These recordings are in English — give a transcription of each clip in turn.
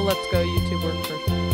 Let's Go YouTube work first.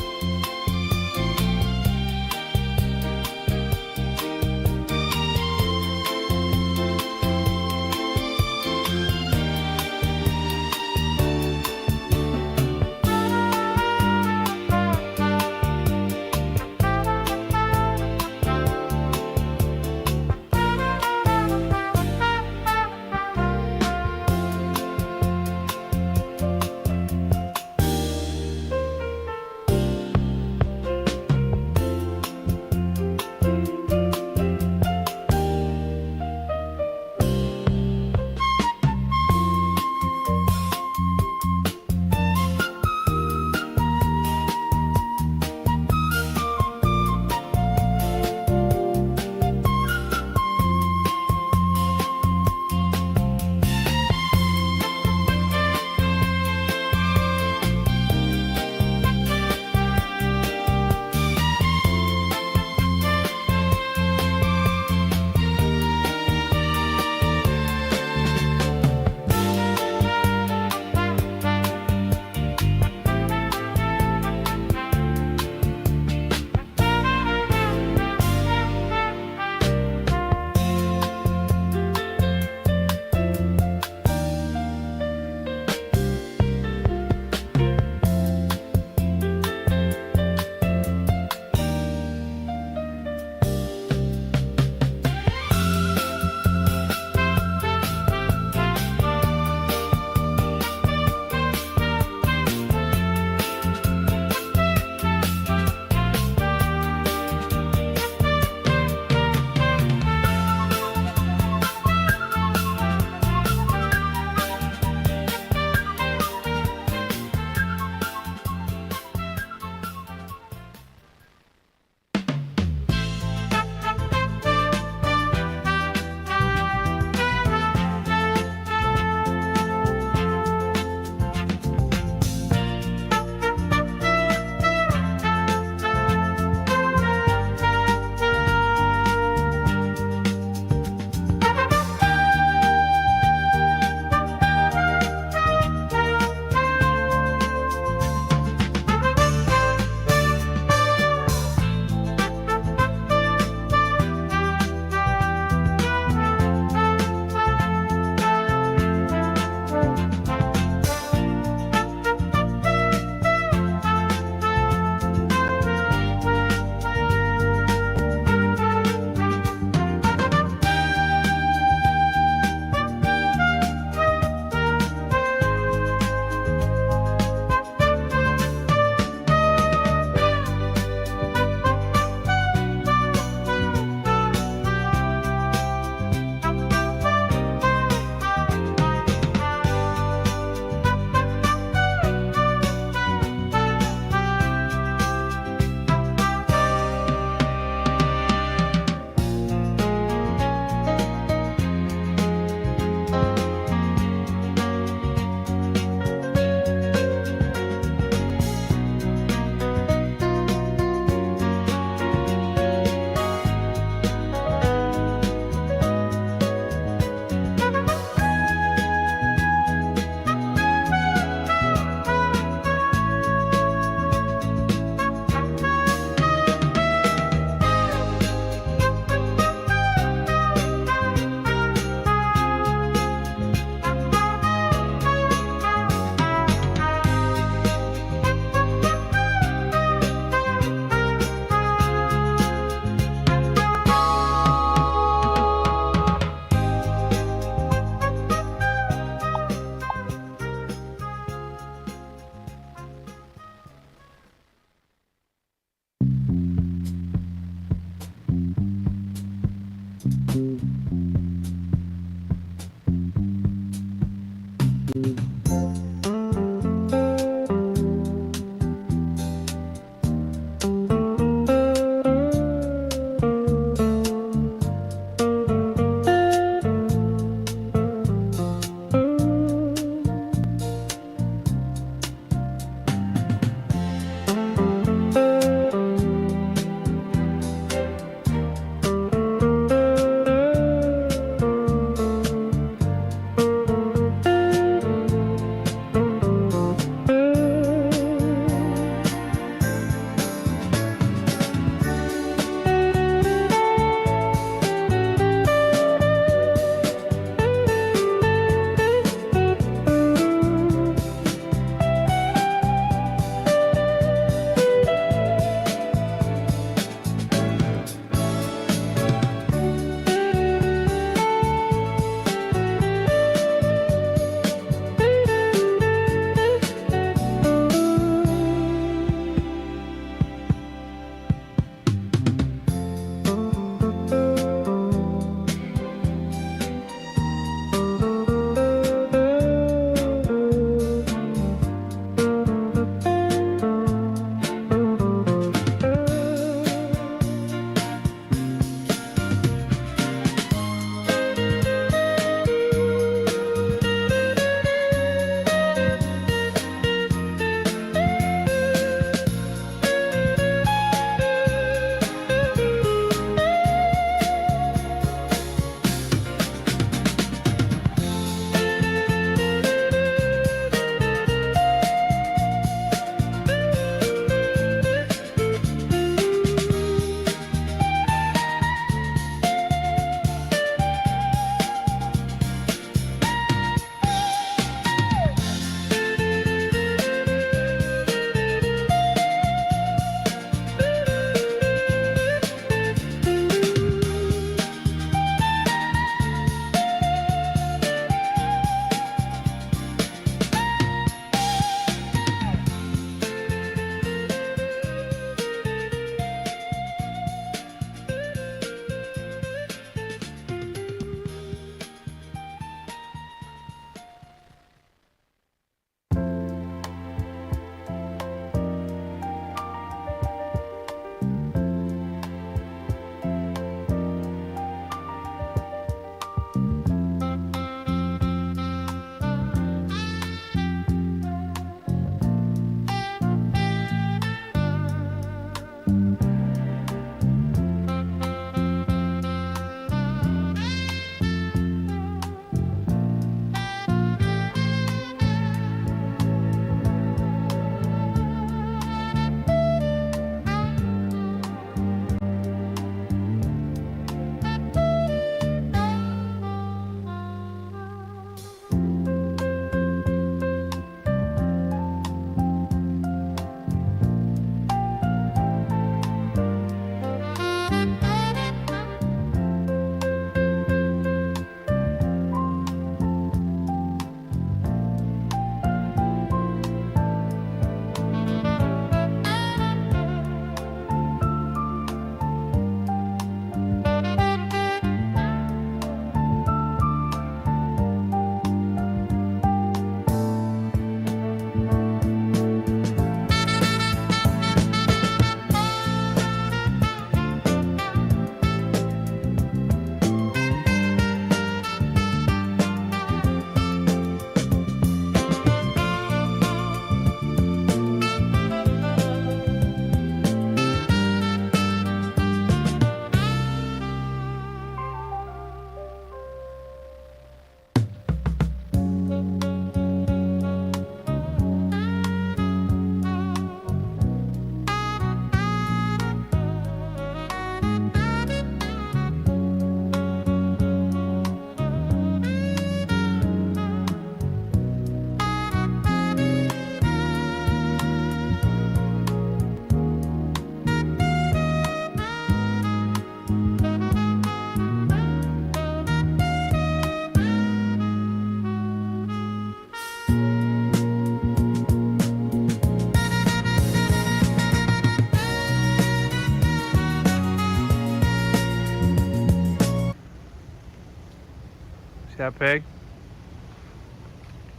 that pig.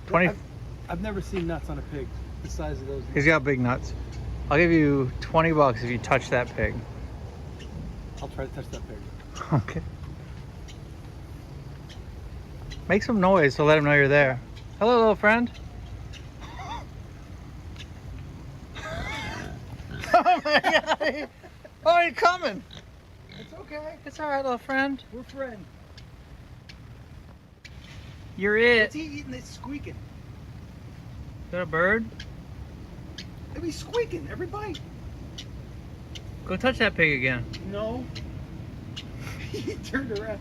20. I've never seen nuts on a pig the size of those. He's got big nuts. I'll give you $20 if you touch that pig. I'll try to touch that pig. Okay. Make some noise to let him know you're there. Hello, little friend. Oh my God! Oh, you're coming. It's okay. It's all right, little friend. We're friends. You're it. What's he eating that's squeaking? Is that a bird? He's squeaking every bite. Go touch that pig again. No. He turned around.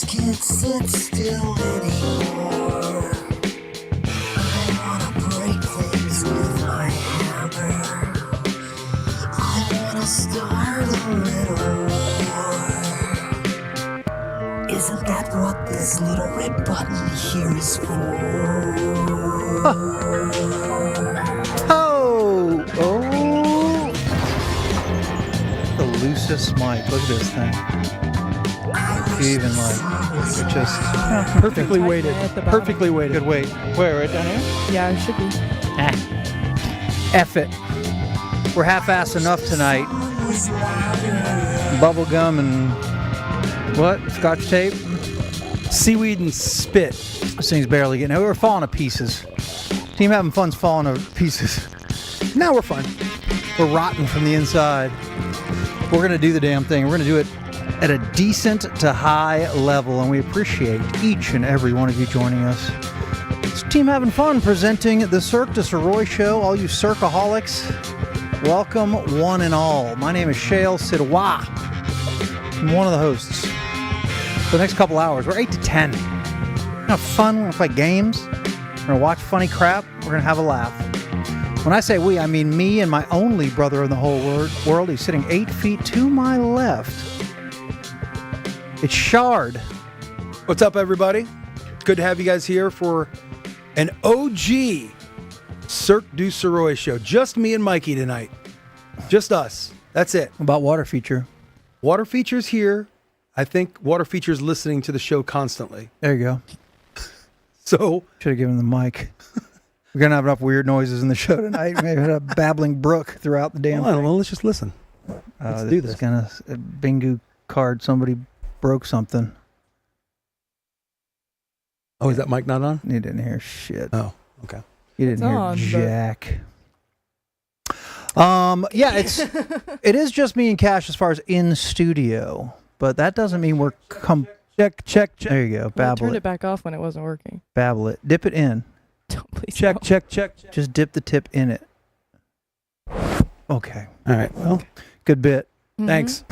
Can't sit still anymore. I wanna break things with my hammer. I wanna start a little war. Isn't that what this little red button here is for? Oh! Oh! The loosest mic. Look at this thing. Even like just Perfectly weighted. Perfectly weighted. good weight. Where, right down here? Yeah, it should be. F it. We're half-assed enough tonight. Bubble gum and what? Scotch tape? Seaweed and spit. This thing's barely getting. We're falling to pieces. Team having fun's falling to pieces. Now we're fine. We're rotten from the inside. We're gonna do the damn thing. We're gonna do it at a decent to high level, and we appreciate each and every one of you joining us. It's Team Having Fun presenting the Cirque Du Sirois show. All you Cirqueaholics, welcome one and all. My name is Shale Sirois. I'm one of the hosts. For the next couple hours, we're 8 to 10. We're gonna have fun, we're gonna play games, we're gonna watch funny crap, we're gonna have a laugh. When I say we, I mean me and my only brother in the whole world. He's sitting 8 feet to my left. It's Shard. What's up, everybody? Good to have you guys here for an OG Cirque Du Sirois show. Just me and Mikey tonight. Just us. That's it. About Water Feature. Water Feature's here. I think Water Feature's listening to the show constantly. There you go. So Should have given him the mic. We're going to have enough weird noises in the show tonight. Maybe a babbling brook throughout the damn thing. Well, let's just listen. Let's do this. Kind of a Dingu card. Somebody broke something. Oh, is that mic not on? You didn't hear shit. Oh, okay. You didn't It's hear on, jack. Yeah, it is just me and Cash as far as in studio, but that doesn't mean we're check. There you go. I Babble turned it. it back off when it wasn't working. Babble it. Dip it in. Don't please Check. don't. Just dip the tip in it. Okay. All right. Well, Good bit. Mhm. thanks.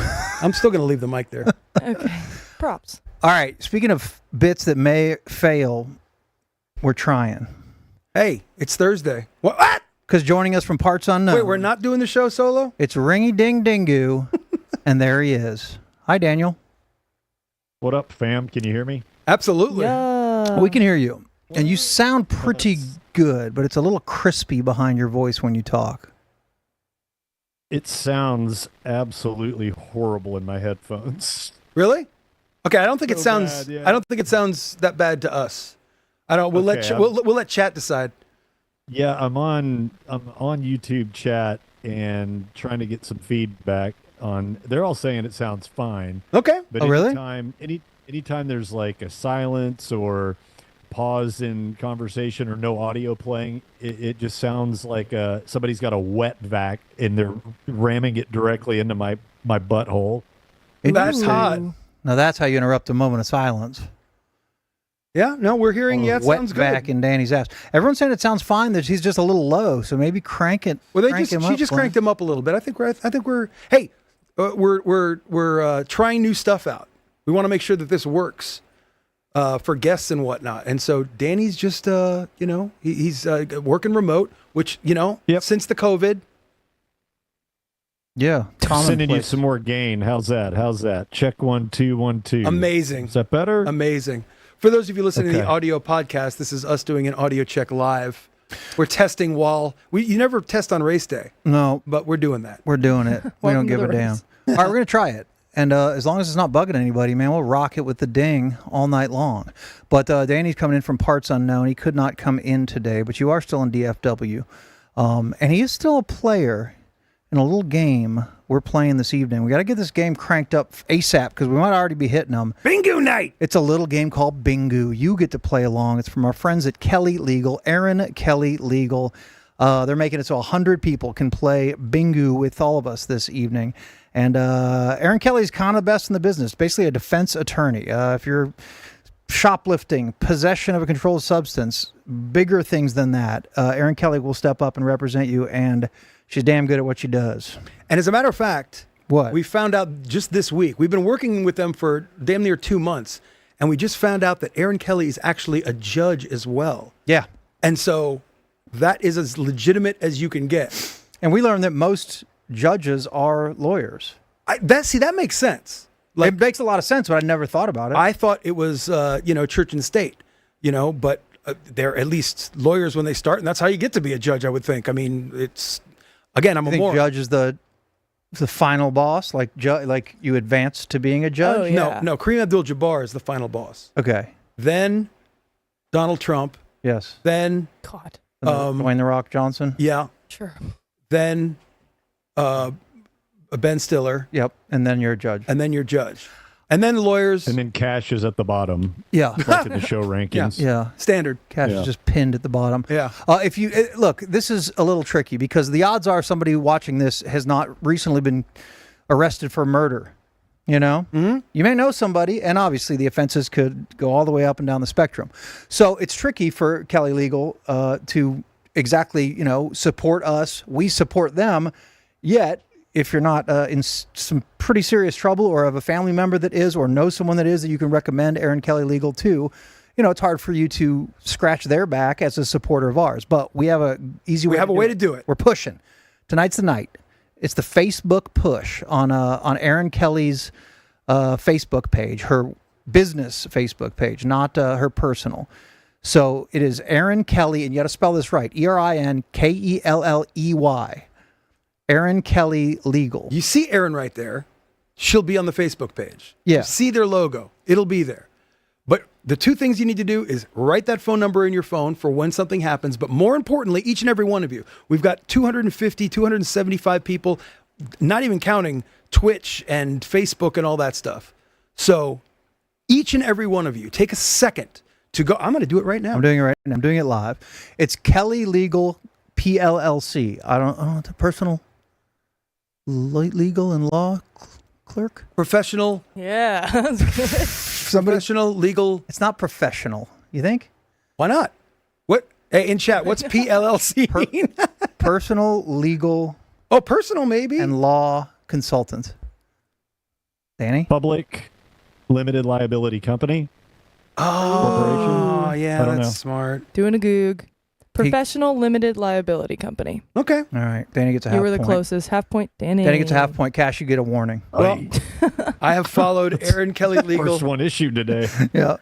I'm still going to leave the mic there. Okay. Props. All right. Speaking of bits that may fail, we're trying. Hey, it's Thursday. What? Because joining us from parts unknown. Wait, we're not doing the show solo? It's Ringy Ding Dingu, and there he is. Hi, Daniel. What up, fam? Can you hear me? Absolutely. Yeah. We can hear you. And you sound pretty good, but it's a little crispy behind your voice when you talk. It sounds absolutely horrible in my headphones. Really? Okay, I don't think it So sounds. bad, yeah. I don't think it sounds that bad to us. I don't. We'll Okay, let we'll let chat decide. Yeah, I'm on YouTube chat and trying to get some feedback on. They're all saying it sounds fine, Okay. but Oh, really? anytime there's like a silence or pause in conversation or no audio playing, it just sounds like somebody's got a wet vac and they're ramming it directly into my butthole. That's hot. Now that's how you interrupt a moment of silence. Yeah, no, we're hearing. Yeah, it Wet sounds vac good. in Danny's ass. Everyone's saying it sounds fine. That he's just a little low. So maybe crank it. Well, crank him she up, just Glenn. cranked him up a little bit. I think we're. Hey, we're trying new stuff out. We want to make sure that this works for guests and whatnot. And so Danny's just he's working remote, which Yep. since the COVID. Yeah, Sending you commonplace. some more gain. How's that? Check 1 2 1 2. Amazing. Is that better? Amazing. For those of you listening to the Okay. audio podcast, this is us doing an audio check live. We're testing while you never test on race day, No, but we're doing that. we're doing it. We don't Welcome to give a the damn. race. All right, we're gonna try it, and as long as it's not bugging anybody, man, we'll rock it with the ding all night long. But Danny's coming in from parts unknown. He could not come in today, but you are still in DFW, and he is still a player in a little game we're playing this evening. We got to get this game cranked up ASAP because we might already be hitting them. Bingo night. It's a little game called Bingu. You get to play along. It's from our friends at Kelly Legal, Aaron Kelly Legal. They're making it so 100 people can play Bingu with all of us this evening. And Aaron Kelly's kind of the best in the business, basically a defense attorney. If you're shoplifting, possession of a controlled substance, bigger things than that, Aaron Kelly will step up and represent you, and she's damn good at what she does. And as a matter of fact, What? we found out just this week. We've been working with them for damn near 2 months, and we just found out that Aaron Kelly is actually a judge as well. Yeah. And so that is as legitimate as you can get. And we learned that most judges are lawyers. That makes sense. Like, It makes a lot of sense, but I never thought about it. I thought it was, church and state, but they're at least lawyers when they start, and that's how you get to be a judge, I would think. I mean, it's, again, I'm I a think moron. judge is the final boss, like you advance to being a judge. Oh, yeah. No, Kareem Abdul-Jabbar is the final boss. Okay. Then Donald Trump. Yes. Then, God. Dwayne the Rock Johnson. yeah. Sure. Then Ben Stiller. Yep. And then you're a judge. And then your judge. And then lawyers. And then Cash is at the bottom, Yeah. like in the show rankings. Yeah. Standard. Cash Yeah. is just pinned at the bottom. Yeah. If you look, this is a little tricky because the odds are somebody watching this has not recently been arrested for murder. You know, you may know somebody, and obviously the offenses could go all the way up and down the spectrum. So it's tricky for Kelly Legal to exactly, support us. We support them. Yet, if you're not in some pretty serious trouble or have a family member that is or know someone that is that you can recommend Aaron Kelly Legal to, it's hard for you to scratch their back as a supporter of ours. But we have a easy way. We have a way to do it. We're pushing. Tonight's the night. It's the Facebook push on Aaron Kelly's Facebook page, her business Facebook page, not her personal. So it is Aaron Kelly, and you got to spell this right: ErinKelley. Aaron Kelly Legal. You see Aaron right there. She'll be on the Facebook page. Yeah. You see their logo. It'll be there. But the two things you need to do is write that phone number in your phone for when something happens. But more importantly, each and every one of you, we've got 250, 275 people, not even counting Twitch and Facebook and all that stuff. So each and every one of you, take a second to go. I'm going to do it right now. I'm doing it right now. I'm doing it live. It's Kelly Legal PLLC. I don't know, the personal legal and law clerk. Professional, Yeah. That's good. professional, legal. It's not professional. You think? Why not? What? Hey, in chat, what's PLLC mean? Personal legal Oh, personal maybe. and law consultant. Danny? Public limited liability company. Oh, yeah, I don't that's know. smart. Doing a goog. Professional limited liability company. Okay. All right. Danny gets a half You were the point. closest. Half point, Danny. Danny gets a half point. Cash, you get a warning. Well, I have followed Aaron Kelly Legal. First one issued today. Yeah.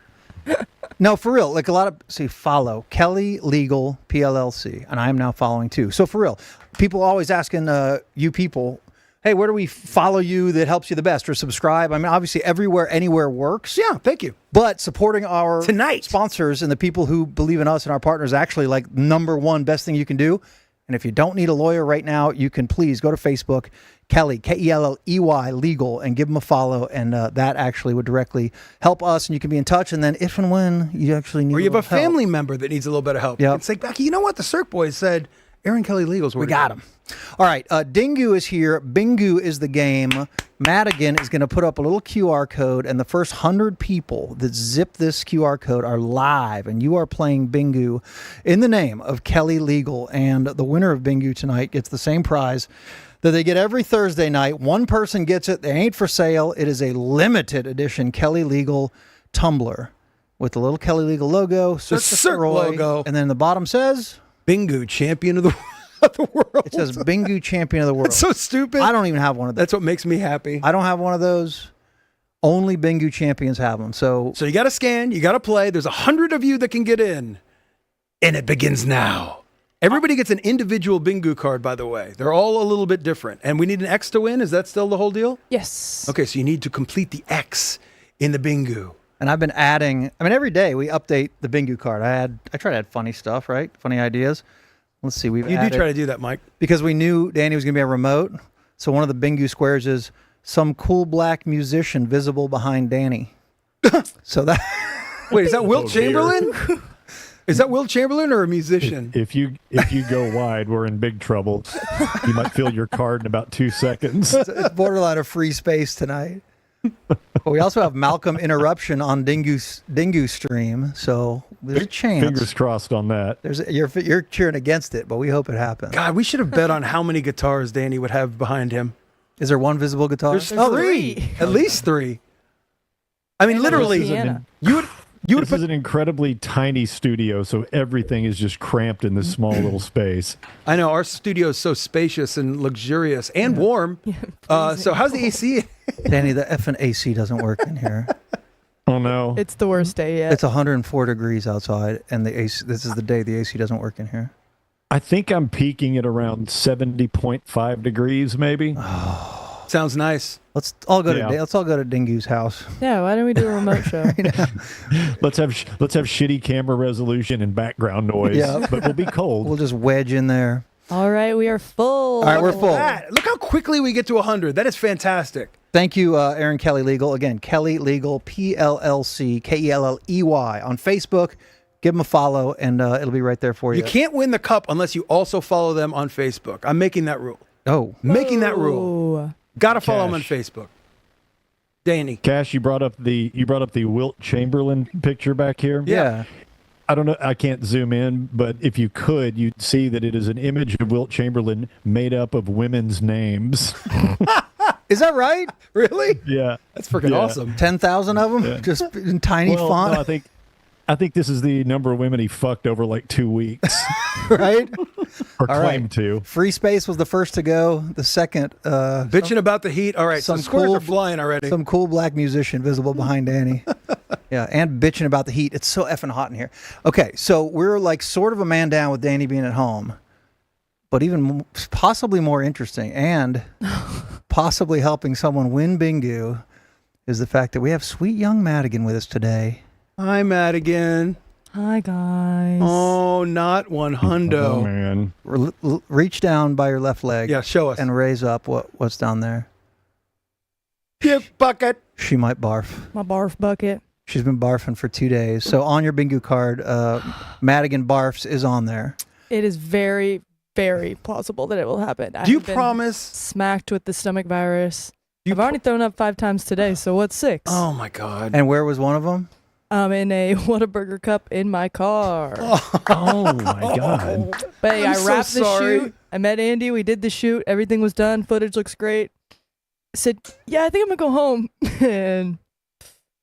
No, for real. Like a lot of follow Kelly Legal PLLC, and I am now following too. So for real, people always asking you people, hey, where do we follow you that helps you the best or subscribe? I mean, obviously everywhere, anywhere works. Yeah, thank you. But supporting our Tonight. sponsors and the people who believe in us and our partners, actually like number one best thing you can do. And if you don't need a lawyer right now, you can please go to Facebook, Kelly, K-E-L-L-E-Y, Legal, and give them a follow. And that actually would directly help us. And you can be in touch. And then if and when you actually need Or you have a little help, family member that needs a little bit of help. Yep. It's like, Becky, you know what? The Cirque Boys said Aaron Kelly Legal's where we got him. All right. Dingu is here. Bingu is the game. Madigan is going to put up a little QR code, and the first 100 people that zip this QR code are live, and you are playing Bingu in the name of Kelly Legal. And the winner of Bingu tonight gets the same prize that they get every Thursday night. One person gets it. They ain't for sale. It is a limited edition Kelly Legal tumbler with the little Kelly Legal logo, Cirque du Cirque Sirois, logo. and then the bottom says... Bingu, champion of the world. It says Bingu, champion of the world. It's so stupid. I don't even have one of those. That's what makes me happy. I don't have one of those. Only Bingu champions have them. So So you got to scan, you got to play. There's 100 of you that can get in, and it begins now. Everybody gets an individual Bingu card, by the way. They're all a little bit different. And we need an X to win. Is that still the whole deal? Yes. Okay, so you need to complete the X in the Bingu. and I've been adding. I mean, every day we update the Bingu card. I try to add funny stuff, right? Funny ideas. Let's see. You do try to do that, Mike. because we knew Danny was going to be a remote. So one of the Bingu squares is some cool black musician visible behind Danny. So that. Wait, is that Wilt Oh, dear. Chamberlain? Is that Wilt Chamberlain or a musician? If you go wide, we're in big trouble. You might fill your card in about 2 seconds. It's borderline of free space tonight. But we also have Malcolm Interruption on Dingu stream, so there's a chance. Fingers crossed on that. You're cheering against it, but we hope it happens. God, we should have bet on how many guitars Danny would have behind him. Is there one visible guitar? There's three. At least three. I mean, literally, piano. you would This is an incredibly tiny studio, so everything is just cramped in this small little space. I know our studio is so spacious and luxurious and warm. So how's the AC? Danny, the effing AC doesn't work in here. Oh no! It's the worst day yet. It's 104 degrees outside, and the AC. This is the day the AC doesn't work in here. I think I'm peaking at around 70.5 degrees, maybe. Sounds nice. Let's all go Yeah. to Dingu's house. Yeah, why don't we do a remote show? Let's have shitty camera resolution and background noise. Yeah. But we'll be cold. We'll just wedge in there. All right, we are full. All right, we're full. Look how quickly we get to 100. That is fantastic. Thank you, Aaron Kelly Legal. Again, Kelly Legal, PLLC, KELLEY on Facebook. Give them a follow, and it'll be right there for you. You can't win the cup unless you also follow them on Facebook. I'm making that rule. Oh, Making that rule. Ooh. Got to follow them on Cash. Facebook. Danny. Cash, you brought up the Wilt Chamberlain picture back here. yeah. I don't know. I can't zoom in, but if you could, you'd see that it is an image of Wilt Chamberlain made up of women's names. Is that right? Really? Yeah, That's freaking Yeah. awesome. 10,000 of them? Yeah. Just in tiny well, font, no, I think this is the number of women he fucked over like 2 weeks, right? or All claimed right. to. Free Space was the first to go. The second, Bitching about the heat. All right, so some scores cool- are flying already. some cool black musician visible behind Danny. Yeah, and bitching about the heat. It's so effing hot in here. Okay, so we're like sort of a man down with Danny being at home, but even possibly more interesting and possibly helping someone win Bingu is the fact that we have sweet young Madigan with us today. Hi, Madigan. Hi, guys. Oh, not one Oh hundo. man, Reach down by your left leg Yeah, show us. and raise up what's down there. Dip bucket. She might barf. My barf bucket. She's been barfing for 2 days. So on your Bingu card, Madigan barfs is on there. It is very, very plausible that it will happen. Do you I've been promise? smacked with the stomach virus? You I've already thrown up 5 times today, so what's 6? Oh, my God. And where was one of them? I'm in a Whataburger cup in my car. oh my god. But hey, I'm I so wrapped the sorry. shoot. I met Andy. We did the shoot. Everything was done. Footage looks great. I said, yeah, I think I'm going to go home. And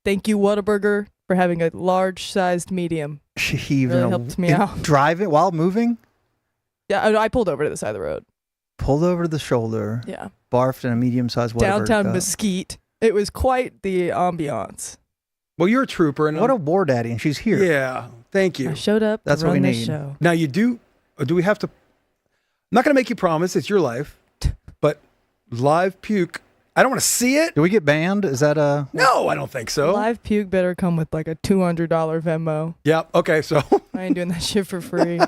thank you, Whataburger, for having a large-sized medium. She even Really helped me out. Drive it while moving, Yeah, I pulled over to the side of the road. pulled over to the shoulder, Yeah. barfed in a medium-sized Whataburger Downtown cup. Mesquite. It was quite the ambiance. Well, you're a trooper. And What a war daddy, and she's here. Yeah, thank I you. showed up That's to what run we this need. show. Now, you do we have to? I'm not going to make you promise. It's your life. But live puke. I don't want to see it. Do we get banned? Is that a... No, I don't think so. Live puke better come with like a $200 Venmo. Yeah. Okay. So I ain't doing that shit for free.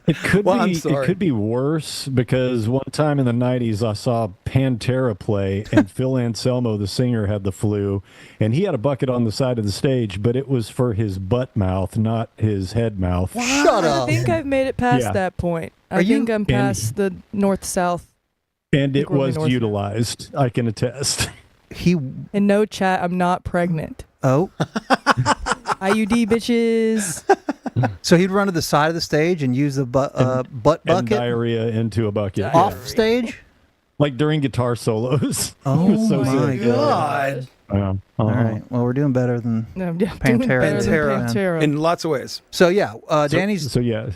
It could Well, I'm be. sorry. It could be worse because one time in the '90s, I saw Pantera play, and Phil Anselmo, the singer, had the flu, and he had a bucket on the side of the stage, but it was for his butt mouth, not his head mouth. Shut I up. think I've made it past Yeah. that point. Are I you- think I'm past the north-south. And it We're only was north. utilized. I can attest. He. And no chat, I'm not pregnant. Oh. IUD, bitches. So he'd run to the side of the stage and use the butt And bucket diarrhea into a bucket. off stage. Like during guitar solos. Oh It was so my sick. God. All right. Well, we're doing better than. No, yeah, Pantera. doing better than Pantera. Pantera. In lots of ways. So yeah, Danny's So yeah,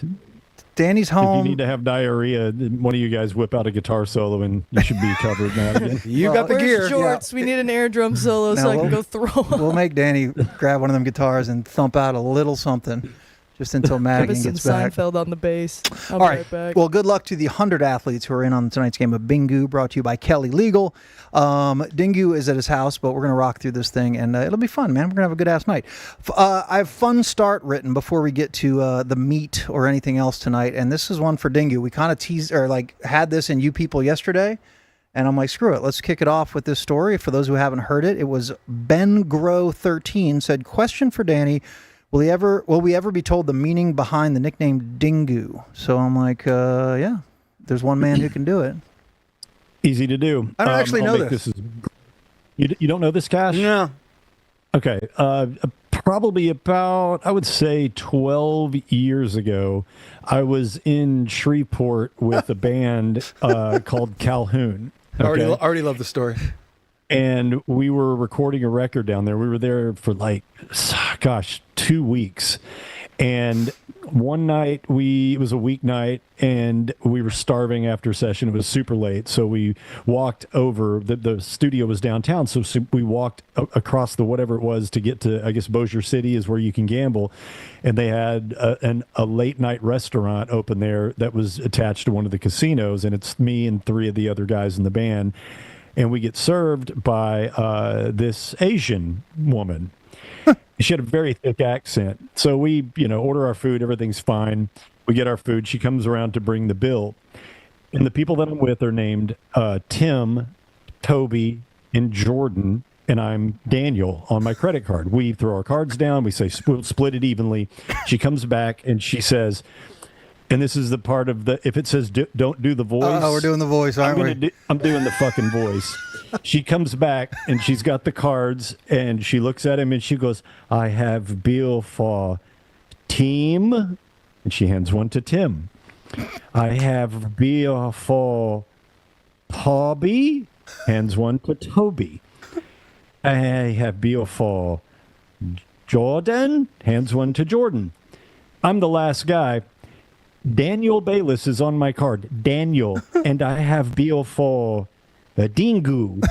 Danny's if you home. need to have diarrhea, one of you guys whip out a guitar solo and you should be covered now again. You got the Where's gear. Jorts? We need an air drum solo Now so I can we'll- go throw. We'll make Danny grab one of them guitars and thump out a little something, just until Give Madigan us some gets back. Seinfeld on the bass. I'll All be right. right back. Well, good luck to the 100 athletes who are in on tonight's game of Bingu, brought to you by Kelly Legal. Dingu is at his house, but we're going to rock through this thing, and it'll be fun, man. We're going to have a good ass night. I have fun start written before we get to the meat or anything else tonight, and this is one for Dingu. We kind of teased or had this in You People yesterday, and I'm like, screw it. Let's kick it off with this story. For those who haven't heard it, it was Ben Grow 13 said, question for Danny. Will we ever be told the meaning behind the nickname Dingu? So I'm like, yeah, there's one man who can do it. Easy to do. I don't actually I'll know make this. You don't know this, Cash? No. Okay. Probably about, I would say 12 years ago, I was in Shreveport with a band called Calhoun. Okay? Already love the story. And we were recording a record down there. We were there for 2 weeks. And one night it was a weeknight and we were starving after a session. It was super late. So we walked over, the studio was downtown. So we walked across the whatever it was to get to, I guess, Bossier City is where you can gamble. And they had a late night restaurant open there that was attached to one of the casinos. And it's me and three of the other guys in the band. And we get served by this Asian woman. She had a very thick accent. So we, order our food. Everything's fine. We get our food. She comes around to bring the bill. And the people that I'm with are named Tim, Toby, and Jordan. And I'm Daniel on my credit card. We throw our cards down. We say, split it evenly. She comes back and she says, and this is the part of if it says don't do the voice. Oh, we're doing the voice, aren't we? I'm doing the fucking voice. She comes back and she's got the cards and she looks at him and she goes, I have bill for Team. And she hands one to Tim. I have bill for Hobby. Hands one to Toby. I have bill for Jordan. Hands one to Jordan. I'm the last guy. Daniel Balis is on my card. Daniel. And I have bill for Dingu.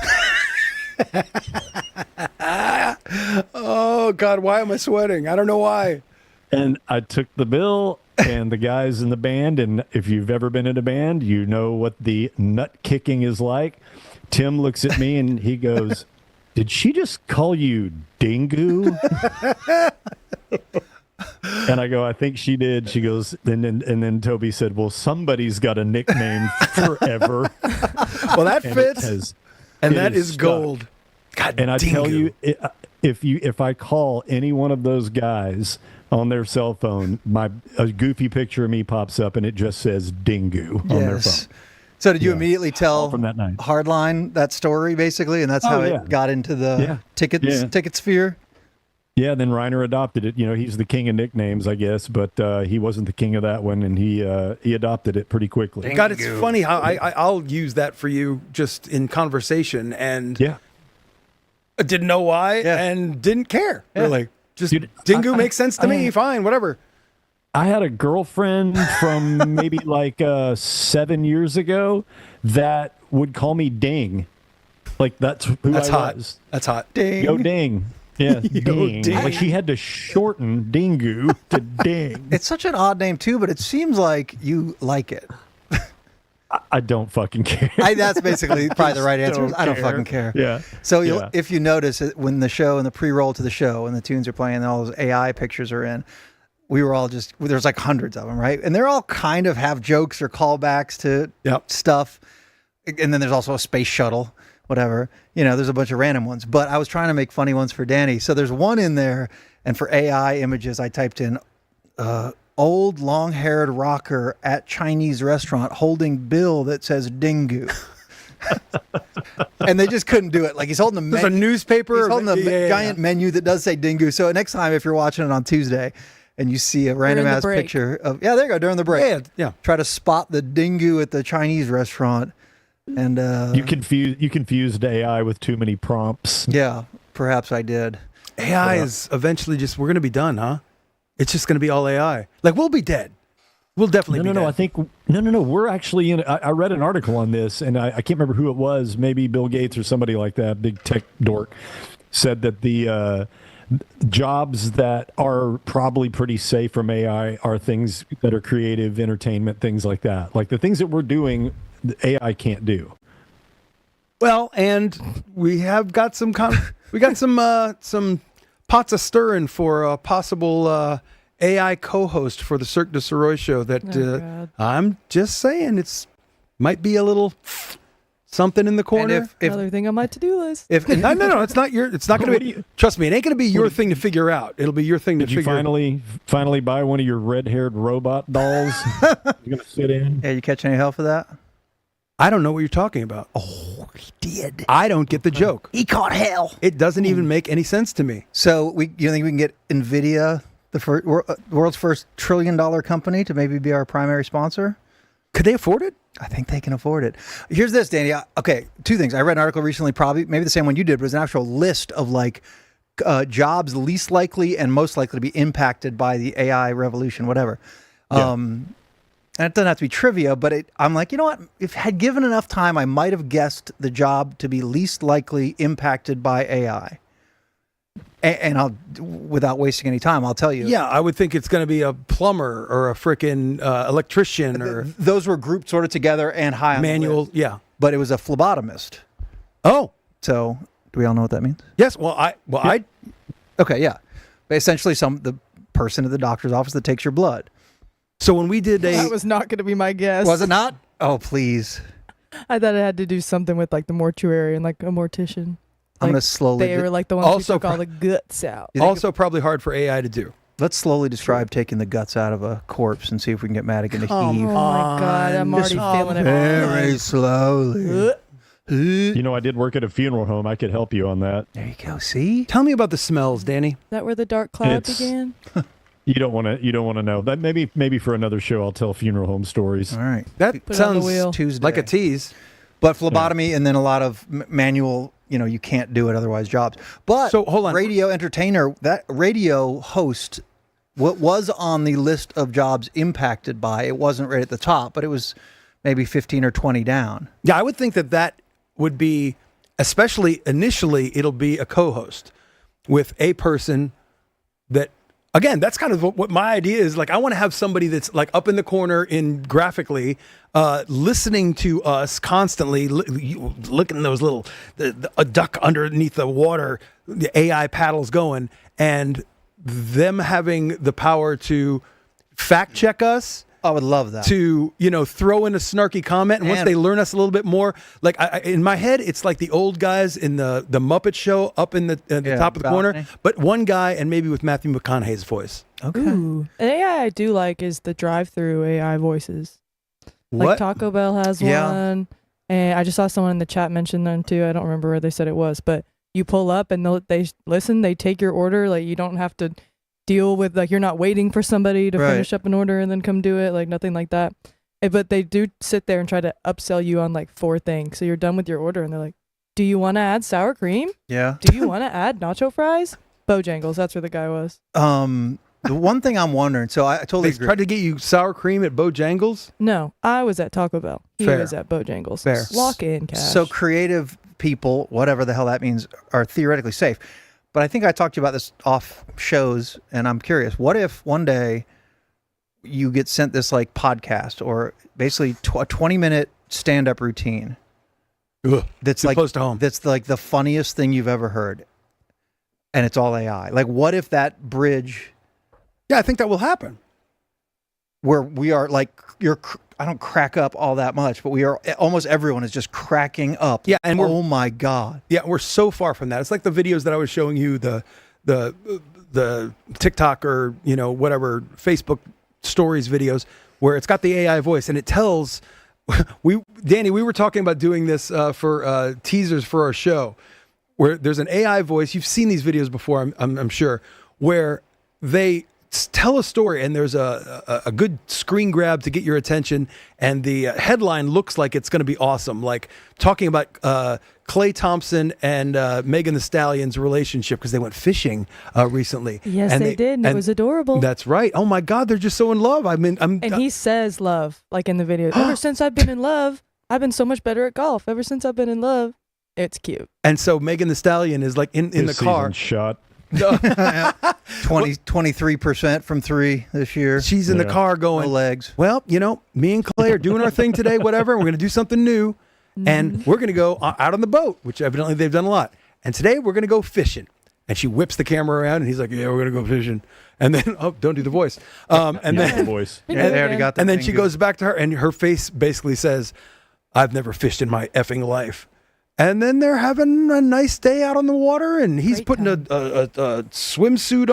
Oh, God, why am I sweating? I don't know why. And I took the bill and the guys in the band, and if you've ever been in a band, you know what the nut kicking is like. Tim looks at me and he goes, did she just call you Dingu? And I go, I think she did. She goes, and then Toby said, well, somebody's got a nickname forever. Well, that And fits. And that is stuck. gold. God, And I tell Dingu. you, if I call any one of those guys on their cell phone, a goofy picture of me pops up and it just says Dingu on their phone. So did you Yeah. immediately tell From that night. Hardline that story, basically? And that's how yeah. it got into the ticket sphere? Yeah, then Reiner adopted it. He's the king of nicknames, I guess, but he wasn't the king of that one, and he adopted it pretty quickly. God, it's funny how I'll use that for you just in conversation, and Yeah. I didn't know why and didn't care. Really. Just Dingu makes sense to me. Fine, whatever. I had a girlfriend from maybe 7 years ago that would call me Ding. That's who That's I hot. was. That's hot. Ding. Yo, Ding. Yeah, Ding. Ding. She had to shorten Dingu to Ding. It's such an odd name, too, but it seems like you like it. I don't fucking care. That's basically probably the right answer. Don't I don't care. fucking care. Yeah. So Yeah. if you notice when the show and the pre-roll to the show and the tunes are playing and all those AI pictures are in, we were all just, there's like hundreds of them, right? And they're all kind of have jokes or callbacks to stuff. And then there's also a space shuttle, whatever. There's a bunch of random ones. But I was trying to make funny ones for Danny. So there's one in there, and for AI images, I typed in old long-haired rocker at Chinese restaurant holding bill that says Dingu. And they just couldn't do it. Like he's holding There's a newspaper. He's holding a giant menu that does say Dingu. So next time, if you're watching it on Tuesday and you see a random ass picture of, there you go, during the break. Yeah. Try to spot the Dingu at the Chinese restaurant. And you confused AI with too many prompts. Yeah, perhaps I did. AI is eventually we're going to be done, huh? It's just going to be all AI. Like, we'll be dead. We'll definitely be dead. I think, no. We're actually I read an article on this, and I can't remember who it was. Maybe Bill Gates or somebody like that, big tech dork, said that the jobs that are probably pretty safe from AI are things that are creative, entertainment, things like that. Like the things that we're doing, the AI can't do. Well, and we have got some some pots of stirring for a possible AI co-host for the Cirque Du Sirois show. That I'm just saying, might be a little something in the corner. Another thing on my to-do list. No, it's not going to be. Trust me, it ain't going to be your thing to figure out. It'll be your thing to figure. Did you finally buy one of your red-haired robot dolls? You're going to sit in. Yeah, you catch any hell for that? I don't know what you're talking about. Oh, he did. I don't get the joke. He caught hell. It doesn't even make any sense to me. So you think we can get NVIDIA, the world's first $1 trillion company, to maybe be our primary sponsor? Could they afford it? I think they can afford it. Here's this, Danny. Okay, two things. I read an article recently, probably maybe the same one you did, was an actual list of like jobs least likely and most likely to be impacted by the AI revolution, whatever. Yeah. And it doesn't have to be trivia, but I'm like, you know what? If had given enough time, I might have guessed the job to be least likely impacted by AI. And I'll, without wasting any time, I'll tell you. Yeah, I would think it's going to be a plumber or a freaking electrician or those were grouped sort of together and high on manual. The list. Yeah, but it was a phlebotomist. Oh, so do we all know what that means? Yes. Okay, yeah. But essentially, the person at the doctor's office that takes your blood. So when we did that was not going to be my guess. Was it not? Oh, please. I thought it had to do something with like the mortuary and like a mortician. I'm going to slowly... They were like the ones who took all the guts out. Also probably hard for AI to do. Let's slowly describe taking the guts out of a corpse and see if we can get Madigan to heave. Oh my God, I'm already feeling it. Very slowly. I did work at a funeral home. I could help you on that. There you go. See? Tell me about the smells, Danny. Is that where the dark cloud began? You don't want to know. That maybe for another show I'll tell funeral home stories. All right. That sounds Tuesday. Like a tease. But phlebotomy and then a lot of manual, you can't do it otherwise jobs. But so hold on. Radio entertainer, that radio host, what was on the list of jobs impacted by, it wasn't right at the top, but it was maybe 15 or 20 down. Yeah, I would think that would be, especially initially, it'll be a co-host with a person that, again, that's kind of what my idea is. Like, I want to have somebody that's like up in the corner graphically, listening to us constantly, looking at those little, a duck underneath the water, the AI paddles going, and them having the power to fact check us. I would love that. To, throw in a snarky comment. And once they learn us a little bit more, like in my head, it's like the old guys in the Muppet Show up in the top of the corner. But one guy, and maybe with Matthew McConaughey's voice. Okay. Ooh. An AI I do like is the drive-through AI voices. What? Like Taco Bell has one. And I just saw someone in the chat mention them too. I don't remember where they said it was. But you pull up and they listen. They take your order. Like, you don't have to deal with, like, you're not waiting for somebody to finish up an order and then come do it, like nothing like that. But they do sit there and try to upsell you on like 4 things. So you're done with your order and they're like, do you want to add sour cream? Yeah. Do you want to add nacho fries? Bojangles, that's where the guy was. The one thing I'm wondering, so I totally agree. Tried to get you sour cream at Bojangles? No, I was at Taco Bell. He Fair. was at Bojangles. Fair. Lock in cash. So creative people, whatever the hell that means, are theoretically safe. But I think I talked to you about this off shows, and I'm curious. What if one day you get sent this like podcast or basically a 20-minute stand-up routine that's like close to home. That's like the funniest thing you've ever heard, and it's all AI. Like, what if that bridge Yeah, I think that will happen. Where we are like, I don't crack up all that much, but we are, almost everyone is just cracking up. Yeah, and oh my God. Yeah, we're so far from that. It's like the videos that I was showing you, the TikTok or, whatever, Facebook stories videos, where it's got the AI voice and it tells, Danny, we were talking about doing this for teasers for our show, where there's an AI voice. You've seen these videos before, I'm sure, where they tell a story and there's a good screen grab to get your attention, and the headline looks like it's going to be awesome, like talking about Klay Thompson and Megan Thee Stallion's relationship because they went fishing recently. Yes, and they did, and it was adorable. That's right. Oh my God, they're just so in love. And he says love, like in the video. Ever since I've been in love, I've been so much better at golf. Ever since I've been in love, it's cute. And so Megan Thee Stallion is like in the car. Shot. 23% from 3 this year. She's in the car going, no legs. Well, me and Clay are doing our thing today, whatever. We're going to do something new. And we're going to go out on the boat, which evidently they've done a lot. And today we're going to go fishing. And she whips the camera around and he's like, yeah, we're going to go fishing. And then, don't do the voice. And then, the voice. Yeah, they already got that. And then she goes back to her and her face basically says, I've never fished in my effing life. And then they're having a nice day out on the water, and he's putting a swimsuit,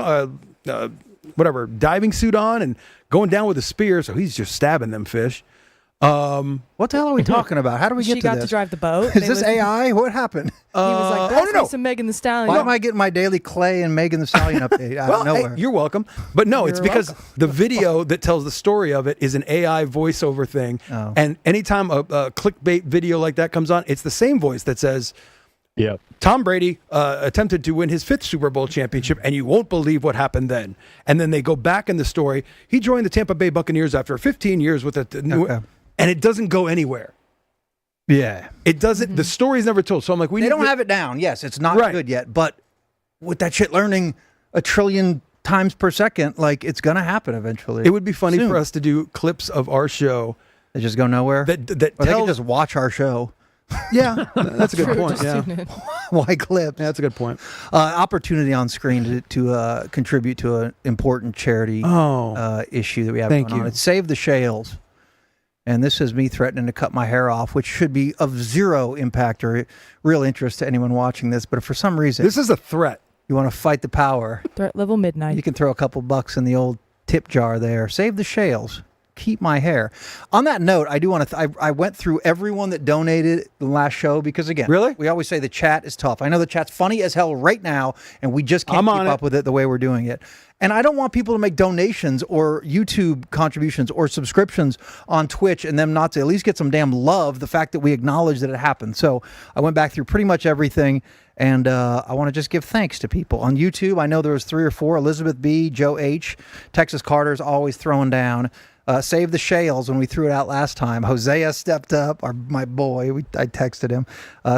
whatever, diving suit on, and going down with a spear. So he's just stabbing them fish. What the hell are we talking about? How do we get to this? She got to drive the boat. Is this AI? What happened? He was like, that's me some Megan Thee Stallion. Why am I getting my daily Clay and Megan Thee Stallion update out of nowhere? Hey, you're welcome. But no, it's because the video that tells the story of it is an AI voiceover thing. Oh. And anytime a clickbait video like that comes on, it's the same voice that says, "Yeah, Tom Brady attempted to win his 5th Super Bowl championship, and you won't believe what happened then." And then they go back in the story. He joined the Tampa Bay Buccaneers after 15 years with and it doesn't go anywhere. Yeah. It doesn't. The story's never told. So I'm like, they don't have it down. Yes, it's not good yet. But with that shit learning 1 trillion times per second, like, it's going to happen eventually. It would be funny for us to do clips of our show. They just go nowhere? Or they can just watch our show. Yeah, that's a good point. Yeah. Why clips? Yeah, that's a good point. Opportunity on screen to contribute to an important charity issue that we have going on. It's Save the Shales. And this is me threatening to cut my hair off, which should be of zero impact or real interest to anyone watching this. But if for some reason this is a threat, you want to fight the power. Threat level midnight. You can throw a couple bucks in the old tip jar there. Save the Shales. Keep my hair. On that note, I do want to. I went through everyone that donated the last show because, again, we always say the chat is tough. I know the chat's funny as hell right now, and we just can't keep up with it the way we're doing it. And I don't want people to make donations or YouTube contributions or subscriptions on Twitch and them not to at least get some damn love, the fact that we acknowledge that it happened. So I went back through pretty much everything, and I want to just give thanks to people. On YouTube, I know there was 3 or 4. Elizabeth B., Joe H., Texas Carter's always throwing down. Save the Shales when we threw it out last time. Hosea stepped up, my boy. I texted him.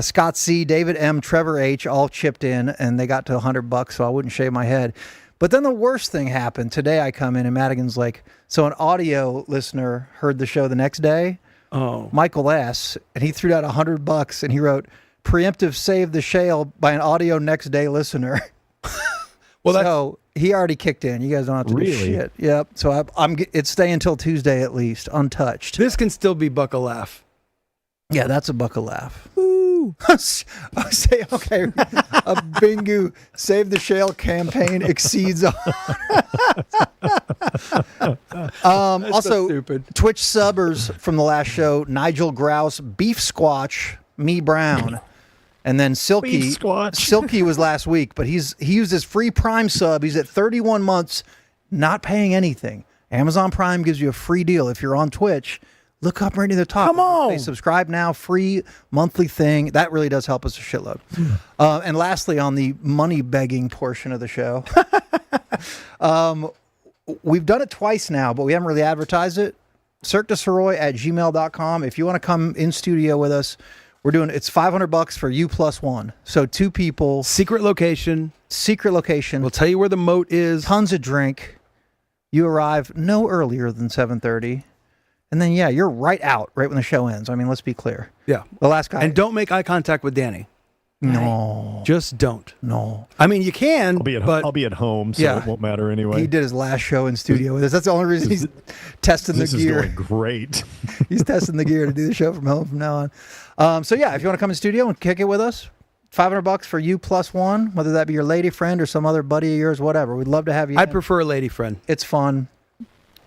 Scott C., David M., Trevor H. all chipped in, and they got to $100, so I wouldn't shave my head. But then the worst thing happened. Today I come in and Madigan's like, so an audio listener heard the show the next day. Oh, Michael S., and he threw out $100 and he wrote, "Preemptive Save the Shale by an audio next day listener." So he already kicked in. You guys don't have to do shit. Yep. So it's staying until Tuesday at least, untouched. This can still be buck a laugh. Yeah, that's a buck a laugh. Woo! Say okay. A Dingu Save the Shale campaign exceeds. Also, so stupid. Twitch subbers from the last show: Nigel Grouse, Beef Squatch, Me Brown. And then Silky was last week, but he used his free Prime sub. He's at 31 months, not paying anything. Amazon Prime gives you a free deal if you're on Twitch. Look up right near the top. Come on. Hey, subscribe now, free monthly thing. That really does help us a shitload. And lastly, on the money begging portion of the show, we've done it twice now, but we haven't really advertised it. Cirque Du Sirois at gmail.com. If you want to come in studio with us, it's $500 for you plus one. So 2 people. Secret location. We'll tell you where the moat is. Tons of drink. You arrive no earlier than 7:30. And then, you're right out right when the show ends. I mean, let's be clear. Yeah. The last guy. And don't make eye contact with Danny. No. Just don't. No. I mean, you can. I'll be at home, so Yeah. it won't matter anyway. He did his last show in studio with us. That's the only reason he's testing the This is gear. going great. He's testing the gear to do the show from home from now on. So yeah, if you want to come in studio and kick it with us, $500 for you plus one, whether that be your lady friend or some other buddy of yours, whatever. We'd love to have you. I'd prefer a lady friend. It's fun,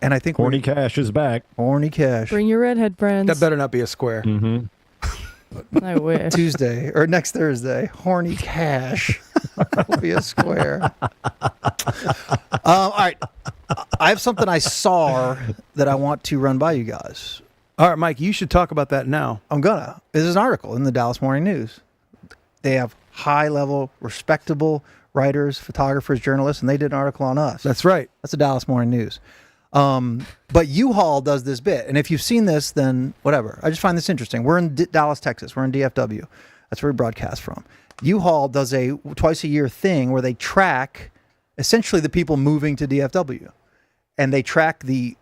and I think Horny Cash is back. Horny Cash. Bring your redhead friends. That better not be a square. Mm-hmm. I wish. Tuesday or next Thursday. Horny Cash will be a square. All right, I have something I saw that I want to run by you guys. All right, Mike, you should talk about that now. I'm gonna. This is an article in the Dallas Morning News. They have high-level, respectable writers, photographers, journalists, and they did an article on us. That's right. That's the Dallas Morning News. But U-Haul does this bit, and if you've seen this, then whatever. I just find this interesting. We're in Dallas, Texas. We're in DFW. That's where we broadcast from. U-Haul does a twice-a-year thing where they track essentially the people moving to DFW, and they track the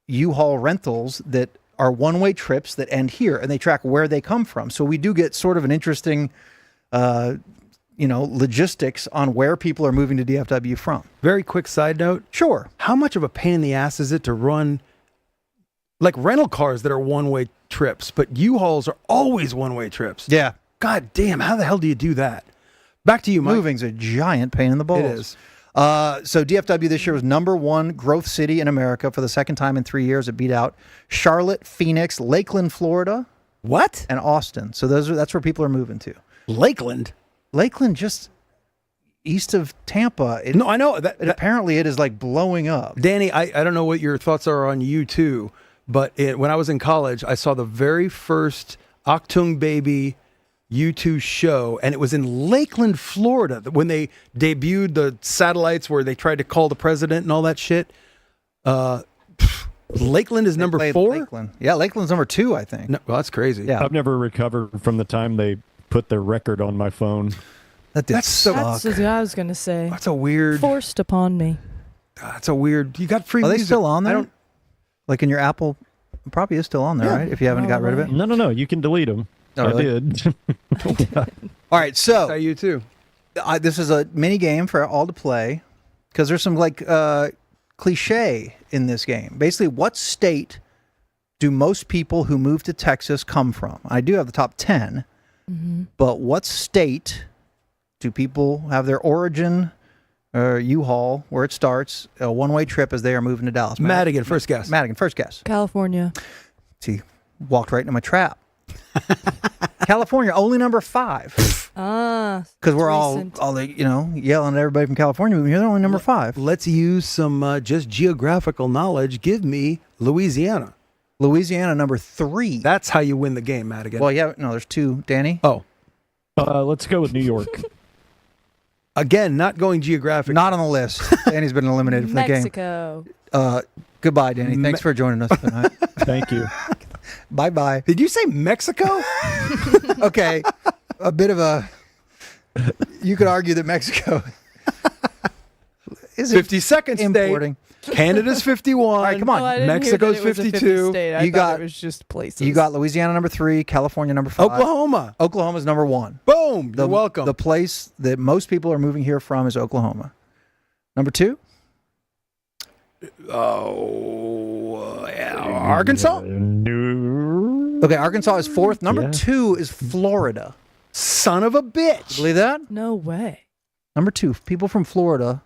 U-Haul rentals that are one-way trips that end here, and they track where they come from. So we do get sort of an interesting logistics on where people are moving to DFW from. Very quick side note. Sure. How much of a pain in the ass is it to run like rental cars that are one-way trips, but U-Hauls are always one-way trips? Yeah. God damn, how the hell do you do that? Back to you, Mike. Moving's a giant pain in the balls. It is. So DFW this year was number one growth city in America for the second time in 3 years. It beat out Charlotte, Phoenix, Lakeland, Florida, What? and Austin. So that's where people are moving to. Lakeland? Lakeland, just east of Tampa. No, I know. Apparently, it is like blowing up. Danny, I don't know what your thoughts are on U2, but when I was in college, I saw the very first Achtung Baby U2 show, and it was in Lakeland, Florida, when they debuted the satellites where they tried to call the president and all that shit. Lakeland is number 4? Lakeland. Yeah, Lakeland's number 2, I think. No, well, that's crazy. Yeah. I've never recovered from the time they put their record on my phone. That's so. That's what I was gonna say. That's a weird. Forced upon me. That's a weird. You got free. Are they music. still on there? I don't. Like in your Apple, it probably is still on there, right? If you haven't got rid of it. No. You can delete them. Oh, I really? did. All right, so Try U2. This is a mini game for all to play because there's some cliche in this game. Basically, what state do most people who move to Texas come from? I do have the top 10, but what state do people have their origin U-Haul, where it starts, a one-way trip as they are moving to Dallas? Madigan, first guess. Madigan, first guess. California. See, walked right into my trap. California, only number 5. Because we're all yelling at everybody from California moving here. They're only number 5. Let's use some just geographical knowledge. Give me Louisiana. Louisiana, number 3. That's how you win the game, Madigan. Well, yeah, no, there's 2. Danny? Oh, Let's go with New York. again, not going geographic. Not on the list. Danny's been eliminated from the game. Mexico. Goodbye, Danny. Thanks for joining us tonight. Thank you. Bye-bye. Did you say Mexico? Okay, a bit of a... You could argue that Mexico is 52nd importing. state. Canada's 51. All right, come on. Oh, I didn't hear Mexico's that it was a 50 52. state. I You thought got- it was just places. You got Louisiana number 3, California number 5. Oklahoma. Oklahoma's number 1. Boom. You're welcome. The place that most people are moving here from is Oklahoma. Number 2? Arkansas? No. Okay, Arkansas is 4th. Number Yeah. 2 is Florida. Son of a bitch. Believe that? No way. Number 2, people from Florida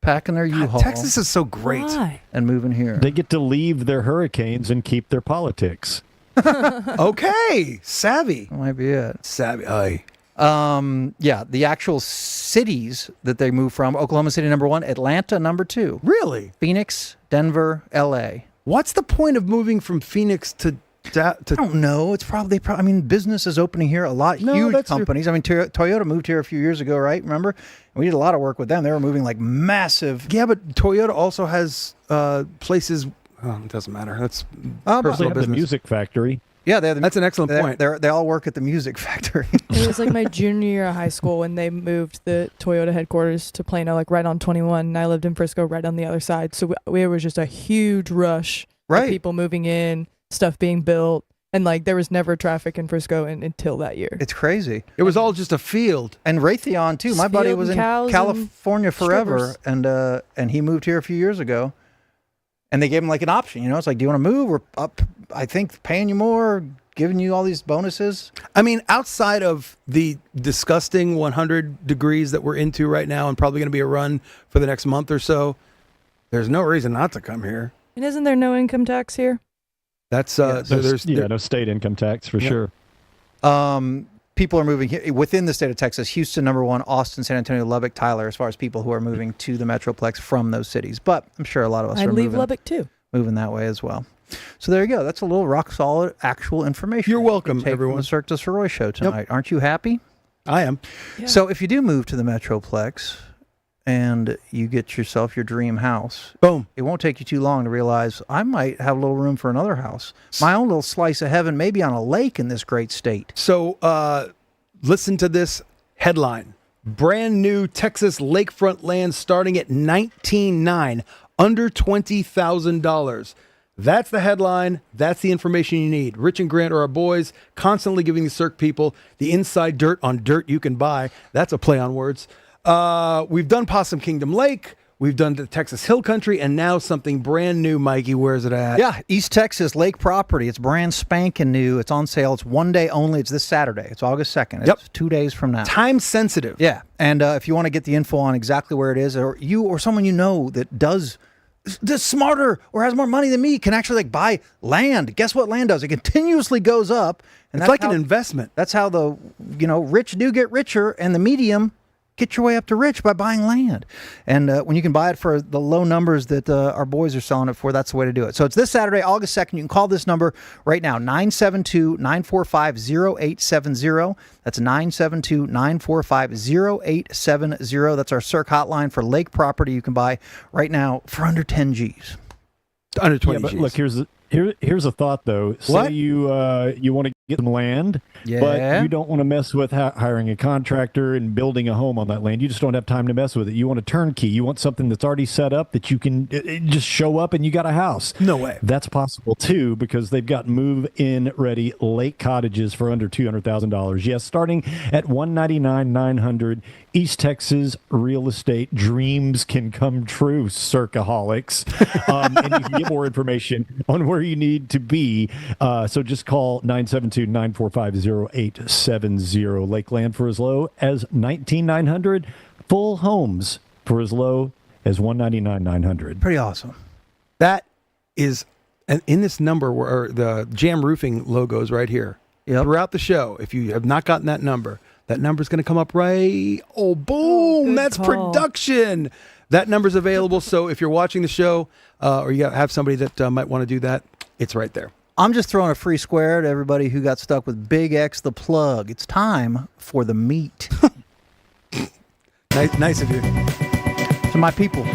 packing their U-Haul Texas is so great. Why? and moving here. They get to leave their hurricanes and keep their politics. Okay. Savvy. That might be it. Savvy. Aye. Yeah, the actual cities that they move from: Oklahoma City number 1, Atlanta number 2, Really? Phoenix, Denver, L.A. What's the point of moving from Phoenix to I don't know. It's probably. I mean, business is opening here. A lot No, huge that's companies. I mean, Toyota moved here a few years ago, right? Remember? We did a lot of work with them. They were moving like massive. Yeah, but Toyota also has places. Oh, it doesn't matter. That's Oh, They personal have the business. music factory. Yeah, That's an excellent point. They all work at the music factory. It was like my junior year of high school when they moved the Toyota headquarters to Plano, like right on 21. And I lived in Frisco, right on the other side. So it was just a huge rush. Right. Of people moving in, stuff being built. And like there was never traffic in Frisco until that year. It's crazy. It was all just a field. And Raytheon too. My buddy Field was in and cows California and forever, strippers. and he moved here a few years ago. And they gave him like an option, you know. It's like, do you want to move? We're up, I think, paying you more, giving you all these bonuses. I mean, outside of the disgusting 100 degrees that we're into right now, and probably going to be a run for the next month or so, there's no reason not to come here. And isn't there no income tax here? That's there's no state income tax for sure. People are moving here within the state of Texas. Houston, number one. Austin, San Antonio, Lubbock, Tyler, as far as people who are moving to the Metroplex from those cities. But I'm sure a lot of us I'd are leave Lubbock too. moving that way as well. So there you go. That's a little rock solid actual information. You're welcome, you take everyone. From the Cirque Du Sirois show tonight. Aren't you happy? I am. Yeah. So if you do move to the Metroplex and you get yourself your dream house, Boom. it won't take you too long to realize I might have a little room for another house. My own little slice of heaven, maybe on a lake in this great state. So listen to this headline. Brand new Texas lakefront land starting at $19,900, under $20,000. That's the headline. That's the information you need. Rich and Grant are our boys, constantly giving the Cirque people the inside dirt on dirt you can buy. That's a play on words. We've done Possum Kingdom Lake. We've done the Texas Hill Country, and now something brand new, Mikey. Where's it at? Yeah, East Texas Lake property. It's brand spanking new. It's on sale. It's one day only. It's this Saturday. It's August 2nd. It's 2 days from now. Time sensitive. Yeah, and if you want to get the info on exactly where it is, or you or someone you know that does smarter or has more money than me can actually like buy land. Guess what land does? It continuously goes up. And It's like an investment. That's how the rich do get richer, and the medium get your way up to rich by buying land. And when you can buy it for the low numbers that our boys are selling it for, that's the way to do it. So it's this Saturday, August 2nd. You can call this number right now, 972-945-0870. That's 972-945-0870. That's our Cirque hotline for lake property you can buy right now for under 10 G's. Under 20 but Gs. look, here's a thought though. What? Say you want to get some land, Yeah. but you don't want to mess with hiring a contractor and building a home on that land. You just don't have time to mess with it. You want a turnkey. You want something that's already set up that you can just show up and you got a house. No way. That's possible too, because they've got move-in ready lake cottages for under $200,000. Yes, starting at $199,900. East Texas real estate dreams can come true, Circaholics. And you can get more information on where you need to be. So just call 972-945-0870. Lakeland for as low as $19,900. Full homes for as low as $199,900. Pretty awesome. That is, and in this number where the Jam Roofing logo is right here. Yep. Throughout the show, if you have not gotten that number is going to come up right. Oh, boom. Good That's call. production. That number's available. So if you're watching the show or you have somebody that might want to do that, it's right there. I'm just throwing a free square to everybody who got stuck with Big X the plug. It's time for the meat. Nice of you. To my people.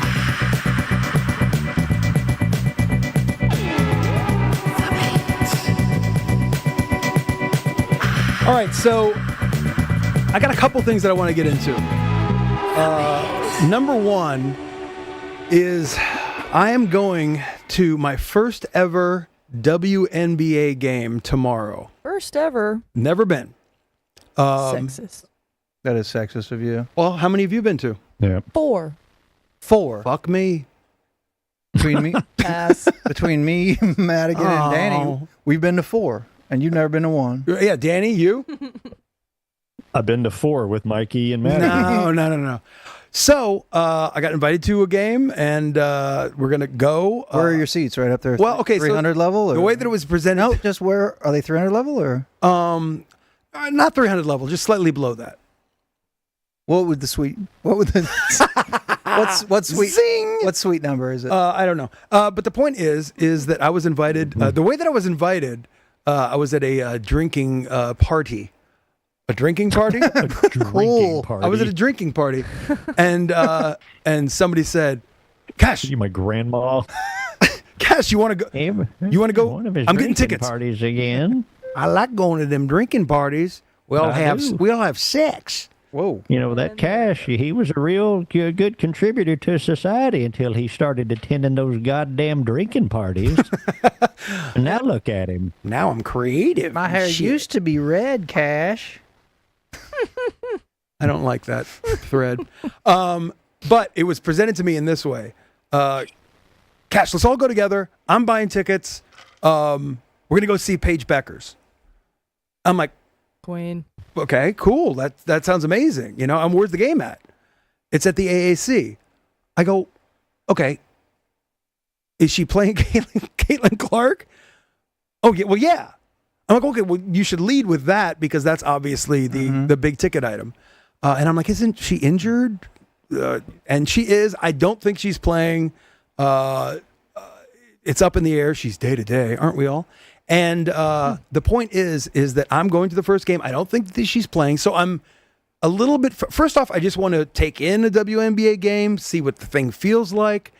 All right, so I got a couple things that I want to get into. Number one is I am going to my first ever WNBA game tomorrow. First ever. Never been. Sexist. That is sexist of you. Well, how many have you been to? Yeah. 4. 4. Fuck me. Between me, Pass. between me, Madigan, and Danny, Oh. we've been to 4, and you've never been to 1. Yeah, Danny, you? I've been to 4 with Mikey and Matt. No. So I got invited to a game, and we're going to go. Where are your seats? Right up there? Well, okay, so 300 level? Or? The way that it was presented. No, just where? Are they 300 level or? Not 300 level, just slightly below that. What would the suite? What would the? what's suite? Zing! What suite number is it? I don't know. But the point is that I was invited. The way that I was invited, I was at a drinking party. A drinking party? Drinking party. I was at a drinking party, and somebody said, "Cash, You my grandma. Cash, you want to go? You want to go? One of his I'm getting drinking tickets. parties again. I like going to them drinking parties. We'll I have do. sex." Whoa. You know, that Cash, he was a real good contributor to society until he started attending those goddamn drinking parties. And now look at him. Now I'm creative. My hair Shit. used to be red, Cash. I don't like that thread. But it was presented to me in this way. Cash, let's all go together. I'm buying tickets. We're going to go see Paige Beckers. I'm like, Queen. okay, cool. That sounds amazing. You know, where's the game at? It's at the AAC. I go, okay. Is she playing Caitlin Clark? Oh, yeah. Well, yeah. I'm like, okay, well, you should lead with that because that's obviously the big ticket item. And I'm like, isn't she injured? And she is. I don't think she's playing. It's up in the air. She's day to day, aren't we all? And the point is that I'm going to the first game. I don't think that she's playing. So I'm a little bit. First off, I just want to take in a WNBA game, see what the thing feels like.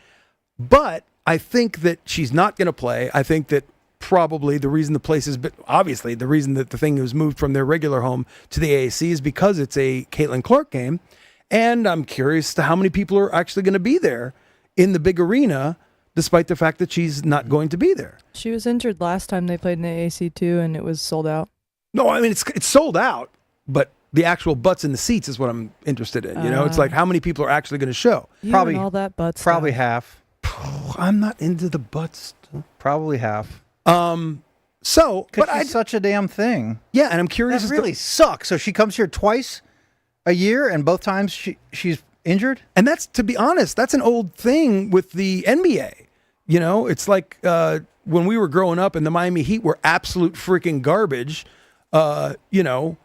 But I think that she's not going to play. I think that probably the reason the place is, obviously the reason that the thing was moved from their regular home to the AAC is because it's a Caitlin Clark game. And I'm curious to how many people are actually going to be there in the big arena, despite the fact that she's not going to be there. She was injured last time they played in the AAC too, and it was sold out. No, I mean, it's sold out, but the actual butts in the seats is what I'm interested in. You know, it's like how many people are actually going to show. Probably and all that butts. Probably half. I'm not into the butts. Probably half. So, but It's such a damn thing. Yeah, and I'm curious. That really sucks. So she comes here twice a year, and both times she's injured? And that's, to be honest, that's an old thing with the NBA. You know, it's like when we were growing up and the Miami Heat were absolute freaking garbage, you know,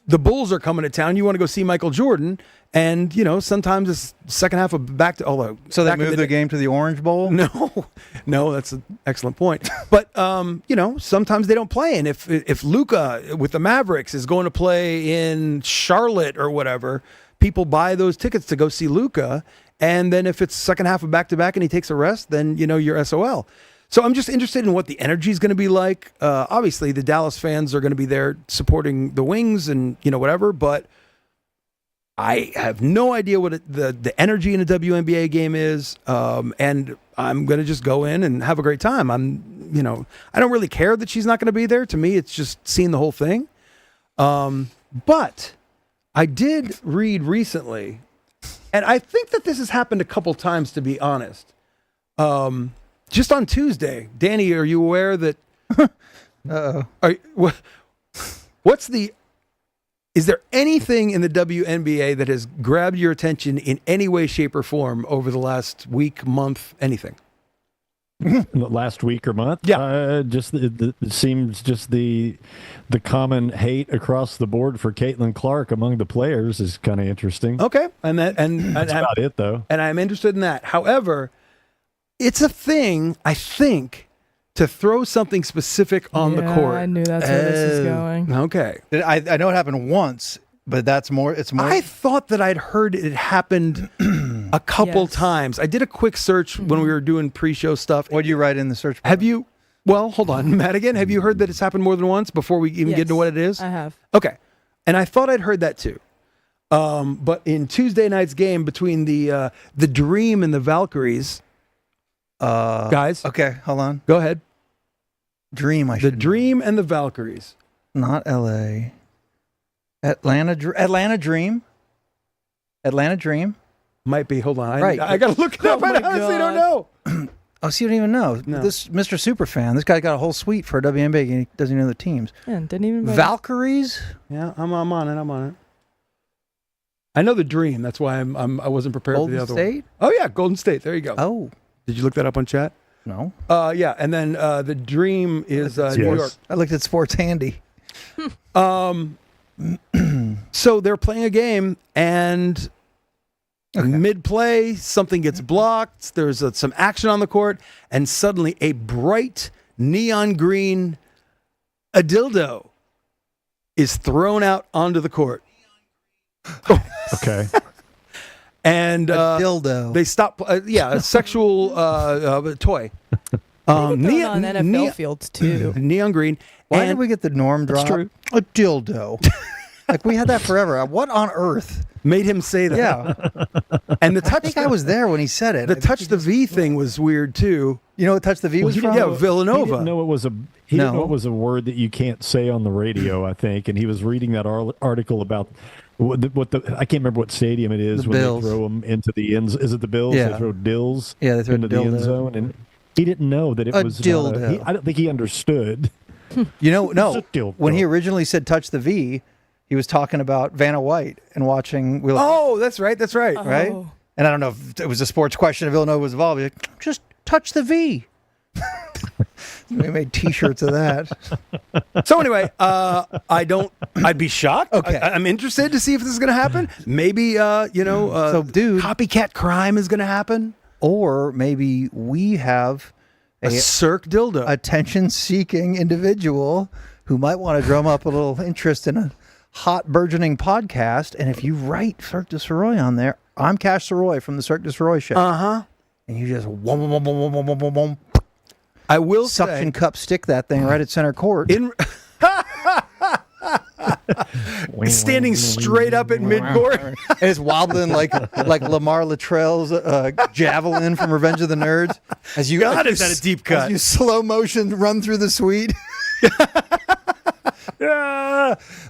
the Bulls are coming to town. You want to go see Michael Jordan. And, you know, sometimes it's second half of So they moved the game to the Orange Bowl? No, that's an excellent point. But, you know, sometimes they don't play. And if Luka with the Mavericks is going to play in Charlotte or whatever, people buy those tickets to go see Luka. And then if it's second half of back-to-back and he takes a rest, then, you know, you're SOL. So I'm just interested in what the energy is going to be like. Obviously, the Dallas fans are going to be there supporting the Wings and, you know, whatever. But I have no idea what the energy in a WNBA game is. And I'm going to just go in and have a great time. I don't really care that she's not going to be there. To me, it's just seeing the whole thing. But I did read recently, and I think that this has happened a couple times, to be honest. Just on Tuesday, Danny, are you aware that? Is there anything in the WNBA that has grabbed your attention in any way, shape, or form over the last week, month, anything? Last week or month? Yeah. It seems just the common hate across the board for Caitlin Clark among the players is kind of interesting. Okay, and that's about it, though. And I'm interested in that. However, it's a thing, I think, to throw something specific on the court. I knew that's where this is going. Okay. I know it happened once, but it's more. I thought that I'd heard it happened a couple times. I did a quick search when we were doing pre-show stuff. What did you write in the search bar? Have you? Well, hold on, Madigan. Have you heard that it's happened more than once before we even get into what it is? I have. Okay. And I thought I'd heard that too. But in Tuesday night's game between the Dream and the Valkyries, guys. Okay, hold on. Go ahead. Dream, The Dream and the Valkyries. Not L.A. Atlanta Dream. Atlanta Dream. Might be. Hold on. Right. I got to look it up. I honestly don't know. Oh, so you don't even know. No. This Mr. Superfan. This guy got a whole suite for a WNBA game. He doesn't even know the teams. Yeah, didn't even Valkyries? Yeah, I'm on it. I know the Dream. That's why I wasn't prepared for the other State? one. Oh, yeah. Golden State. There you go. Oh. Did you look that up on chat? No. Yeah. And then the Dream is New York. I looked at Sports Handy. So they're playing a game, and mid-play, something gets blocked. There's some action on the court, and suddenly a bright neon green dildo is thrown out onto the court. Okay. And dildo. They stop. A sexual toy. on NFL fields too. Neon green. Why did we get the norm drop? True. A dildo. Like we had that forever. What on earth made him say that? Yeah. And the I touch. think I was there when he said it. The touch the V thing was weird too. You know what touch the V was from? Yeah, Villanova. He didn't know it was a. He didn't know it was a word that you can't say on the radio. I think, and he was reading that article about what the I can't remember what stadium it is The when Bills. they throw them into the ends. Is it the Bills? Yeah. They throw dills. Yeah, they throw into the end dildo. zone, and he didn't know that it A was dildo. I don't think he understood. You know, no. It's a dildo. When he originally said touch the V, he was talking about Vanna White and watching Wheel of Oh, that's right. That's right. right? Oh. And I don't know if it was a sports question if Villanova was involved. He's like, just touch the V. We made T-shirts of that. So anyway, I'd be shocked. Okay. I'm interested to see if this is going to happen. Maybe, So, dude- copycat crime is going to happen. Or maybe we have A Cirque dildo. attention-seeking individual who might want to drum up a little interest in a hot burgeoning podcast. And if you write Cirque du Sirois on there, I'm Cash Sirois from the Cirque du Sirois show. Uh-huh. And you just wom, I will suction say, cup stick that thing right at center court. in standing straight up at midcourt. And it's wobbling like Lamar Latrell's javelin from Revenge of the Nerds. As you God, is that a deep cut? As you slow motion run through the suite.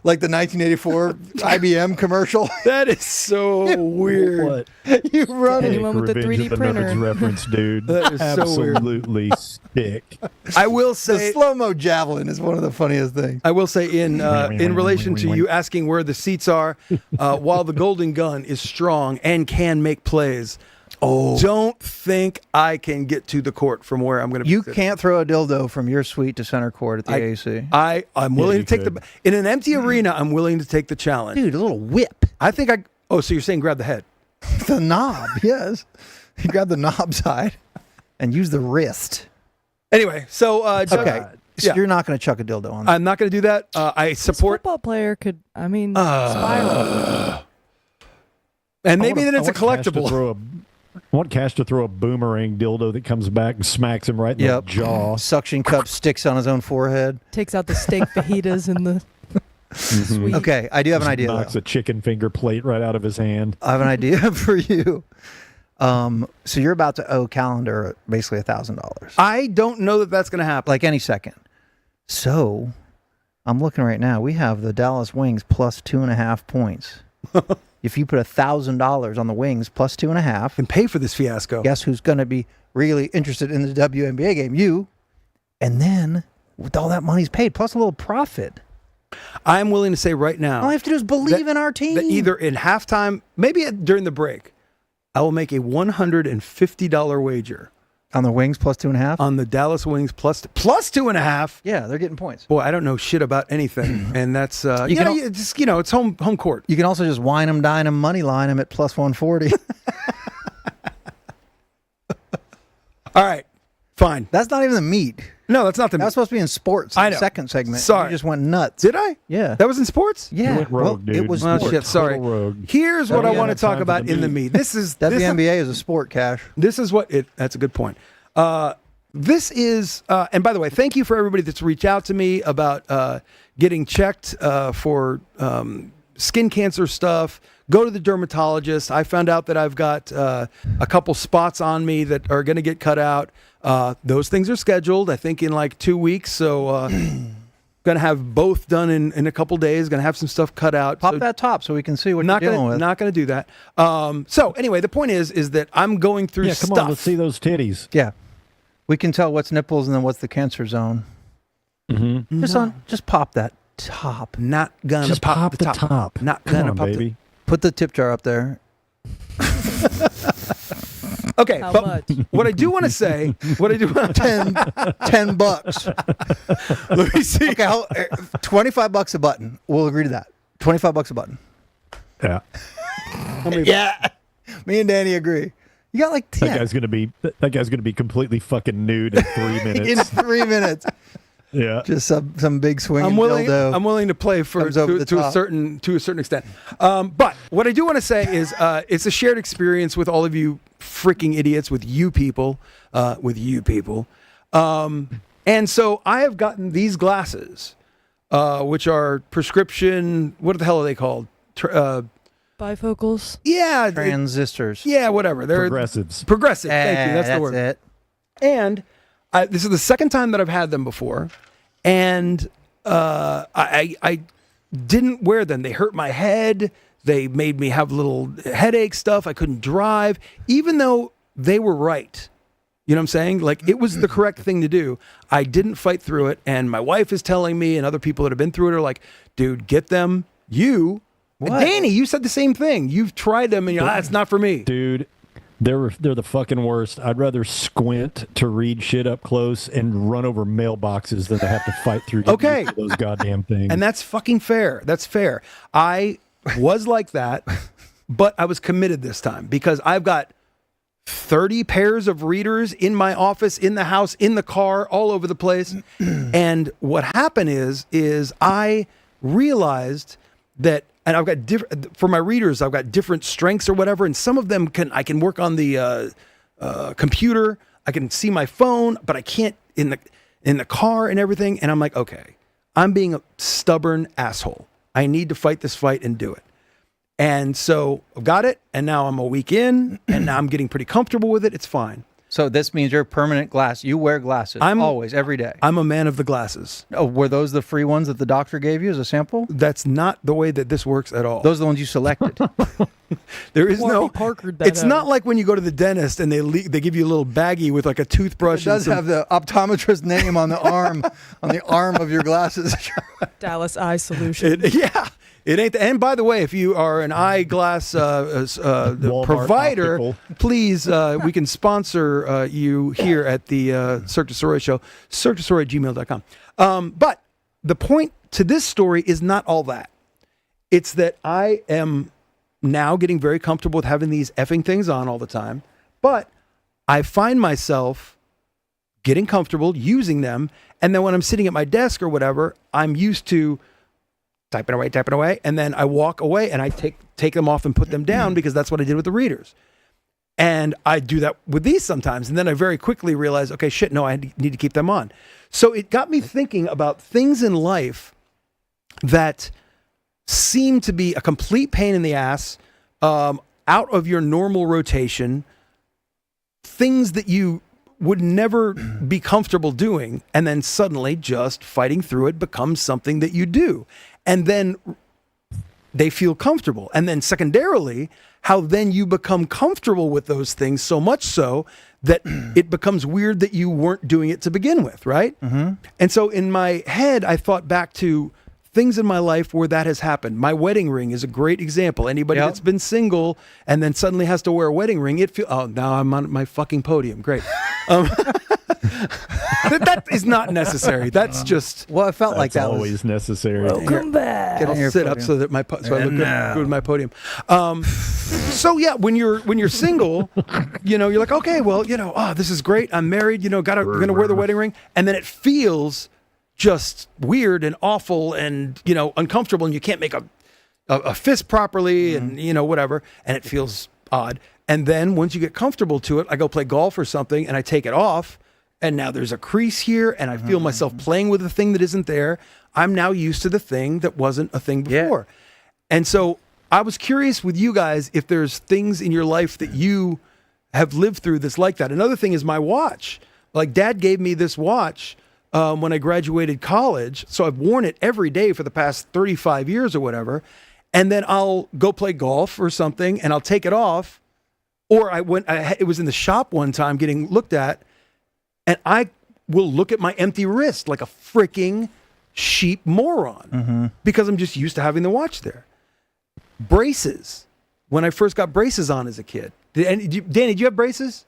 Like the 1984 IBM commercial. That is so weird. What? You run Any it. one with the Revenge 3D of the printer. Nerds reference, dude. That is so weird. Absolutely sick. I will The say, slow-mo javelin is one of the funniest things. in relation to you asking where the seats are, while the Golden Gun is strong and can make plays, don't think I can get to the court from where I'm going to be You sitting. can't throw a dildo from your suite to center court at the AC. I'm willing you to take could. in an empty arena. I'm willing to take the challenge. Dude, a little whip. I think I. Oh, so you're saying grab the head? The knob, yes. You grab the knob side and use the wrist. Anyway, so Okay. So yeah. you're not going to chuck a dildo on there. I'm not going to do that. I This support, football player could, spiral. and maybe then it's a I want Cash to collectible. throw I want Cash to throw a boomerang dildo that comes back and smacks him right in Yep. the jaw. Suction cup sticks on his own forehead. Takes out the steak fajitas in the suite. Okay, I do have an Just idea. knocks Though. a chicken finger plate right out of his hand. I have an idea for you. So you're about to owe Calendar basically $1,000, I don't know that that's going to happen. like any second. So I'm looking right now. We have the Dallas Wings plus 2.5 points. If you put $1,000 on the Wings plus 2.5, Can pay for this fiasco. guess who's going to be really interested in the WNBA game? You. And then with all that money's paid, plus a little profit, I'm willing to say right now, all you have to do is believe that- in our team. that either in halftime, maybe during the break, I will make a $150 wager on the Wings plus 2.5. on the Dallas Wings plus 2.5. Yeah, they're getting points. Boy, I don't know shit about anything, and that's You can it's home court. You can also just wine them, dine them, money line them at plus 140. All right, fine. That's not even the meat. No, that's not the. That's supposed to be in sports. I the know. second segment. Sorry. You just went nuts. Did I? Yeah. That was in sports. Yeah. You went rogue, well, dude. it was Well, sports. shit. Sorry. Total rogue. Here's what I Yeah, want to that's talk time for about the in the meat. meat. This is WNBA is a sport, Cash. This is what it. That's a good point. This is, and by the way, thank you for everybody that's reached out to me about getting checked for skin cancer stuff. Go to the dermatologist. I found out that I've got a couple spots on me that are going to get cut out. Those things are scheduled, I think, in like 2 weeks. So, going to have both done in a couple days. Going to have some stuff cut out. Pop So- that top so we can see what not you're dealing gonna with. not gonna do that. So anyway, the point is that I'm going through Yeah, come stuff. on, let's see those titties. Yeah. We can tell what's nipples and then what's the cancer zone. Mm-hmm. Just pop that top. Not gonna Just pop the top. top. Not Come gonna on, pop baby. Put the tip jar up there. Okay, How but much? what I do want to say, $10. let me see. Okay, $25 a button. We'll agree to that. $25 a button. Yeah. Yeah. Me and Danny agree. You got like 10 That guy's gonna be completely fucking nude in 3 minutes. in 3 minutes. Yeah. Just some big swinging I'm willing. dildo. I'm willing to play for Comes over the to a top. certain extent. But what I do want to say is, it's a shared experience with all of you freaking idiots, with you people. And so I have gotten these glasses which are prescription. What the hell are they called? Bifocals. Yeah, Transistors. yeah, whatever. They're Progressives. Progressive. Thank you. That's the word. It. And this is the second time that I've had them before, and I didn't wear them. They hurt my head. They made me have little headache stuff. I couldn't drive, even though they were right. You know what I'm saying? Like, it was the correct thing to do. I didn't fight through it, and my wife is telling me, and other people that have been through it are like, dude, get them. Danny, you said the same thing. You've tried them, and you're like, it's not for me. Dude, they're the fucking worst. I'd rather squint to read shit up close and run over mailboxes than to have to fight through those goddamn things. And that's fucking fair. That's fair. I was like that, but I was committed this time because I've got 30 pairs of readers in my office, in the house, in the car, all over the place. And what happened is I realized that, and I've got different, for my readers, I've got different strengths or whatever. And some of them I can work on the computer. I can see my phone, but I can't in the car and everything. And I'm like, okay, I'm being a stubborn asshole. I need to fight this fight and do it. And so I've got it, and now I'm a week in, and now I'm getting pretty comfortable with it. It's fine. So this means you're a permanent glass. You wear glasses always, every day. I'm a man of the glasses. Oh, were those the free ones that the doctor gave you as a sample? That's not the way that this works at all. Those are the ones you selected. There is no. Parkered that It's out. not like when you go to the dentist and they give you a little baggie with like a toothbrush. It does have the optometrist name on the arm of your glasses. Dallas Eye Solution. Yeah. It ain't. And by the way, if you are an eyeglass provider, Optical. please, we can sponsor you here at the Cirque Du Sirois show, cirquedusirois@gmail.com. But the point to this story is not all that. It's that I am now getting very comfortable with having these effing things on all the time. But I find myself getting comfortable using them. And then when I'm sitting at my desk or whatever, I'm used to typing away, and then I walk away and I take them off and put them down because that's what I did with the readers. And I do that with these sometimes, and then I very quickly realize, okay, shit, no, I need to keep them on. So it got me thinking about things in life that seem to be a complete pain in the ass, out of your normal rotation, things that you would never be comfortable doing, and then suddenly just fighting through it becomes something that you do. And then they feel comfortable. And then secondarily, how then you become comfortable with those things so much so that it becomes weird that you weren't doing it to begin with, right? Mm-hmm. And so in my head, I thought back to things in my life where that has happened. My wedding ring is a great example. Anybody that's been single and then suddenly has to wear a wedding ring, now I'm on my fucking podium. Great. That is not necessary. That's just. Well, it felt like that always was necessary. Welcome back. I'll sit up so that so I look good with my podium. So yeah, when you're single, you're like, okay, well, this is great. I'm married. Gonna wear the wedding ring, and then it feels just weird and awful and uncomfortable, and you can't make a fist properly, and whatever, and it feels odd. And then once you get comfortable to it, I go play golf or something, and I take it off, and now there's a crease here, and I feel myself playing with a thing that isn't there. I'm now used to the thing that wasn't a thing before. Yeah. And so I was curious with you guys if there's things in your life that you have lived through that's like that. Another thing is my watch. Like, Dad gave me this watch when I graduated college, so I've worn it every day for the past 35 years or whatever, and then I'll go play golf or something, and I'll take it off. Or it was in the shop one time getting looked at, and I will look at my empty wrist like a freaking sheep moron because I'm just used to having the watch there. Braces. When I first got braces on as a kid. Danny, did you have braces?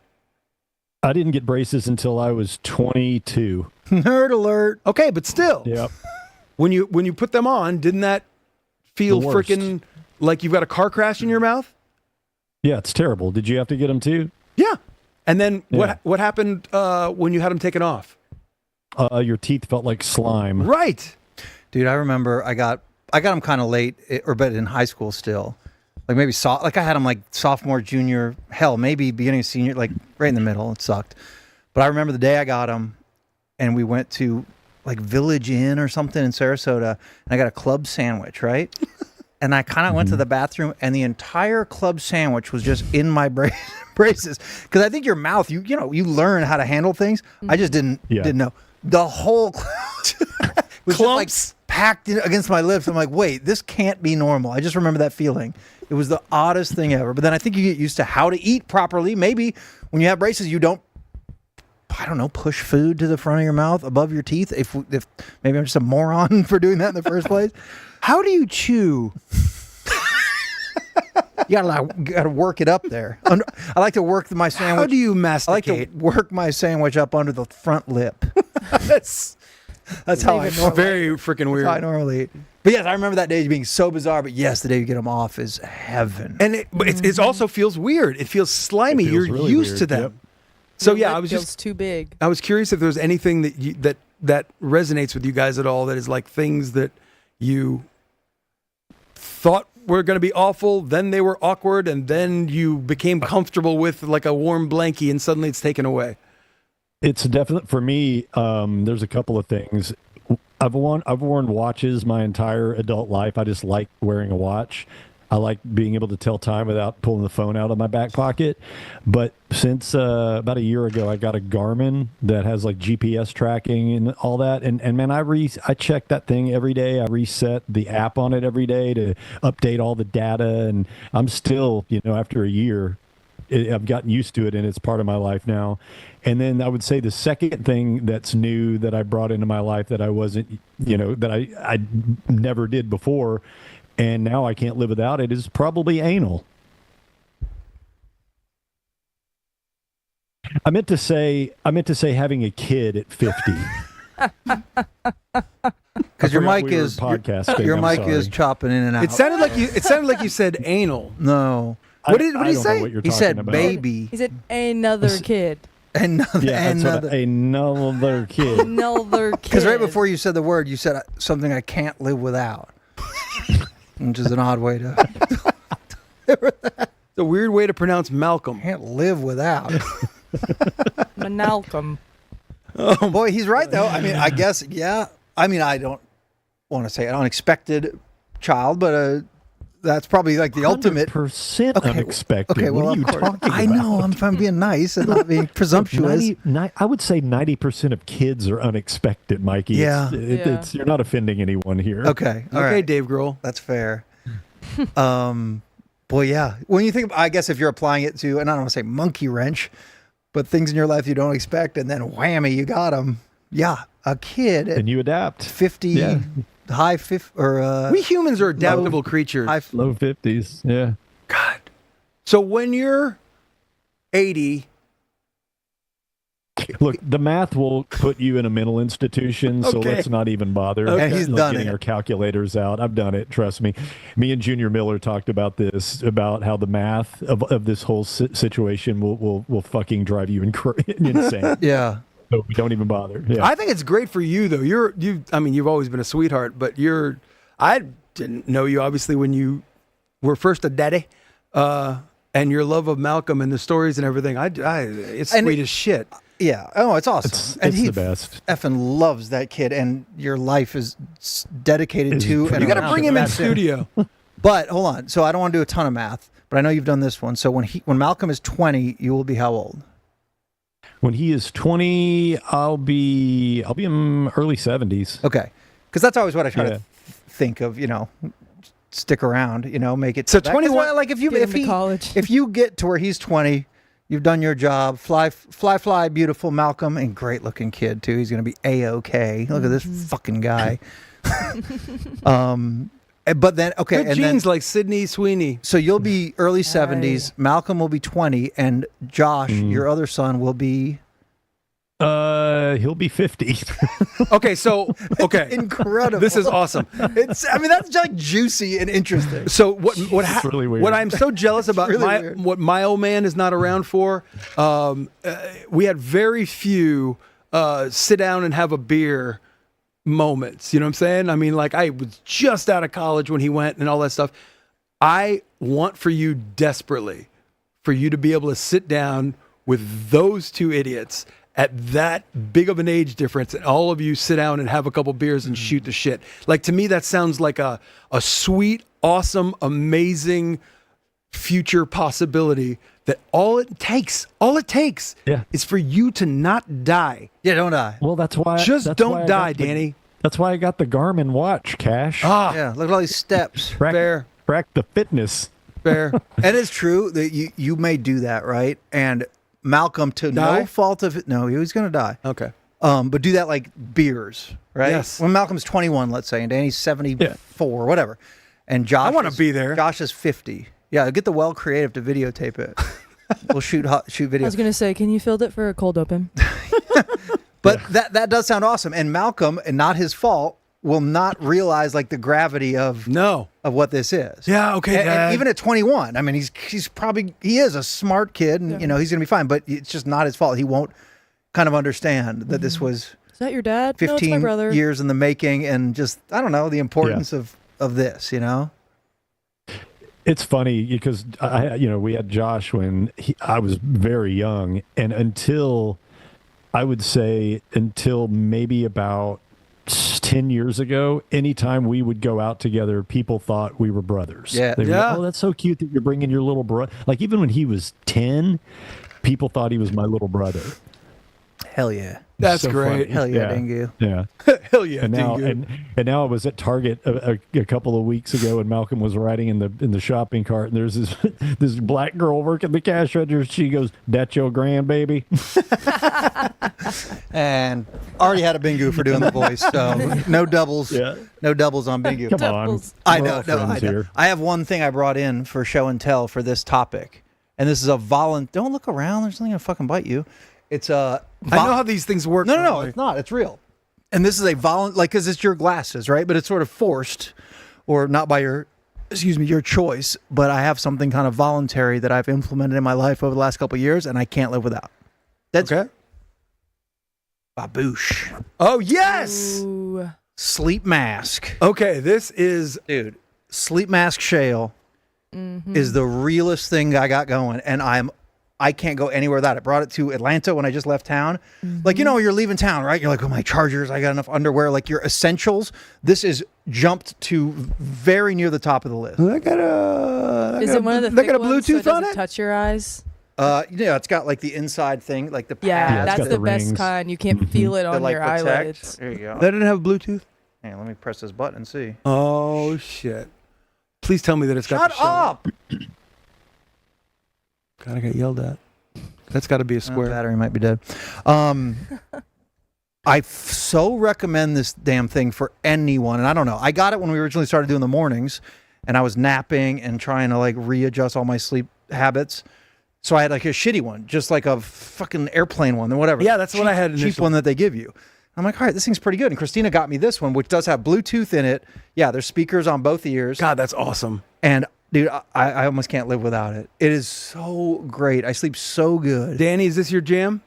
I didn't get braces until I was 22. Nerd alert. Okay, but still. Yep. When you put them on, didn't that feel freaking like you've got a car crash in your mouth? Yeah, it's terrible. Did you have to get them too? Yeah. And then what happened when you had them taken off? Your teeth felt like slime. Right. Dude, I remember I got them kind of late, but in high school still. Like maybe I had them like sophomore, junior, hell, maybe beginning of senior, like right in the middle. It sucked. But I remember the day I got them, and we went to like Village Inn or something in Sarasota, and I got a club sandwich, right? And I kind of went to the bathroom, and the entire club sandwich was just in my braces. Because I think your mouth, you learn how to handle things. I just didn't know. The whole was just like packed against my lips. I'm like, wait, this can't be normal. I just remember that feeling. It was the oddest thing ever. But then I think you get used to how to eat properly. Maybe when you have braces, you don't, I don't know, push food to the front of your mouth above your teeth. If maybe I'm just a moron for doing that in the first place. How do you chew? You gotta work it up there. I like to work my sandwich. How do you I like masticate? to work my sandwich up under the front lip. That's how I normally, Very freaking weird. that's how I normally eat. But yes, I remember that day being so bizarre. But yes, the day you get them off is heaven. And it also feels weird. It feels slimy. It feels You're really used weird. to them. Yep. So Your yeah, lip I was feels just too big. I was curious if there's anything that resonates with you guys at all. That is like things that you thought were going to be awful, then they were awkward, and then you became comfortable with like a warm blankie, and suddenly it's taken away. It's definitely for me. There's a couple of things. I've worn watches my entire adult life. I just like wearing a watch. I like being able to tell time without pulling the phone out of my back pocket. But since about a year ago, I got a Garmin that has like GPS tracking and all that. And man, I check that thing every day. I reset the app on it every day to update all the data. And I'm still, after a year, I've gotten used to it, and it's part of my life now. And then I would say the second thing that's new that I brought into my life that I wasn't, that I never did before, and now I can't live without it, is probably anal. I meant to say having a kid at 50. Because your mic is podcasting. your I'm mic sorry. is chopping in and out. It sounded like you said anal. No, What did I he don't say? know what you're he talking said about. baby. He said another kid. Another. Another kid. Another kid. Because right before you said the word, you said something I can't live without, which is an odd way to. It's a weird way to pronounce Malcolm. Can't live without. Malcolm. Boy, he's right though. I mean, I guess yeah. I mean, I don't want to say an unexpected child, but that's probably like the ultimate. 100% unexpected. Okay, well, what are you of course. talking I about? know. I'm being nice and not being presumptuous. I would say 90% of kids are unexpected, Mikey. Yeah. It's you're not offending anyone here. Okay. All Okay, right. Dave Grohl. That's fair. Boy, yeah. When you think, I guess if you're applying it to, and I don't want to say monkey wrench, but things in your life you don't expect, and then whammy, you got them. Yeah, a kid at And you adapt. 50, Yeah. high 50, or We humans are adaptable creatures. Low 50s. Yeah. God. So when you're 80, Look, the math will put you in a mental institution, so Okay. let's not even bother. Okay. And he's Like done getting it. our calculators out. I've done it. Trust me. Me and Junior Miller talked about this, about how the math of this whole situation will fucking drive you insane. yeah. So we don't even bother. Yeah. I think it's great for you though. You've always been a sweetheart, but I didn't know you obviously when you were first a daddy, and your love of Malcolm and the stories and everything. It's And sweet as shit. Yeah. Oh, it's awesome. It's he the best. effing loves that kid, and your life is dedicated It's to. pretty and You got to around bring it. him in That's it. studio. But hold on. So I don't want to do a ton of math, but I know you've done this one. So when Malcolm is 20, you will be how old? When he is 20, I'll be in early 70s. Okay. Because that's always what I try Yeah. to think of, stick around, make it. So that- 'cause 21 like if you Get if him to he college. if you get to where he's 20, you've done your job. Fly, beautiful Malcolm, and great looking kid too. He's going to be A-OK. Look at this fucking guy. But then okay, Good and genes then like Sydney Sweeney. so you'll be early 70s. Malcolm will be 20, and Josh, your other son, will be He'll be 50. Okay, okay. incredible. This is awesome. That's like juicy and interesting. So really weird. what I'm so jealous about really weird. what my old man is not around for, we had very few sit down and have a beer moments. You know what I'm saying? I mean, like I was just out of college when he went and all that stuff. I want for you desperately for you to be able to sit down with those two idiots at that big of an age difference, and all of you sit down and have a couple beers and shoot the shit. Like, to me, that sounds like a sweet, awesome, amazing future possibility that all it takes is for you to not die. Yeah, don't die. Well, that's why. Just don't die, Danny. That's why I got the Garmin watch, Cash. Yeah, look at all these steps. Fair. Track the fitness. Fair. And it's true that you may do that, right? And Malcolm, to Die? no fault of it, no, he was going to die. Okay. But do that like beers, right? Yes. When Malcolm's 21, let's say, and Danny's 74, whatever, and Josh, I wanna be there. Josh is 50. Yeah, get the Well Creative to videotape it. We'll shoot video. I was gonna say, can you field it for a cold open? But that does sound awesome. And Malcolm, and not his fault, will not realize like the gravity of what this is. Yeah, okay, And Dad. even at 21, I mean, he is a smart kid, and he's gonna be fine. But it's just not his fault. He won't kind of understand that this was Is that your dad? 15 no, it's my brother. years in the making, and just I don't know the importance of this. It's funny because we had Josh when I was very young, and until maybe about 10 years ago, anytime we would go out together, people thought we were brothers. Yeah. They were like, oh, that's so cute that you're bringing your little brother. Like, even when he was 10, people thought he was my little brother. Hell yeah. That's So great. funny. Hell yeah, Dingu. Yeah. Hell yeah, And now, Dingu. and now I was at Target a couple of weeks ago, and Malcolm was riding in the shopping cart, and there's this black girl working the cash register. She goes, "That's your grandbaby." And already had a Bingu for doing the voice, so no doubles. Yeah. No doubles on Bingu. Come on, I We're know. all No, I friends know. here. I have one thing I brought in for show and tell for this topic, and this is a Don't look around. There's nothing gonna fucking bite you. It's a. I know how these things work. No, it's not. It's real. And this is a because it's your glasses, right? But it's sort of forced, or not by your choice. But I have something kind of voluntary that I've implemented in my life over the last couple of years, and I can't live without. That's Okay. baboosh. Oh, yes. Ooh. Sleep mask. Okay, this is Dude, sleep mask shale is the realest thing I got going, and I can't go anywhere without it. Brought it to Atlanta when I just left town. Like, you're leaving town, right? You're like, oh, my chargers, I got enough underwear. Like, your essentials. This is jumped to very near the top of the list. Is it one of the they thick got a ones so Bluetooth it on doesn't it? touch your eyes? It's got like the inside thing, like the Yeah, pads. it's that's got the the best rings. kind. You can't feel it that, on like, your protect. eyelids. There you go. That didn't have Bluetooth? Hey, let me press this button and see. Oh, shit. Please tell me that it's got Shut the up! God, I got yelled at. That's got to be a square. Battery might be dead. I so recommend this damn thing for anyone. And I don't know. I got it when we originally started doing the mornings, and I was napping and trying to like readjust all my sleep habits. So I had like a shitty one, just like a fucking airplane one, or whatever. Yeah, that's what I had Cheap initially. one that they give you. I'm like, all right, this thing's pretty good. And Christina got me this one, which does have Bluetooth in it. Yeah, there's speakers on both ears. God, that's awesome. And dude, I almost can't live without it. It is so great. I sleep so good. Danny, is this your jam?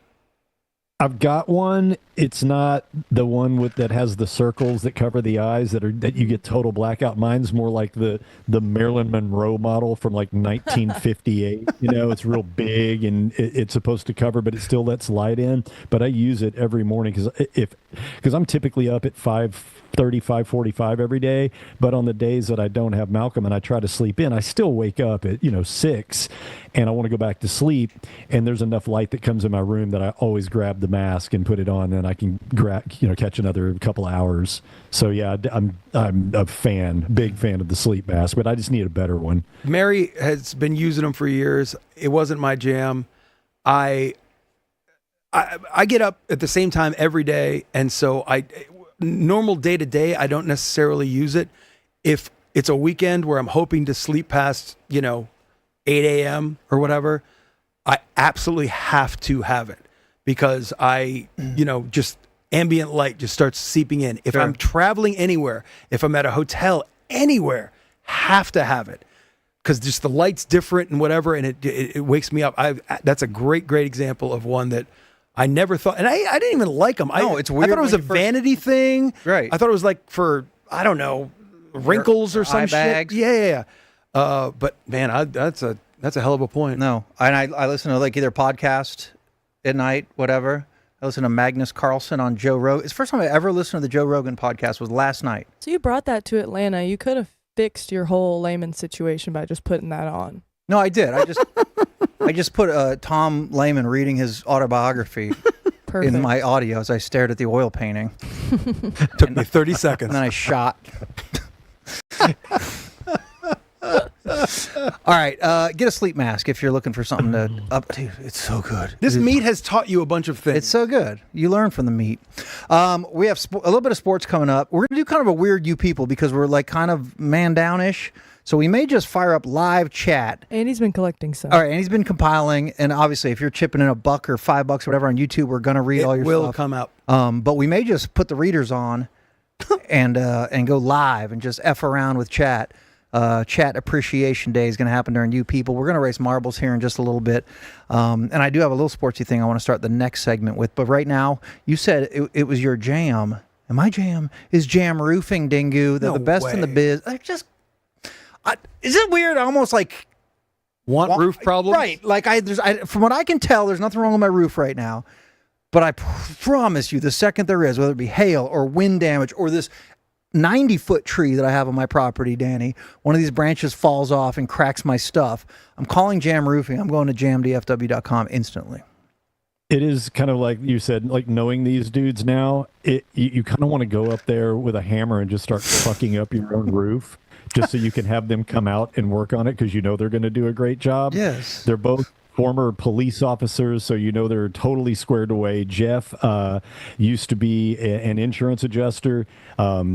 I've got one. It's not the one that has the circles that cover the eyes that you get total blackout. Mine's more like the Marilyn Monroe model from like 1958. It's real big and it's supposed to cover, but it still lets light in. But I use it every morning because I'm typically up at 5:30, 5:45 every day. But on the days that I don't have Malcolm and I try to sleep in, I still wake up at 6, and I want to go back to sleep. And there's enough light that comes in my room that I always grab the mask and put it on, and I can catch another couple of hours. So yeah, I'm a big fan of the sleep mask, but I just need a better one. Mary has been using them for years. It wasn't my jam. I get up at the same time every day, and so normal day to day, I don't necessarily use it. If it's a weekend where I'm hoping to sleep past 8 a.m. or whatever, I absolutely have to have it because just ambient light just starts seeping in. If I'm traveling anywhere, if I'm at a hotel anywhere, have to have it because just the light's different and whatever, and it wakes me up. That's a great example of one that I never thought, and I didn't even like them. No, it's weird I thought it was a when you first- vanity thing. Right. I thought it was like for, I don't know, wrinkles or some eye shit. bags. Yeah. But man, that's a hell of a point. No, and I listen to like either podcast at night, whatever. I listened to Magnus Carlsen on Joe Rogan. It's the first time I ever listened to the Joe Rogan podcast was last night. So you brought that to Atlanta. You could have fixed your whole Lehman situation by just putting that on. No, I did. I just put Tom Lehman reading his autobiography in my audio as I stared at the oil painting. Took me 30 seconds. And then I shot. All right, get a sleep mask if you're looking for something to up. Dude, it's so good. This meat has taught you a bunch of things. It's so good. You learn from the meat. We have a little bit of sports coming up. We're going to do kind of a weird you people because we're like kind of man down-ish. So we may just fire up live chat. Andy's been collecting some. All right, and he's been compiling. And obviously, if you're chipping in $1 or $5 or whatever on YouTube, we're going to read all your stuff. It will come out. But we may just put the readers on and go live and just F around with chat. Chat Appreciation Day is going to happen during You People. We're going to race marbles here in just a little bit. And I do have a little sportsy thing I want to start the next segment with. But right now, you said it was your jam. And my jam is Jam Roofing, Dingu. They're the best in the biz. Is it weird? I almost like... Want roof problems? Right. Like, from what I can tell, there's nothing wrong with my roof right now. But I promise you, the second there is, whether it be hail or wind damage or this 90-foot tree that I have on my property, Danny, one of these branches falls off and cracks my stuff, I'm calling Jam Roofing. I'm going to jamdfw.com instantly. It is kind of like you said, like knowing these dudes now, you kind of want to go up there with a hammer and just start fucking up your own roof just so you can have them come out and work on it because you know they're going to do a great job. Yes. They're both former police officers, so you know they're totally squared away. Jeff used to be an insurance adjuster.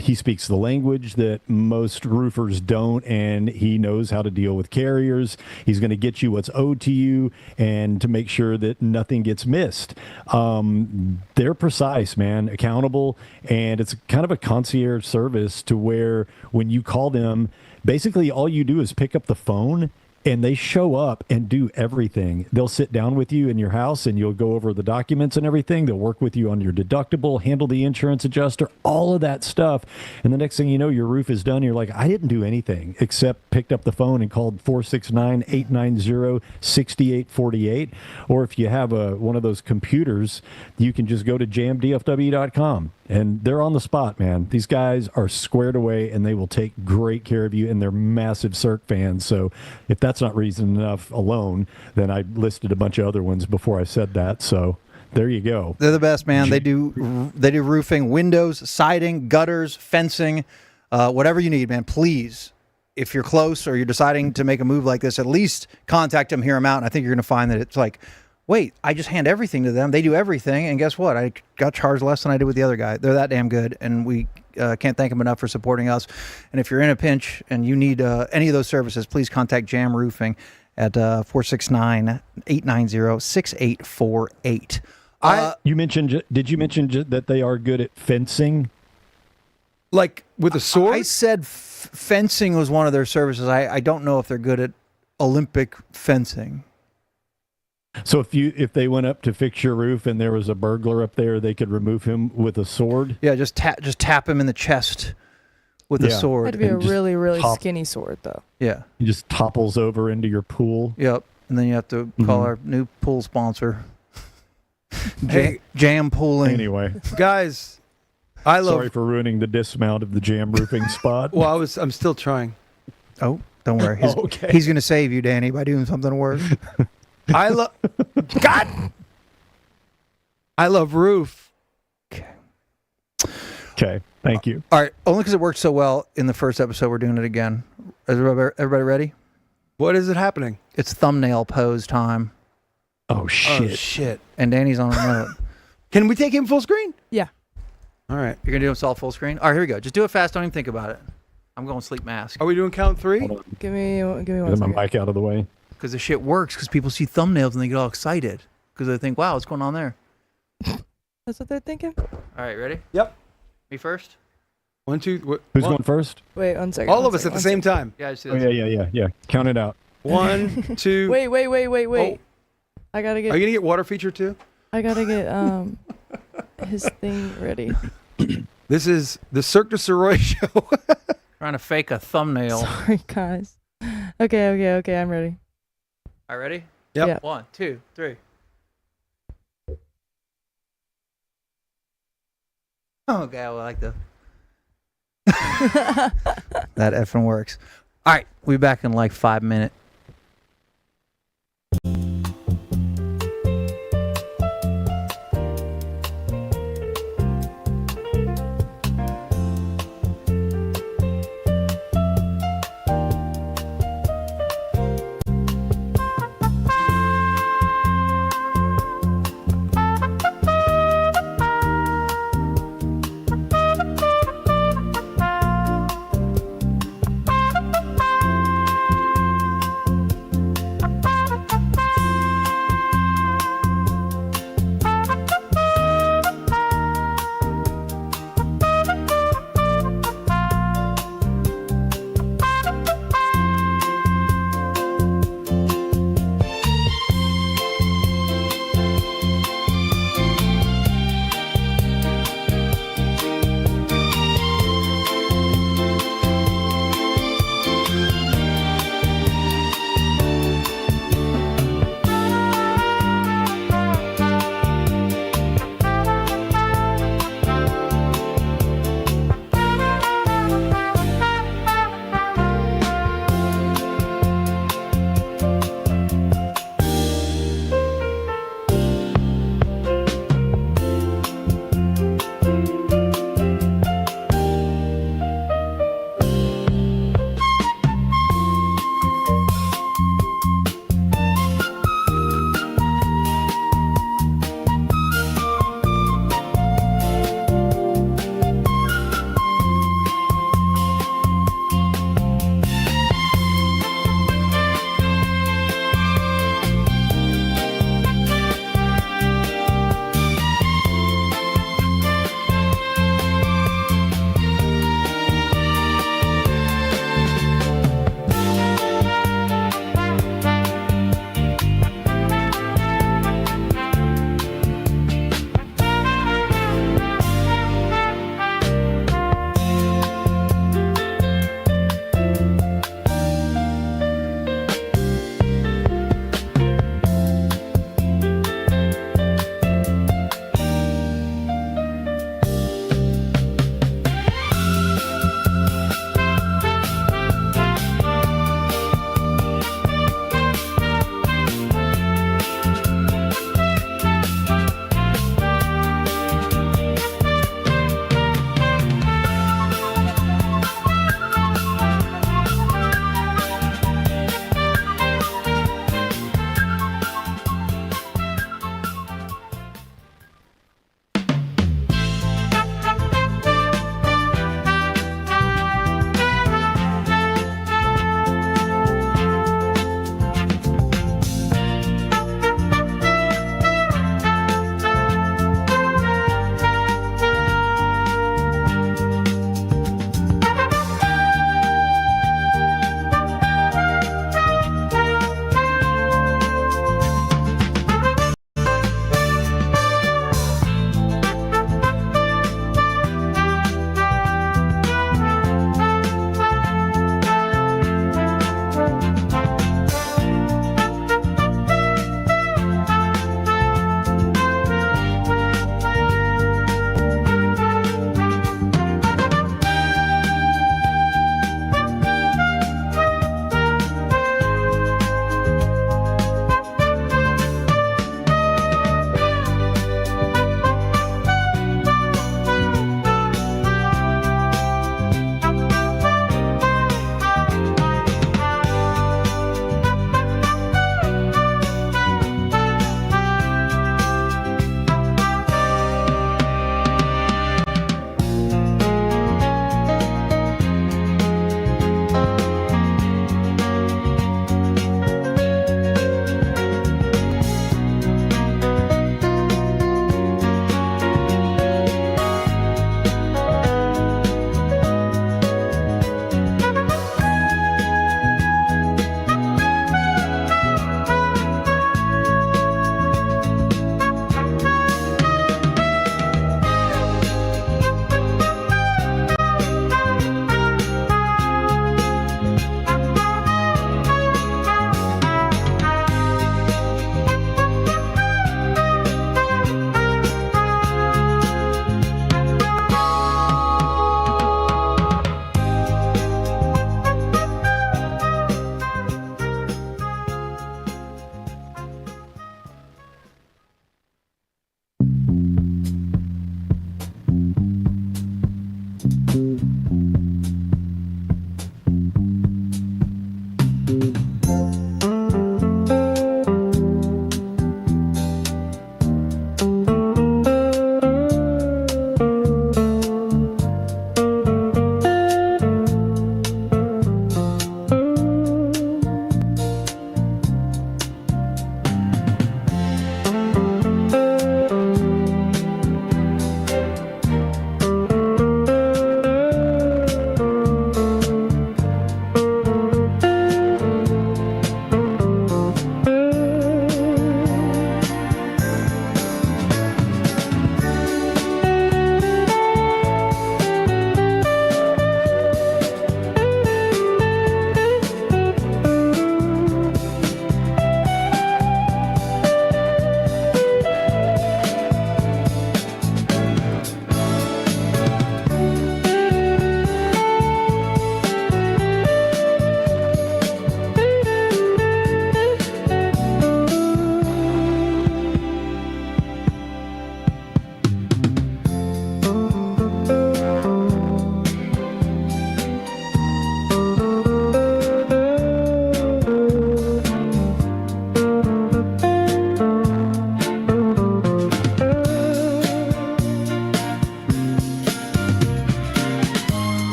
He speaks the language that most roofers don't, and he knows how to deal with carriers. He's going to get you what's owed to you and to make sure that nothing gets missed. They're precise, man, accountable, and it's kind of a concierge service to where when you call them, basically all you do is pick up the phone and they show up and do everything. They'll sit down with you in your house and you'll go over the documents and everything. They'll work with you on your deductible, handle the insurance adjuster, all of that stuff. And the next thing you know, your roof is done. You're like, I didn't do anything except picked up the phone and called 469-890-6848. Or if you have one of those computers, you can just go to jamdfw.com. And they're on the spot, man. These guys are squared away, and they will take great care of you, and they're massive Cirque fans. So if that's not reason enough alone, then I listed a bunch of other ones before I said that. So there you go. They're the best, man. They do roofing, windows, siding, gutters, fencing, whatever you need, man. Please, if you're close or you're deciding to make a move like this, at least contact them, hear them out, and I think you're going to find that it's like, wait, I just hand everything to them. They do everything, and guess what? I got charged less than I did with the other guy. They're that damn good, and we can't thank them enough for supporting us. And if you're in a pinch and you need any of those services, please contact Jam Roofing at 469-890-6848. Did you mention that they are good at fencing? Like with a sword? I said fencing was one of their services. I don't know if they're good at Olympic fencing. So if they went up to fix your roof and there was a burglar up there, they could remove him with a sword? Yeah, just tap him in the chest with a sword. That'd be a really, really skinny sword, though. Yeah. He just topples over into your pool. Yep. And then you have to call our new pool sponsor, Hey, Jam Pooling. Anyway, guys, sorry for ruining the dismount of the Jam Roofing spot. Well, I'm still trying. Oh, don't worry. He's going to save you, Danny, by doing something worse. I love roof. Okay, thank you. All right, only because it worked so well in the first episode, we're doing it again. Is everybody ready? What is it happening? It's thumbnail pose time. Oh, shit. Oh, shit. And Danny's on remote. Can we take him full screen? Yeah. All right. You're going to do us all full screen? All right, here we go. Just do it fast. Don't even think about it. I'm going sleep mask. Are we doing count 3? Give me one Get second. my mic out of the way. Because the shit works because people see thumbnails and they get all excited because they think, wow, what's going on there? That's what they're thinking? All right, ready? Yep. Me first? 1, 2. Who's going first? Wait, 1 second. All of us at the same time. Yeah, I see Oh, that. yeah. Count it out. 1, 2. Wait. Oh. I gotta Are you get. gonna get water feature too? I gotta get his thing ready. This is the Cirque Du Sirois show. Trying to fake a thumbnail. Sorry, guys. Okay. I'm ready. All right, ready? Yep. Yeah. 1, 2, 3. Okay, I like the. That effing works. All right, we'll be back in like 5 minutes.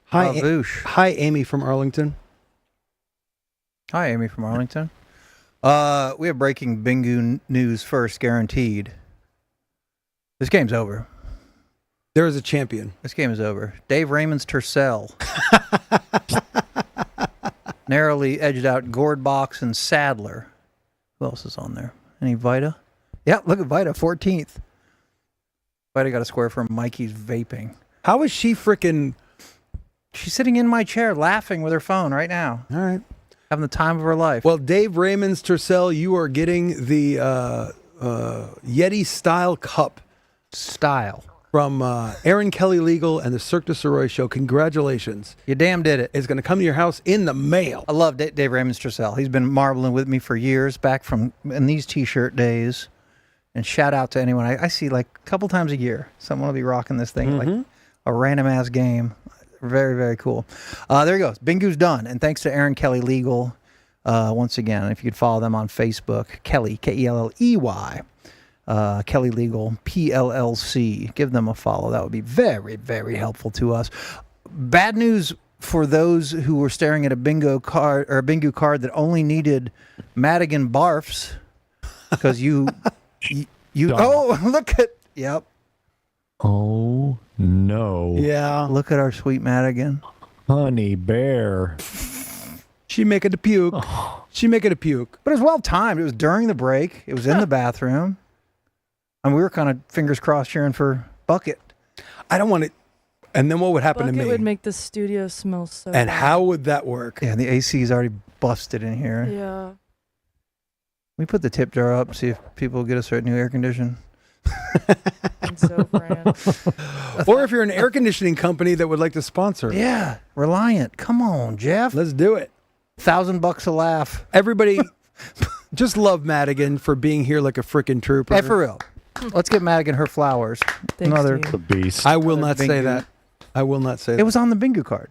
Hi, Boosh. hi, Amy from Arlington. Hi, Amy from Arlington. We have breaking Dingu news first, guaranteed. This game's over. There is a champion. This game is over. Dave Raymond's Tercel narrowly edged out Gordbox and Sadler. Who else is on there? Any Vita? Yeah, look at Vita, 14th. Vita got a square from Mikey's vaping. How is she freaking? She's sitting in my chair laughing with her phone right now. All right. Having the time of her life. Well, Dave Raymond's Tercel, you are getting the Yeti style cup Style. from Aaron Kelly Legal and the Cirque Du Sirois show. Congratulations. You damn did it. It's going to come to your house in the mail. I love Dave Raymond's Tercel. He's been marbling with me for years, back from in these T-shirt days. And shout out to anyone. I see like a couple times a year. Someone will be rocking this thing like a random-ass game. Very, very cool. There he goes. Bingo's done. And thanks to Aaron Kelly Legal once again. If you could follow them on Facebook. Kelly, K-E-L-L-E-Y. Kelly Legal, PLLC. Give them a follow. That would be very, very helpful to us. Bad news for those who were staring at a bingo card or a bingo card that only needed Madigan barfs, because you oh, look at, yep. Oh, no. Yeah. Look at our sweet Madigan. Honey bear. She making a puke. She making a puke. But it was well timed. It was during the break. It was in the bathroom. And we were kind of fingers crossed cheering for Bucket. I don't want it. And then what would happen to me? It would make the studio smell so And bad. how would that work? Yeah, the AC is already busted in here. Yeah. We put the tip jar up, see if people get us a new air condition. And so brand. Or if you're an air conditioning company that would like to sponsor. Yeah, Reliant. Come on, Jeff. Let's do it. $1,000 a laugh. Everybody just love Madigan for being here like a freaking trooper. Hey, for real. Let's get Madigan her flowers. Thanks, Another. dude. The beast. I will not say Bingo. that. I will not say It that. was on the bingo card.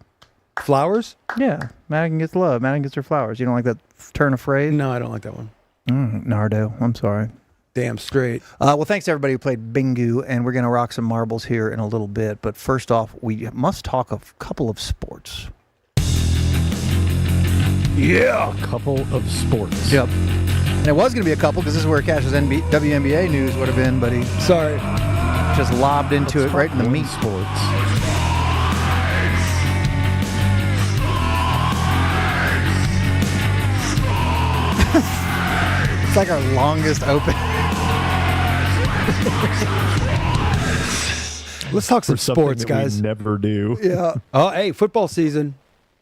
Flowers? Yeah, Madigan gets love. Madigan gets her flowers. You don't like that turn of phrase? No, I don't like that one. Nardo, I'm sorry. Damn straight. Well, thanks to everybody who played bingo, and we're going to rock some marbles here in a little bit. But first off, we must talk a couple of sports. Yeah. A couple of sports. Yep. And it was going to be a couple because this is where Cash's WNBA news would have been, but he Sorry. just lobbed into it right in the One meat. sports. It's like our longest open. Let's talk some For something sports, that guys. we never do. Yeah. Oh, hey, football season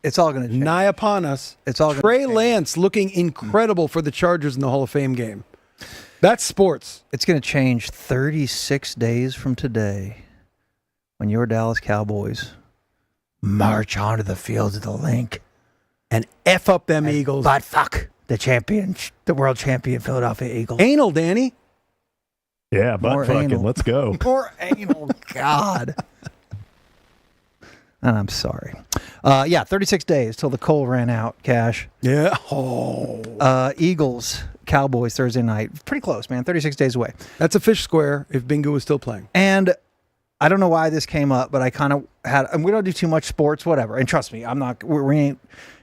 It's all going to change. nigh upon us. It's all gonna Trey change. Lance looking incredible for the Chargers in the Hall of Fame game. That's sports. It's going to change 36 days from today when your Dallas Cowboys march onto the fields of the Link. And F up them Eagles. But fuck the world champion Philadelphia Eagles. Anal, Danny. Yeah, More butt fucking. anal. Let's go. Poor anal God. And I'm sorry. 36 days till the coal ran out, Cash. Yeah. Oh. Eagles, Cowboys Thursday night. Pretty close, man. 36 days away. That's a fish square if Bingo was still playing. And I don't know why this came up, but I kind of had, and we don't do too much sports, whatever. And trust me, we ain't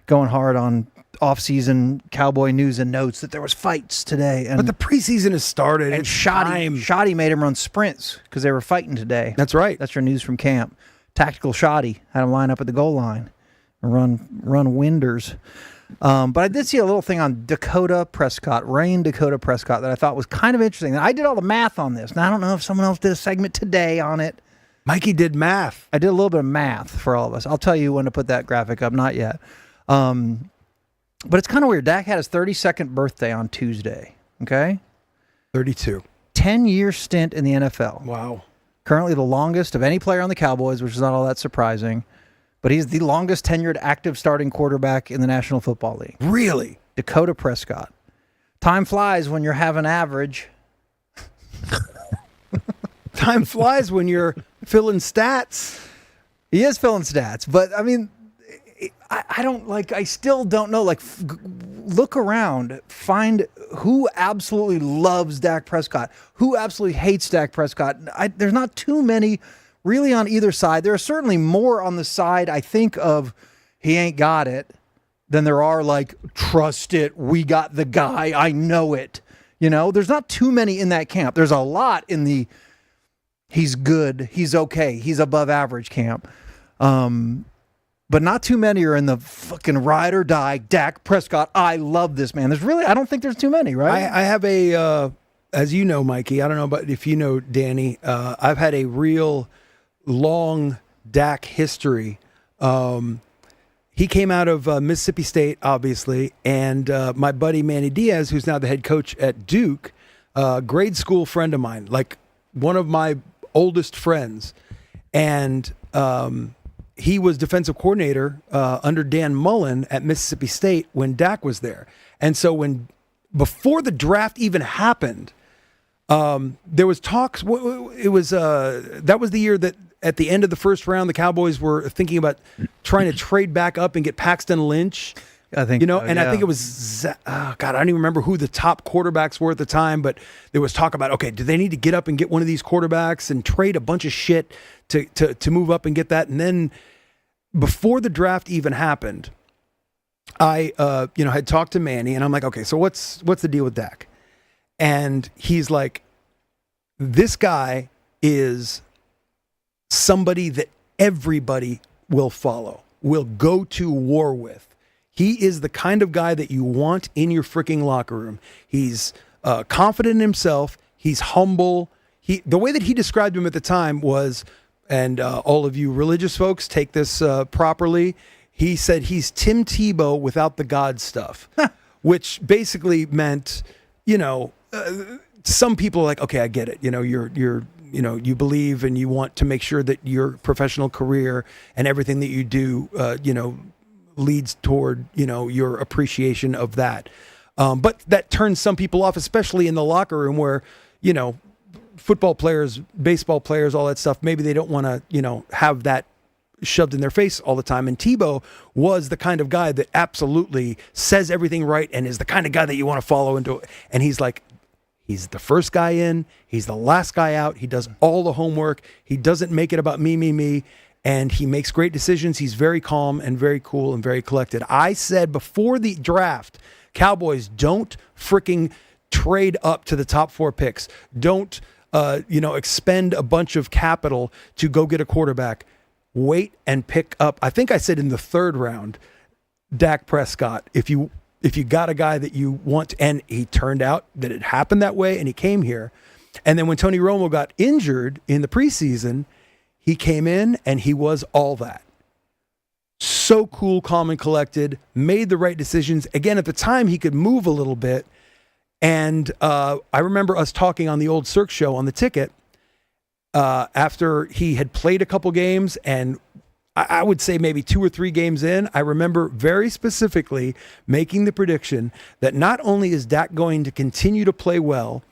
going hard on off-season Cowboy news and notes that there was fights today. And, But the preseason has started. and It's Shoddy, time. Shoddy made him run sprints because they were fighting today. That's right. That's your news from camp. Tactical Shoddy had him line up at the goal line and run winders. But I did see a little thing on Dakota Prescott that I thought was kind of interesting. And I did all the math on this. Now, I don't know if someone else did a segment today on it. Mikey did math. I did a little bit of math for all of us. I'll tell you when to put that graphic up. Not yet. But it's kind of weird. Dak had his 32nd birthday on Tuesday. Okay? 32. 10-year stint in the NFL. Wow. Currently the longest of any player on the Cowboys, which is not all that surprising. But he's the longest tenured active starting quarterback in the National Football League. Really? Dakota Prescott. Time flies when you're having average. Time flies when you're filling stats. He is filling stats, but I mean, I still don't know. Like, look around, find who absolutely loves Dak Prescott, who absolutely hates Dak Prescott. There's not too many really on either side. There are certainly more on the side, I think, of he ain't got it than there are like, trust it, we got the guy, I know it. You know, there's not too many in that camp. There's a lot in the he's good, he's okay, he's above average camp. But not too many are in the fucking ride or die, Dak Prescott, I love this man. I don't think there's too many, right? I have a, as you know, Mikey, I don't know about if you know Danny, I've had a real long Dak history. He came out of Mississippi State, obviously, and my buddy Manny Diaz, who's now the head coach at Duke, grade school friend of mine, like one of my oldest friends, and he was defensive coordinator under Dan Mullen at Mississippi State when Dak was there. And so before the draft even happened, there was talks. It was that was the year that at the end of the first round, the Cowboys were thinking about trying to trade back up and get Paxton Lynch. I think, and I think it was, God, I don't even remember who the top quarterbacks were at the time, but there was talk about, okay, do they need to get up and get one of these quarterbacks and trade a bunch of shit to move up and get that? And then before the draft even happened, I, had talked to Manny, and I'm like, okay, so what's the deal with Dak? And he's like, this guy is somebody that everybody will follow, will go to war with. He is the kind of guy that you want in your freaking locker room. He's confident in himself. He's humble. The way that he described him at the time was, and all of you religious folks take this properly, he said he's Tim Tebow without the God stuff, which basically meant, some people are like, okay, I get it. You believe and you want to make sure that your professional career and everything that you do, leads toward, your appreciation of that. But that turns some people off, especially in the locker room where, football players, baseball players, all that stuff, maybe they don't want to, have that shoved in their face all the time. And Tebow was the kind of guy that absolutely says everything right and is the kind of guy that you want to follow into. And he's like, he's the first guy in, he's the last guy out. He does all the homework. He doesn't make it about me. And he makes great decisions. He's very calm and very cool and very collected. I said before the draft, Cowboys, don't freaking trade up to the top 4 picks. Don't, expend a bunch of capital to go get a quarterback. Wait and pick up. I think I said in the 3rd round, Dak Prescott, if you got a guy that you want, and he turned out that it happened that way, and he came here. And then when Tony Romo got injured in the preseason, he came in and he was all that. So cool, calm, and collected, made the right decisions. Again, at the time, he could move a little bit. And I remember us talking on the old Cirque show on the ticket after he had played a couple games, and I would say maybe 2 or 3 games in, I remember very specifically making the prediction that not only is Dak going to continue to play well,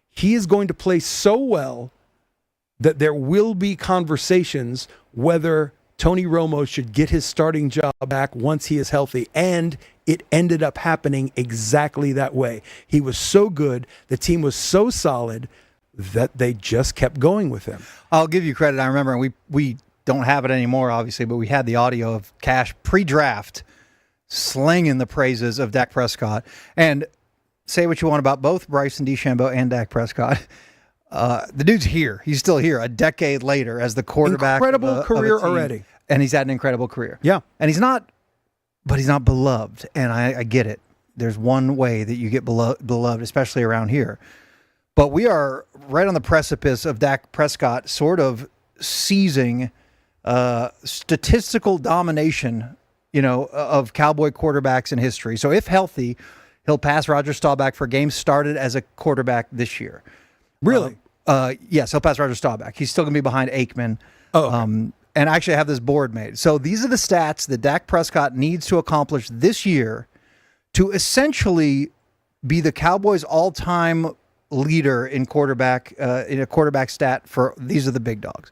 he is going to play so well that there will be conversations whether Tony Romo should get his starting job back once he is healthy. And it ended up happening exactly that way. He was so good, the team was so solid that they just kept going with him. I'll give you credit. I remember, and we don't have it anymore, obviously, but we had the audio of Cash pre-draft slinging the praises of Dak Prescott. And say what you want about both Bryson DeChambeau and Dak Prescott. The dude's here. He's still here a decade later as the quarterback. Incredible career already. And he's had an incredible career. Yeah. And he's not beloved. And I get it. There's one way that you get beloved, especially around here. But we are right on the precipice of Dak Prescott sort of seizing statistical domination, of Cowboy quarterbacks in history. So if healthy, he'll pass Roger Staubach for games started as a quarterback this year. Really? Yes, he'll pass Roger Staubach. He's still going to be behind Aikman. Oh, okay. And I actually have this board made. So these are the stats that Dak Prescott needs to accomplish this year to essentially be the Cowboys' all-time leader in a quarterback stat for these are the big dogs.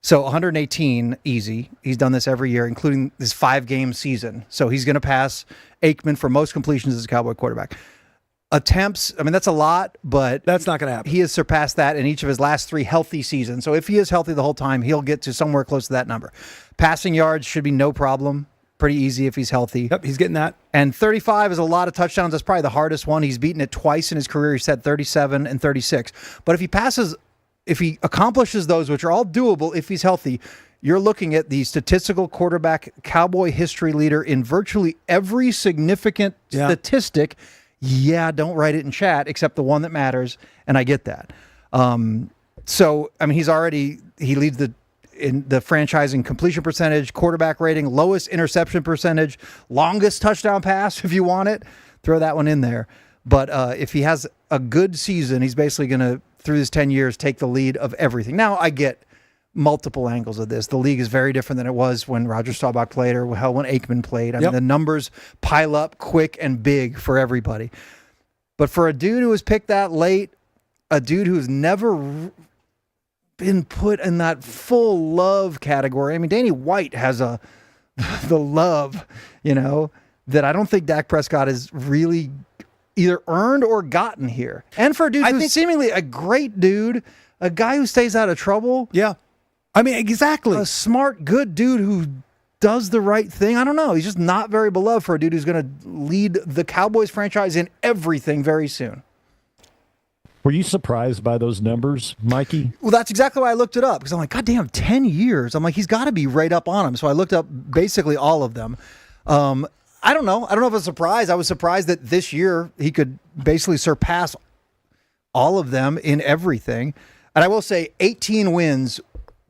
So 118, easy. He's done this every year, including this 5-game season. So he's going to pass Aikman for most completions as a Cowboy quarterback. attempts. I mean, that's a lot, but That's not going to happen. he has surpassed that in each of his last 3 healthy seasons. So if he is healthy the whole time, he'll get to somewhere close to that number. Passing yards should be no problem. Pretty easy if he's healthy. Yep, he's getting that. And 35 is a lot of touchdowns. That's probably the hardest one. He's beaten it twice in his career. He's had 37 and 36. But if he accomplishes those, which are all doable if he's healthy, you're looking at the statistical quarterback Cowboy history leader in virtually every significant statistic. Yeah, don't write it in chat, except the one that matters, and I get that. So, I mean, he leads in the franchise in completion percentage, quarterback rating, lowest interception percentage, longest touchdown pass, if you want it. Throw that one in there. But if he has a good season, he's basically going to, through his 10 years, take the lead of everything. Now, I get multiple angles of this. The league is very different than it was when Roger Staubach played or when Aikman played. I mean, the numbers pile up quick and big for everybody. But for a dude who was picked that late, a dude who's never been put in that full love category. I mean, Danny White has the love, that I don't think Dak Prescott has really either earned or gotten here. And for a dude who's seemingly a great dude, a guy who stays out of trouble. Yeah. I mean, exactly. A smart, good dude who does the right thing. I don't know. He's just not very beloved for a dude who's going to lead the Cowboys franchise in everything very soon. Were you surprised by those numbers, Mikey? Well, that's exactly why I looked it up, because I'm like, God damn, 10 years. I'm like, he's got to be right up on him. So I looked up basically all of them. I don't know. I don't know if it's a surprise. I was surprised that this year he could basically surpass all of them in everything. And I will say 18 wins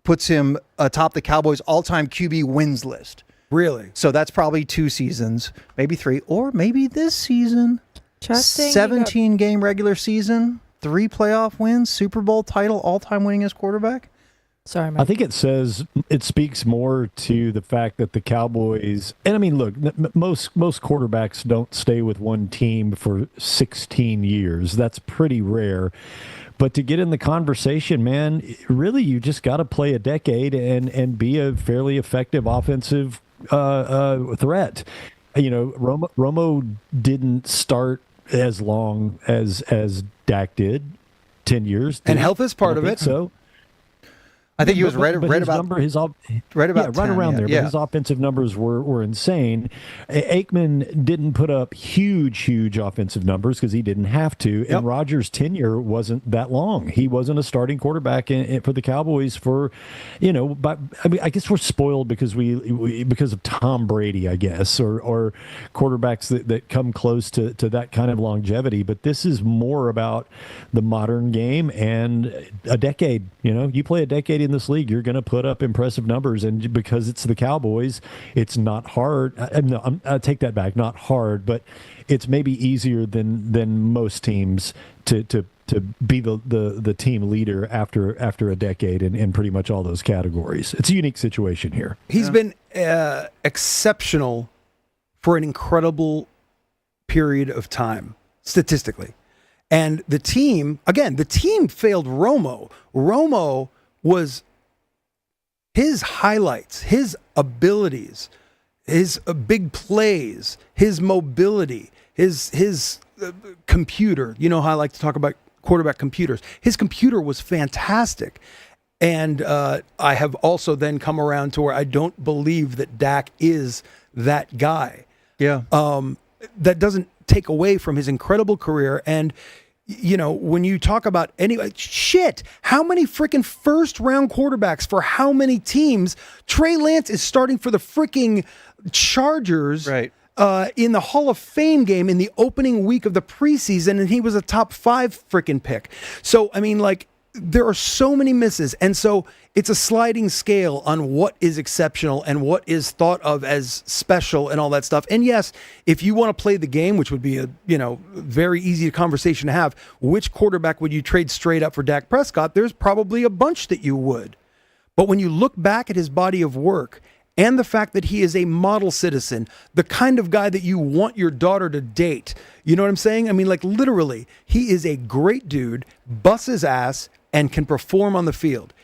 puts him atop the Cowboys' all-time QB wins list. Really? So that's probably 2 seasons, maybe 3, or maybe this season. 17-game regular season. 3 playoff wins, Super Bowl title, all-time winningest quarterback. Sorry, man. I think it speaks more to the fact that the Cowboys, and I mean, look, most quarterbacks don't stay with one team for 16 years. That's pretty rare. But to get in the conversation, man, really, you just got to play a decade and be a fairly effective offensive threat. Romo didn't start as long as Dak did, 10 years. And health is part of it. So I think he was right about 10, around there. Yeah. But his offensive numbers were insane. Aikman didn't put up huge offensive numbers because he didn't have to. And Rodgers' tenure wasn't that long. He wasn't a starting quarterback for the Cowboys for, But I mean, I guess we're spoiled because because of Tom Brady, I guess, or quarterbacks that come close to that kind of longevity. But this is more about the modern game and a decade. You play a decade in this league, you're going to put up impressive numbers, and because it's the Cowboys, it's not hard. I take that back, not hard, but it's maybe easier than most teams to be the team leader after a decade in pretty much all those categories. It's a unique situation here. He's been exceptional for an incredible period of time, statistically. And the team failed Romo. Romo was his highlights, his abilities, his big plays, his mobility, his computer. You know how I like to talk about quarterback computers. His computer was fantastic. And I have also then come around to where I don't believe that Dak is that guy. Yeah. That doesn't take away from his incredible career. And when you talk about how many freaking first-round quarterbacks for how many teams? Trey Lance is starting for the freaking Chargers in the Hall of Fame game in the opening week of the preseason, and he was a top 5 freaking pick. So, I mean, there are so many misses, and so it's a sliding scale on what is exceptional and what is thought of as special and all that stuff. And yes, if you want to play the game, which would be a very easy conversation to have, which quarterback would you trade straight up for Dak Prescott? There's probably a bunch that you would. But when you look back at his body of work and the fact that he is a model citizen, the kind of guy that you want your daughter to date, you know what I'm saying? I mean, literally, he is a great dude, busts his ass, and can perform on the field.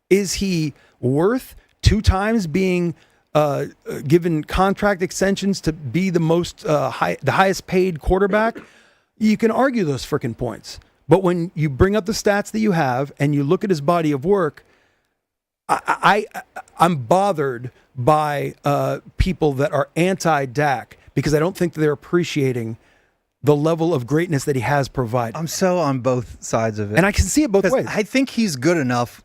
Is he worth 2 times being given contract extensions to be the highest paid quarterback? you can argue those frickin' points. But when you bring up the stats that you have and you look at his body of work, I'm bothered by people that are anti-Dak because I don't think they're appreciating the level of greatness that he has provided. I'm so on both sides of it. And I can see it both ways. I think he's good enough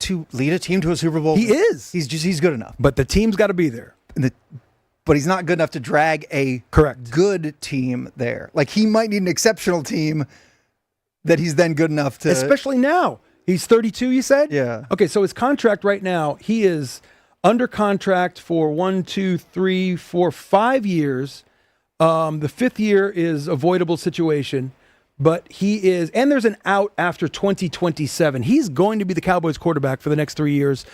to lead a team to a Super Bowl. He is. He's good enough. But the team's got to be there. But he's not good enough to drag a good team there. Like, he might need an exceptional team that he's then good enough to... Especially now. He's 32, you said? Yeah. Okay, so his contract right now, he is under contract for 5 years. The fifth year is avoidable situation, but he is, and there's an out after 2027. He's going to be the Cowboys quarterback for the next 3 years,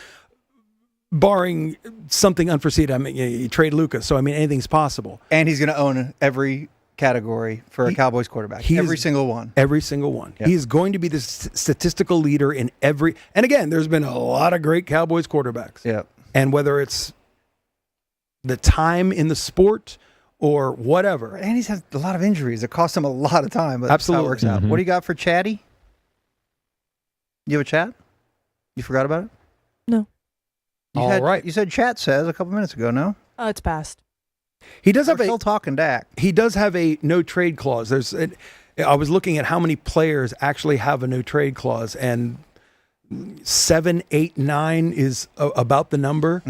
barring something unforeseen. I mean, you trade Luka, so I mean, anything's possible. And he's going to own every category for a Cowboys quarterback. Every single one. Every single one. Yep. He is going to be the statistical leader in every, and again, there's been a lot of great Cowboys quarterbacks. Yeah. And whether it's the time in the sport or whatever. And he's had a lot of injuries. It cost him a lot of time, but Absolutely. that's how it works out. What do you got for Chatty? You have a chat? You forgot about it? No. Right. You said chat says a couple minutes ago, no? It's passed. He does have We're still talking Dak. He does have a no trade clause. I was looking at how many players actually have a no trade clause, and 7, 8, 9 is about the number.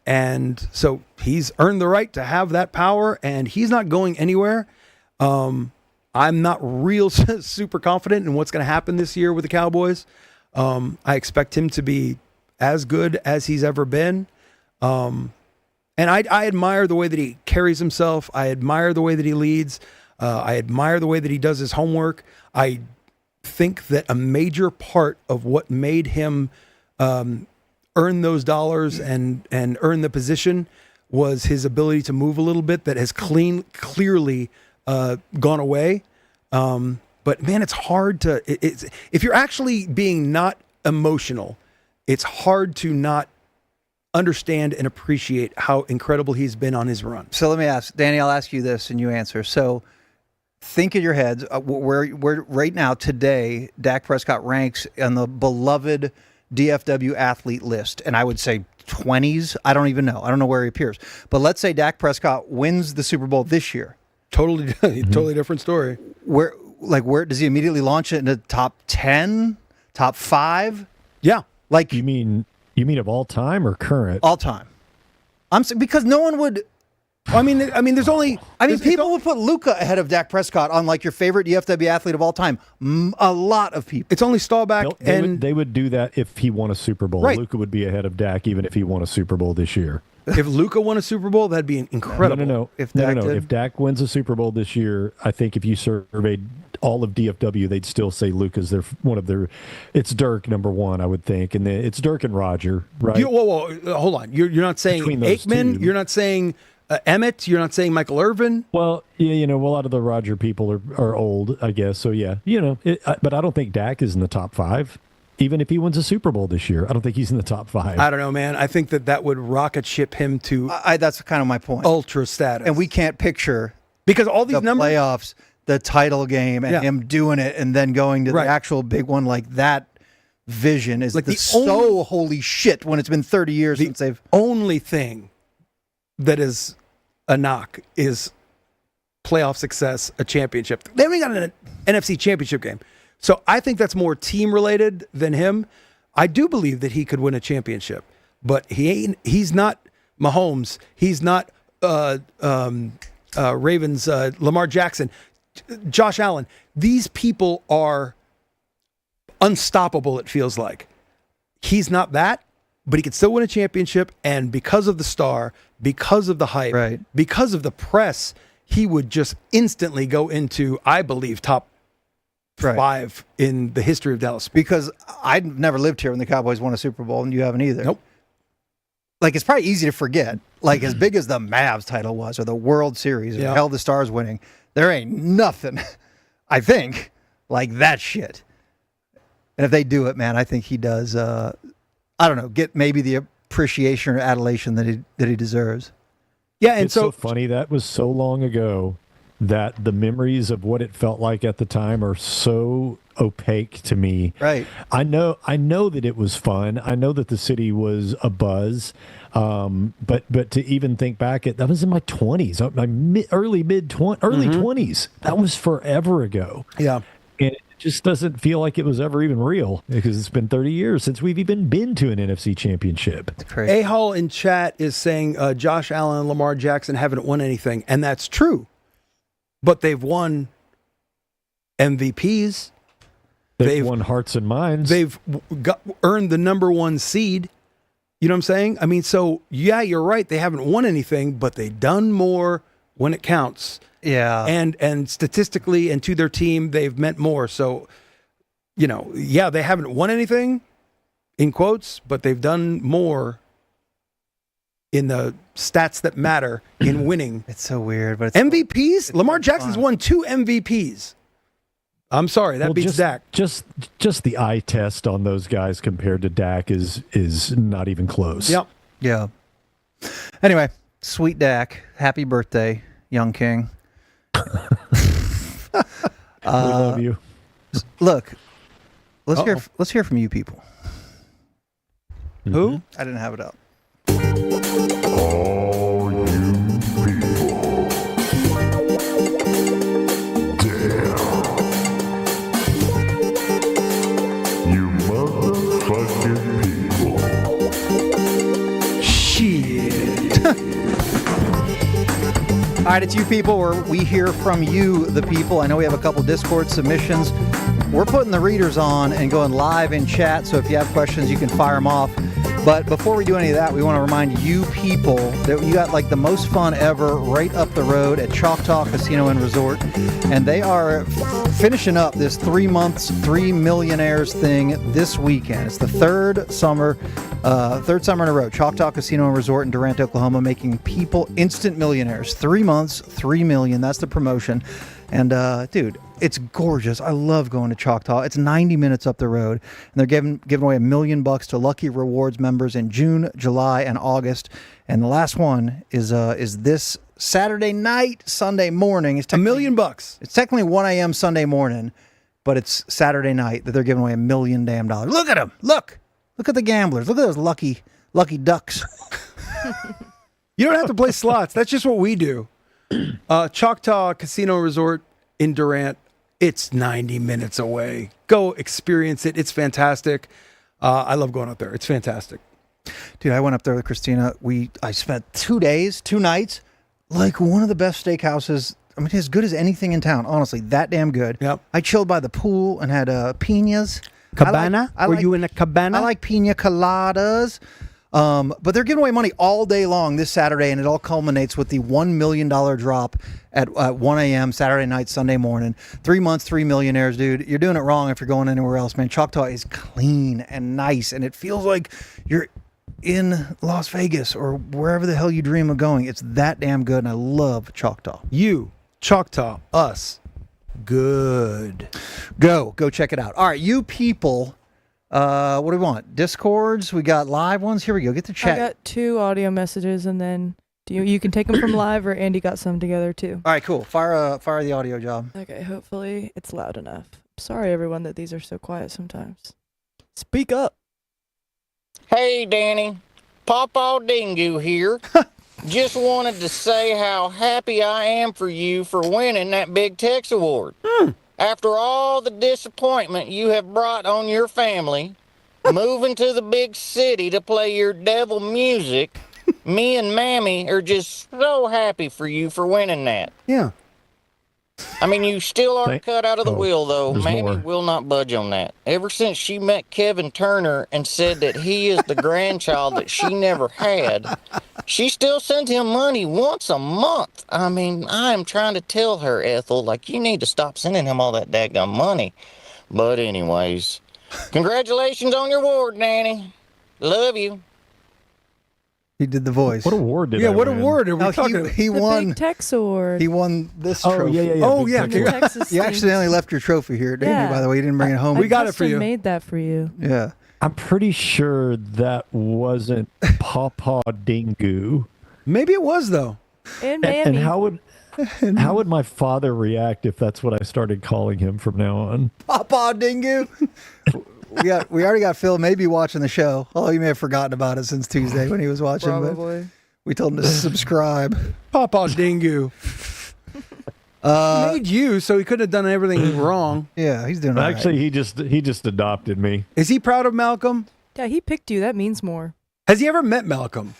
And so he's earned the right to have that power, and he's not going anywhere. I'm not real super confident in what's going to happen this year with the Cowboys. I expect him to be as good as he's ever been. And I admire the way that he carries himself. I admire the way that he leads. I admire the way that he does his homework. I think that a major part of what made him earn those dollars and earn the position was his ability to move a little bit that has clearly gone away. But man, it's hard to, if you're actually being not emotional, it's hard to not understand and appreciate how incredible he's been on his run. So let me ask, Danny, I'll ask you this and you answer. So think in your heads, where right now, today, Dak Prescott ranks on the beloved DFW athlete list, and I would say 20s. I don't even know. I don't know where he appears. But let's say Dak Prescott wins the Super Bowl this year. Totally different story. Where does he immediately launch it into top 10, top 5? Yeah. Like you mean of all time or current? All time. Because no one would. I mean, there's only. People would put Luka ahead of Dak Prescott on like your favorite DFW athlete of all time. A lot of people. It's only Staubach they would do that if he won a Super Bowl. Right. Luka would be ahead of Dak even if he won a Super Bowl this year. If Luka won a Super Bowl, that'd be incredible. No. If Dak wins a Super Bowl this year, I think if you surveyed all of DFW, they'd still say Luka's it's Dirk number one, I would think, and then it's Dirk and Roger, right? Whoa, hold on. You're not saying Aikman. You're not saying Emmett. You're not saying Michael Irvin. Well, yeah, a lot of the Roger people are old, I guess. So yeah, but I don't think Dak is in the top 5. Even if he wins a Super Bowl this year, I don't think he's in the top 5. I don't know, man. I think that would rocket ship him to that's kind of my point. Ultra status. And we can't picture because all these numbers, playoffs, the title game, and him doing it, and then going to the actual big one like that. Vision is like holy shit when it's been 30 years since they've. Only thing that is a knock is playoff success, a championship. They haven't got an NFC championship game. So I think that's more team related than him. I do believe that he could win a championship, but he's not Mahomes. He's not Ravens, Lamar Jackson, Josh Allen. These people are unstoppable, it feels like. He's not that, but he could still win a championship, and because of the star, because of the hype, because of the press, he would just instantly go into, I believe, top 5 in the history of Dallas sports. Because I've never lived here when the Cowboys won a Super Bowl, and you haven't either. Nope. Like, it's probably easy to forget. Like, as big as the Mavs title was, or the World Series, or hell, the Stars winning, there ain't nothing, I think, like that shit. And if they do it, man, I think he does, I don't know, get maybe the appreciation or adulation that he deserves. Yeah, and it's so funny. That was so long ago. that the memories of what it felt like at the time are so opaque to me. Right. I know that it was fun. I know that the city was a buzz. But to even think back, that was in my 20s, my early 20s. That was forever ago. Yeah. And it just doesn't feel like it was ever even real because it's been 30 years since we've even been to an NFC championship. It's crazy. A-Hall in chat is saying Josh Allen and Lamar Jackson haven't won anything, and that's true. But they've won MVPs. They've won hearts and minds. They've earned the number 1 seed. You know what I'm saying? I mean, so, yeah, you're right. They haven't won anything, but they've done more when it counts. Yeah. And statistically and to their team, they've meant more. So, you know, yeah, they haven't won anything, in quotes, but they've done more in the stats that matter in winning. It's so weird, but it's MVPs? Lamar so Jackson's fun. won 2 MVPs. I'm sorry, that beats Dak. Just the eye test on those guys compared to Dak is not even close. Yep. Yeah. Anyway, sweet Dak, happy birthday, young king. We love you. Look, let's hear from you people. Who? I didn't have it up. All you people. Damn. You motherfucking people. Shit. All right, it's you people, where we hear from you, the people. I know we have a couple Discord submissions. We're putting the readers on and going live in chat, so if you have questions, you can fire them off. But before we do any of that, we want to remind you people that you got like the most fun ever right up the road at Choctaw Casino and Resort. And they are finishing up this 3 months, 3 millionaires thing this weekend. It's the third summer in a row. Choctaw Casino and Resort in Durant, Oklahoma, making people instant millionaires. 3 months, 3 million. That's the promotion. And dude, it's gorgeous. I love going to Choctaw. It's 90 minutes up the road, and they're giving away $1 million to Lucky Rewards members in June, July, and August. And the last one is this Saturday night, Sunday morning. It's $1 million. It's technically 1 a.m. Sunday morning, but it's Saturday night that they're giving away $1 million damn dollars. Look at them! Look at the gamblers! Look at those lucky ducks. You don't have to play slots. That's just what we do. Choctaw Casino Resort in Durant. It's 90 minutes away. Go experience it. It's fantastic. I love going up there. It's fantastic. Dude, I went up there with Christina. I spent 2 days, 2 nights, like one of the best steakhouses. I mean, as good as anything in town. Honestly, that damn good. Yep. I chilled by the pool and had piñas. Cabana? Were you in a cabana? I like piña coladas. But they're giving away money all day long this Saturday, and it all culminates with the $1 million drop at 1 a.m. Saturday night, Sunday morning. 3 months, 3 millionaires, dude. You're doing it wrong if you're going anywhere else, man. Choctaw is clean and nice, and it feels like you're in Las Vegas or wherever the hell you dream of going. It's that damn good, and I love Choctaw. You, Choctaw, us, good. Go check it out. All right, you people. What do we want? Discords? We got live ones. Here we go. Get the chat. I got 2 audio messages, and then you can take them from live, or Andy got some together too. All right, cool. Fire the audio job. Okay, hopefully it's loud enough. Sorry, everyone, that these are so quiet sometimes. Speak up. Hey, Danny. Pawpaw Dingu here. Just wanted to say how happy I am for you for winning that Big Tex Award. After all the disappointment you have brought on your family, moving to the big city to play your devil music, me and Mammy are just so happy for you for winning that. Yeah. I mean, you still are cut out of the wheel, though. there's Mammy more. will not budge on that. Ever since she met Kevin Turner and said that he is the grandchild that she never had, she still sends him money once a month. I mean, I am trying to tell her, Ethel, like, you need to stop sending him all that daggum money. But anyways, congratulations on your award, Danny. Love you. He did the voice. What award did Yeah, I what win? award are we No, talking about? he The won. Big Tex Award. He won this Oh, trophy. yeah. Oh, Big yeah, Tex The Award. Texas You stinks. accidentally left your trophy here, didn't you, by the way? You didn't bring it home. We got it for custom you. made that for you. Yeah. I'm pretty sure that wasn't Pawpaw Dingu. Maybe it was, though. And And Mammy. How would my father react if that's what I started calling him from now on? Papa Dingu. We already got Phil maybe watching the show. Although he may have forgotten about it since Tuesday when he was watching. Probably. But we told him to subscribe. Papa Dingu. He made you, so he couldn't have done everything wrong. Yeah, he's doing all right. Actually, he just adopted me. Is he proud of Malcolm? Yeah, he picked you. That means more. Has he ever met Malcolm?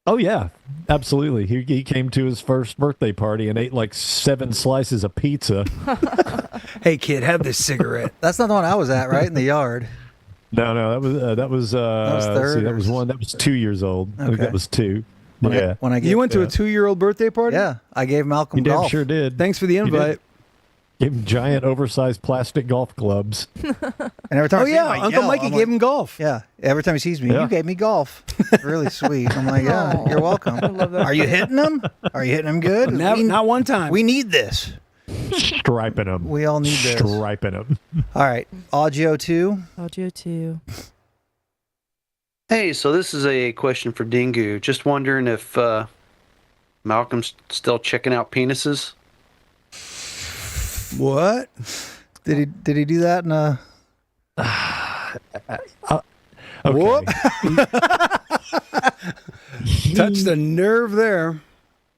Oh yeah, absolutely. He came to his first birthday party and ate like 7 slices of pizza. Hey kid, have this cigarette. That's not the one I was at, right? In the yard. No, that was third that was or- one. That was 2 years old. I think Okay. that was 2. When Yeah. I You went to a 2-year-old birthday party? Yeah, I gave Malcolm You damn golf. sure did. Thanks for the You did. invite. Gave him giant, oversized plastic golf clubs. And every time Oh I see yeah, him, I Uncle yell. Mikey I'm gave like, him golf. Yeah, every time he sees me, Yeah. you gave me golf. Really sweet. I'm like, yeah, Aw. you're welcome. I love that. Are you hitting him? Are you hitting him good? Not one time. We need this. Striping them. We all need this. Striping them. All right, Audio 2. Audio 2. Hey, so this is a question for Dingu. Just wondering if Malcolm's still checking out penises. What? Did he do that in a... Okay. Whoop. Touched a nerve there.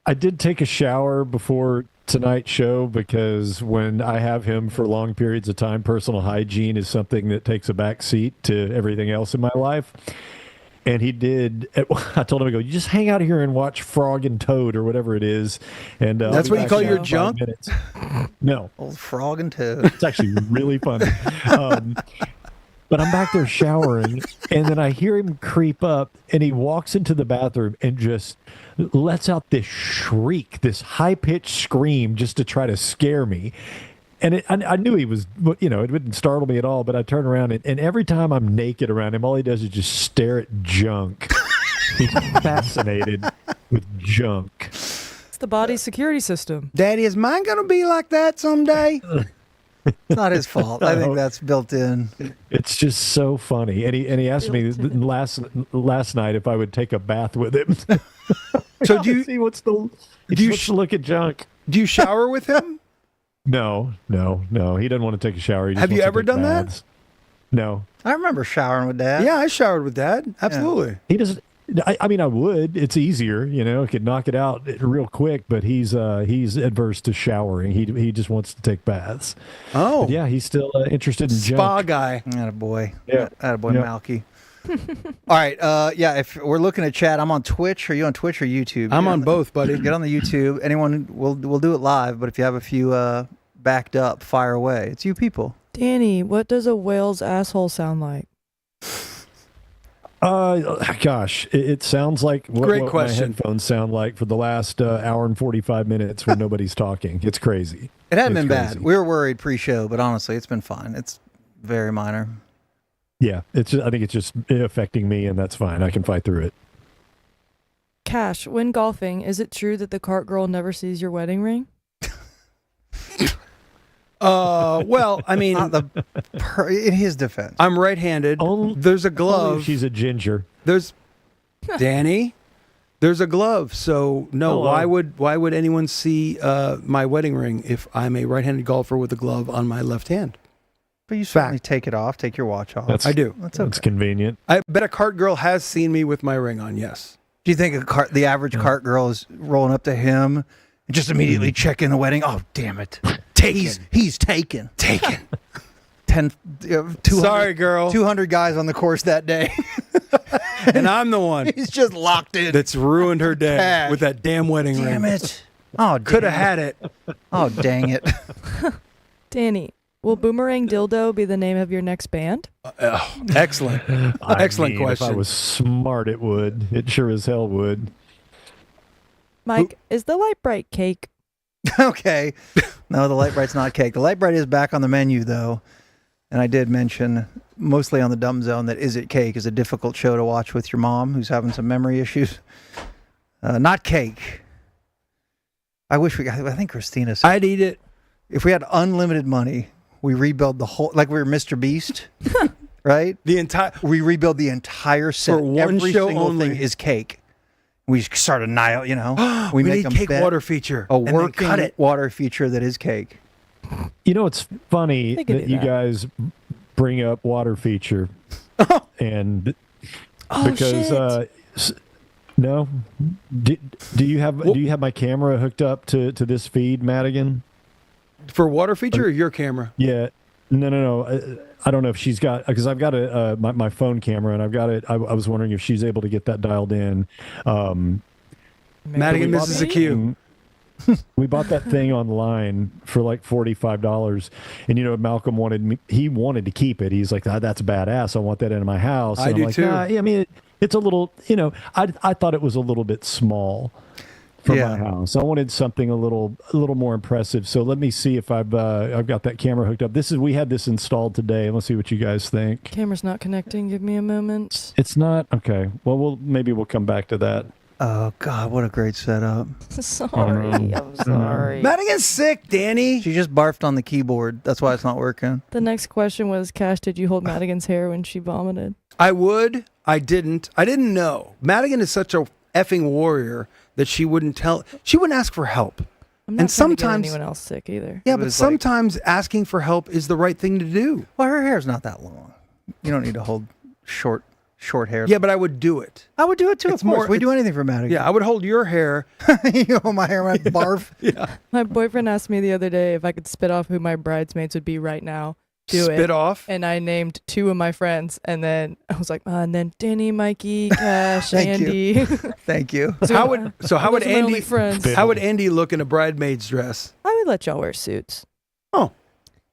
I did take a shower before tonight's show because when I have him for long periods of time, personal hygiene is something that takes a back seat to everything else in my life. And he did. I told him, I go, you just hang out here and watch Frog and Toad or whatever it is. And That's I'll be what you back call in your 5 junk? minutes. No, Old frog and toad. it's actually really funny. But I'm back there showering, and then I hear him creep up, and he walks into the bathroom and just lets out this shriek, this high-pitched scream just to try to scare me. And I knew he was, it didn't startle me at all, but I turn around, and every time I'm naked around him, all he does is just stare at junk. He's fascinated with junk. It's the body's security system. Daddy, is mine going to be like that someday? It's not his fault. I think that's built in. It's just so funny. And he asked me last night if I would take a bath with him. So do you He wants to look at junk. do you shower with him? No. He doesn't want to take a shower. He just Have you wants to ever take done that? baths. No. I remember showering with Dad. Yeah, I showered with Dad. Absolutely. He doesn't. I mean, I would. It's easier, could knock it out real quick. But he's adverse to showering. He just wants to take baths. Oh, But yeah, he's still interested in spa junk. guy. Attaboy. Yeah. Attaboy, Yeah. Malky. All right. Yeah, if we're looking at chat, I'm on Twitch. Are you on Twitch or YouTube? I'm on both, buddy. Get on the YouTube. Anyone, we'll do it live, but if you have a few backed up, fire away. It's you people. Danny, what does a whale's asshole sound like? Gosh, it sounds like Great what question. my headphones sound like for the last hour and 45 minutes when nobody's talking. It's crazy. It hadn't It's been bad. crazy. We were worried pre-show, but honestly, it's been fine. It's very minor. Yeah, I think it's just affecting me, and that's fine. I can fight through it. Cash, when golfing, is it true that the cart girl never sees your wedding ring? Well, I mean, In his defense. I'm right-handed. Only- There's a Only if glove. she's a ginger. There's Danny. There's a glove. So no, Hello. why would anyone see my wedding ring if I'm a right-handed golfer with a glove on my left hand? But you certainly Fact. take it off, take your watch off. That's- I do. That's okay. It's convenient. I bet a cart girl has seen me with my ring on. Yes. Do you think the average cart girl is rolling up to him and just immediately checking the wedding? Oh, damn it. He's taken. 200, Sorry, girl. 200 guys on the course that day. And I'm the one He's just locked in. that's ruined her day Cash. with that damn wedding Damn ring. it. Oh, Could have had it. Oh, dang it. Danny, will Boomerang Dildo be the name of your next band? Excellent. Excellent If I question. was smart, it would. It sure as hell would. Mike, is the light bright cake? Okay. No, the Light Bright's not cake. The Light Bright is back on the menu, though. And I did mention, mostly on the Dumb Zone, that Is It Cake is a difficult show to watch with your mom who's having some memory issues. Not cake. I think Christina said, I'd eat it. if we had unlimited money, we rebuild the whole, like we were Mr. Beast, right? The entire. We rebuild the entire set. For one Every show single only. thing is cake. We start a Nile, we make need them cake bet water feature. a and then working cut it. water feature that is cake. You know, it's funny They could that do you that. guys bring up water feature, and Oh, because shit. no, do you have my camera hooked up to this feed, Madigan? For water feature or your camera? Yeah, no. I don't know if she's got, because I've got my phone camera and I've got it. I was wondering if she's able to get that dialed in. Madigan we bought misses a that cue. We bought that thing online for like $45, and Malcolm wanted to keep it. He's like, that's badass. I want that in my house. I And do I'm like, too. Nah, yeah, I mean, it's a little, I thought it was a little bit small for Yeah. my house. I wanted something a little more impressive. So let me see if I've got that camera hooked up. We had this installed today. Let's see what you guys think. Camera's not connecting. Give me a moment. It's not okay. Well, maybe we'll come back to that. Oh God, what a great setup! Sorry. I'm sorry. Madigan's sick, Danny. She just barfed on the keyboard. That's why it's not working. The next question was, Cash, did you hold Madigan's hair when she vomited? I would. I didn't. I didn't know. Madigan is such a effing warrior that she wouldn't ask for help. I'm not And trying to get sometimes- anyone else sick either. Yeah, It but was like- sometimes asking for help is the right thing to do. Well, her hair's not that long. You don't need to hold short hair. Yeah, but I would do it. I would do it too. It's Of course, more- we do it's- anything for Madigan. Yeah, I would hold your hair. You hold my hair, my barf. My boyfriend asked me the other day if I could spit off who my bridesmaids would be right now. Spit off. And I named two of my friends, and then I was like, and then Danny, Mikey, Cash, Thank Andy. Thank you. How would Those are my only friends. How would Andy look in a bridesmaid's dress? I would let y'all wear suits. Oh,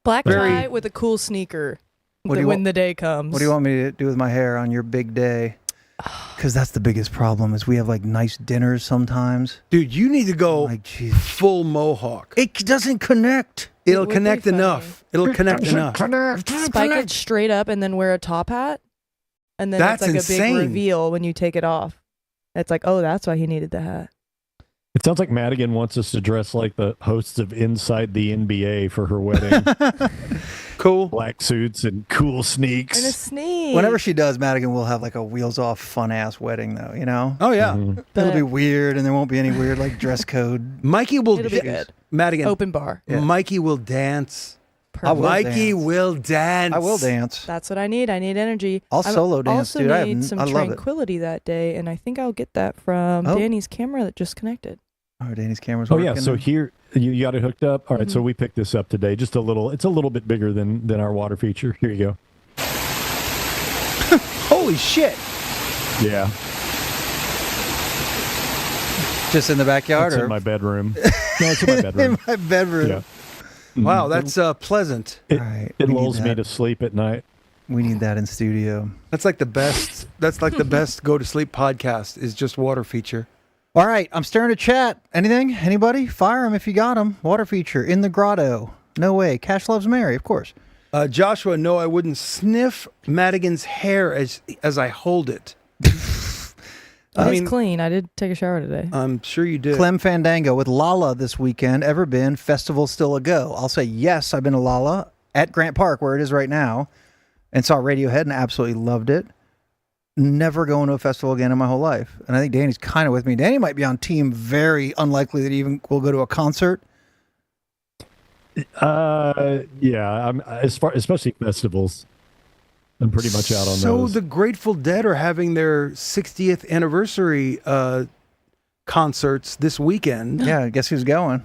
Black Very- tie with a cool sneaker. What do you when want- the day comes. What do you want me to do with my hair on your big day? Because that's the biggest problem is we have like nice dinners sometimes. dude, you need to go Like, geez. full mohawk. It doesn't connect. It'll would be connect funny. enough. It'll connect enough. Spike it straight up and then wear a top hat, and then That's it's like insane. a big reveal when you take it off. It's like, oh, that's why he needed the hat. It sounds like Madigan wants us to dress like the hosts of Inside the NBA for her wedding. Cool. Black suits and cool And a sneaks. sneak. Whenever she does, Madigan will have like a wheels off fun ass wedding though, you know? Oh yeah. Mhm. It'll be But weird and there won't be any weird like dress code. Mikey will It'll be good. Madigan. Open bar. Yeah. Mikey will dance. I will Mikey dance. will dance. I will dance. That's what I need. I need energy. I'll I solo dance, also dude. need some I love it. tranquility that day, and I think I'll get that from Oh. Danny's camera that just connected. Oh, Danny's camera's Oh working. yeah, so now. here you got it hooked up. All right, Mm-hmm. so we picked this up today. Just a little. It's a little bit bigger than our water feature. Here you go. Holy shit. Yeah, Just in the backyard it's or in my bedroom. No, it's in my bedroom. in my bedroom. Yeah. Wow, that's pleasant. It, All right, it we need lulls me that. to sleep at night. We need that in studio. That's like the best. That's like the best go to sleep podcast is just water feature. All right, I'm staring at chat. Anything? Anybody? Fire them if you got them. Water feature in the grotto. No way. Cash loves Mary, of course. Joshua, no, I wouldn't sniff Madigan's hair as I hold it. It's clean. I did take a shower today. I'm sure you did. Clem Fandango with Lala this weekend. Ever been? Festival still a go? I'll say yes, I've been to Lala at Grant Park, where it is right now, and saw Radiohead and absolutely loved it. Never going to a festival again in my whole life. And I think Danny's kind of with me. Danny might be on team very unlikely that he even will go to a concert. Yeah. I'm especially festivals. I'm pretty much out on So those. the Grateful Dead are having their 60th anniversary concerts this weekend. Yeah, guess who's going?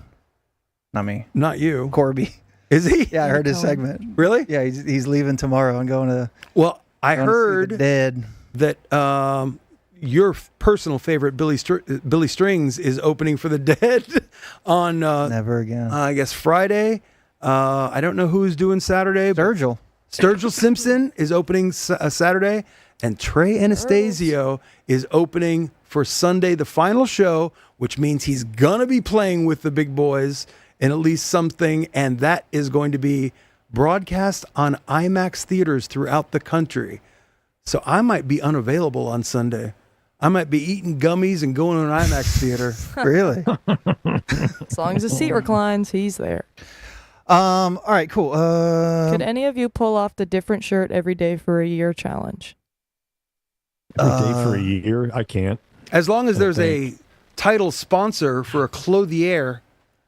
Not me. Not you. Corby. Is he? Yeah, I heard his Cohen. segment. Really? Yeah, he's leaving tomorrow and going to. Well, I going to see the heard Dead. that your personal favorite Billy Strings is opening for the Dead on Never again. I guess Friday. I don't know who's doing Saturday. but Sturgill. Sturgill Simpson is opening Saturday, and Trey Anastasio is opening for Sunday, the final show, which means he's gonna be playing with the big boys in at least something, and that is going to be broadcast on IMAX theaters throughout the country. So I might be unavailable on Sunday. I might be eating gummies and going to an IMAX theater. Really? As long as the seat reclines, he's there. All right, cool. Could any of you pull off the different shirt every day for a year challenge? Every day for a year, I can't. As long as there's a title sponsor for a clothier.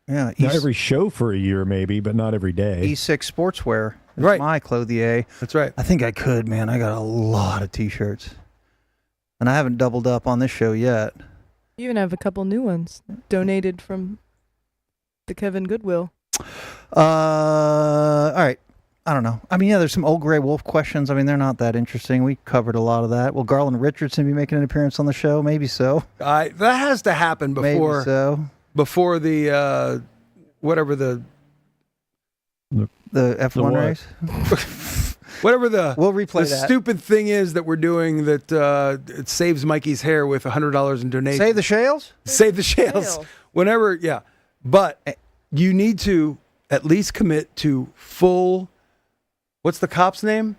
Yeah, Not every show for a year, maybe, but not every day. E6 Sportswear. It's Right. my clothier. That's right. I think I could, man. I got a lot of T-shirts. And I haven't doubled up on this show yet. You even have a couple new ones donated from the Kevin Goodwill. All right. I don't know. I mean, yeah, there's some old gray wolf questions. I mean, they're not that interesting. We covered a lot of that. Will Garland Richardson be making an appearance on the show? Maybe so. That has to happen before Maybe so. before the whatever the F1 what? race? whatever the We'll replay the that. stupid thing is that we're doing that it saves Mikey's hair with $100 in donation. Save the Shales? Save the shales. Shale. Whenever, yeah. But you need to at least commit to full. What's the cop's name?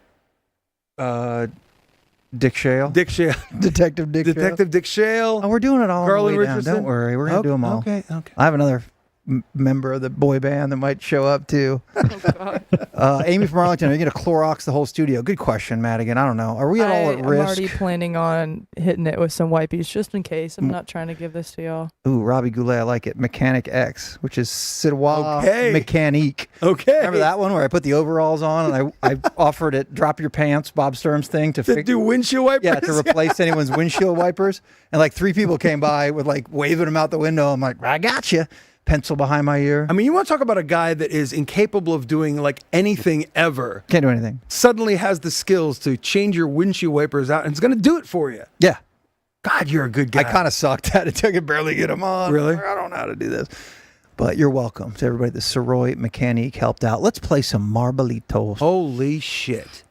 Dick Shale? Dick Shale. Detective Dick Shale? Detective Dick Shale. Oh, we're doing it all on the Garland way down. Richardson? Don't worry. We're going to do them all. Okay. I have another member of the boy band that might show up too. Oh, God. Amy from Arlington, are you going to Clorox the whole studio? Good question, Madigan. I don't know. Are we at all at I'm risk? already planning on hitting it with some wipies just in case. I'm not trying to give this to y'all. Ooh, Robbie Goulet, I like it. Mechanic X, which is Cirois Okay. Mécanique. Okay. Remember that one where I put the overalls on and I offered it drop your pants, Bob Sturm's thing to To fix. do windshield wipers? Yeah, to replace anyone's windshield wipers. And like 3 people came by with like waving them out the window. I'm like, I got you. Pencil behind my ear. I mean, you want to talk about a guy that is incapable of doing like anything ever. Can't do anything. Suddenly has the skills to change your windshield wipers out and it's going to do it for you. Yeah. God, you're a good guy. I kind of sucked at it. I could barely get them on. Really? I don't know how to do this. But you're welcome to everybody. The Cirois Mécanique helped out. Let's play some Marbolitos. Holy shit.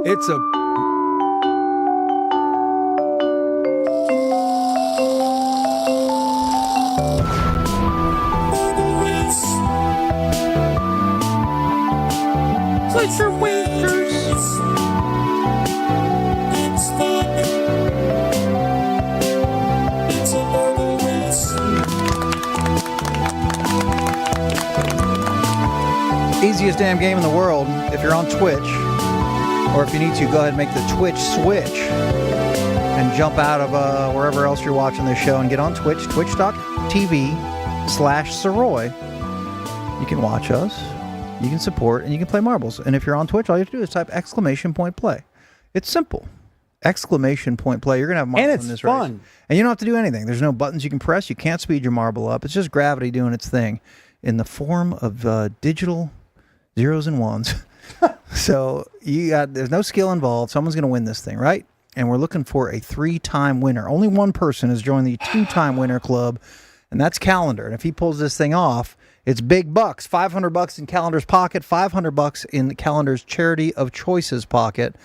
It's a. Put your winkers. It's fun. It's a murder race. Easiest damn game in the world. If you're on Twitch, or if you need to, go ahead and make the Twitch switch and jump out of wherever else you're watching this show and get on Twitch, twitch.tv/Cirois. You can watch us, you can support, and you can play marbles. And if you're on Twitch, all you have to do is type !play. It's simple. !play. You're going to have marbles And it's in this fun. race. And you don't have to do anything. There's no buttons you can press. You can't speed your marble up. It's just gravity doing its thing in the form of digital zeros and ones. So there's no skill involved. Someone's going to win this thing, right? And we're looking for a 3-time winner. Only one person has joined the 2-time winner club, and that's Calendar. And if he pulls this thing off, it's big bucks. $500 in Calendar's pocket, $500 in Calendar's charity of choices pocket.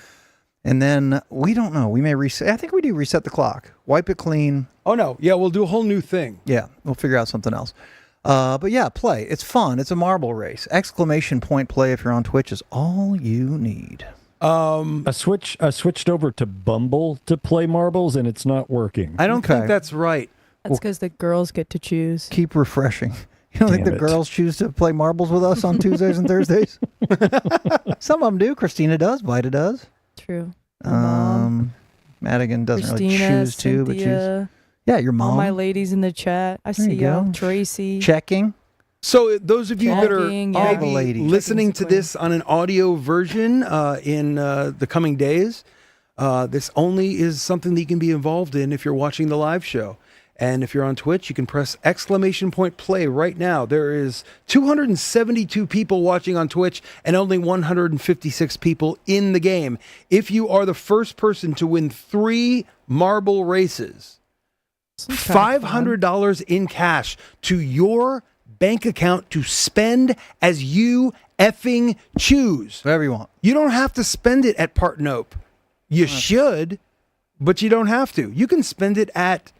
And then we don't know. We may reset. I think we do reset the clock. Wipe it clean. Oh, no. Yeah, we'll do a whole new thing. Yeah, we'll figure out something else. But yeah, play. It's fun. It's a marble race. ! Play if you're on Twitch is all you need. I switched over to Bumble to play marbles, and it's not working. I don't Okay. think that's right. That's because the girls get to choose. Keep refreshing. You don't think Damn the it. girls choose to play marbles with us on Tuesdays and Thursdays? Some of them do. Christina does. Vita does. True. My mom, Madigan doesn't really Christina, choose to, but Cynthia, yeah, your mom. all my ladies in the chat. I There see you go. y'all. Tracy. Checking. So those of you that are Checking, all yeah. the ladies. listening Checking's to the queen. this on an audio version in the coming days, this only is something that you can be involved in if you're watching the live show. And if you're on Twitch, you can press !play right now. There is 272 people watching on Twitch and only 156 people in the game. If you are the first person to win 3 marble races, $500 in cash to your bank account to spend as you effing choose. Whatever you want. You don't have to spend it at Partnope. You should, but you don't have to. You can spend it at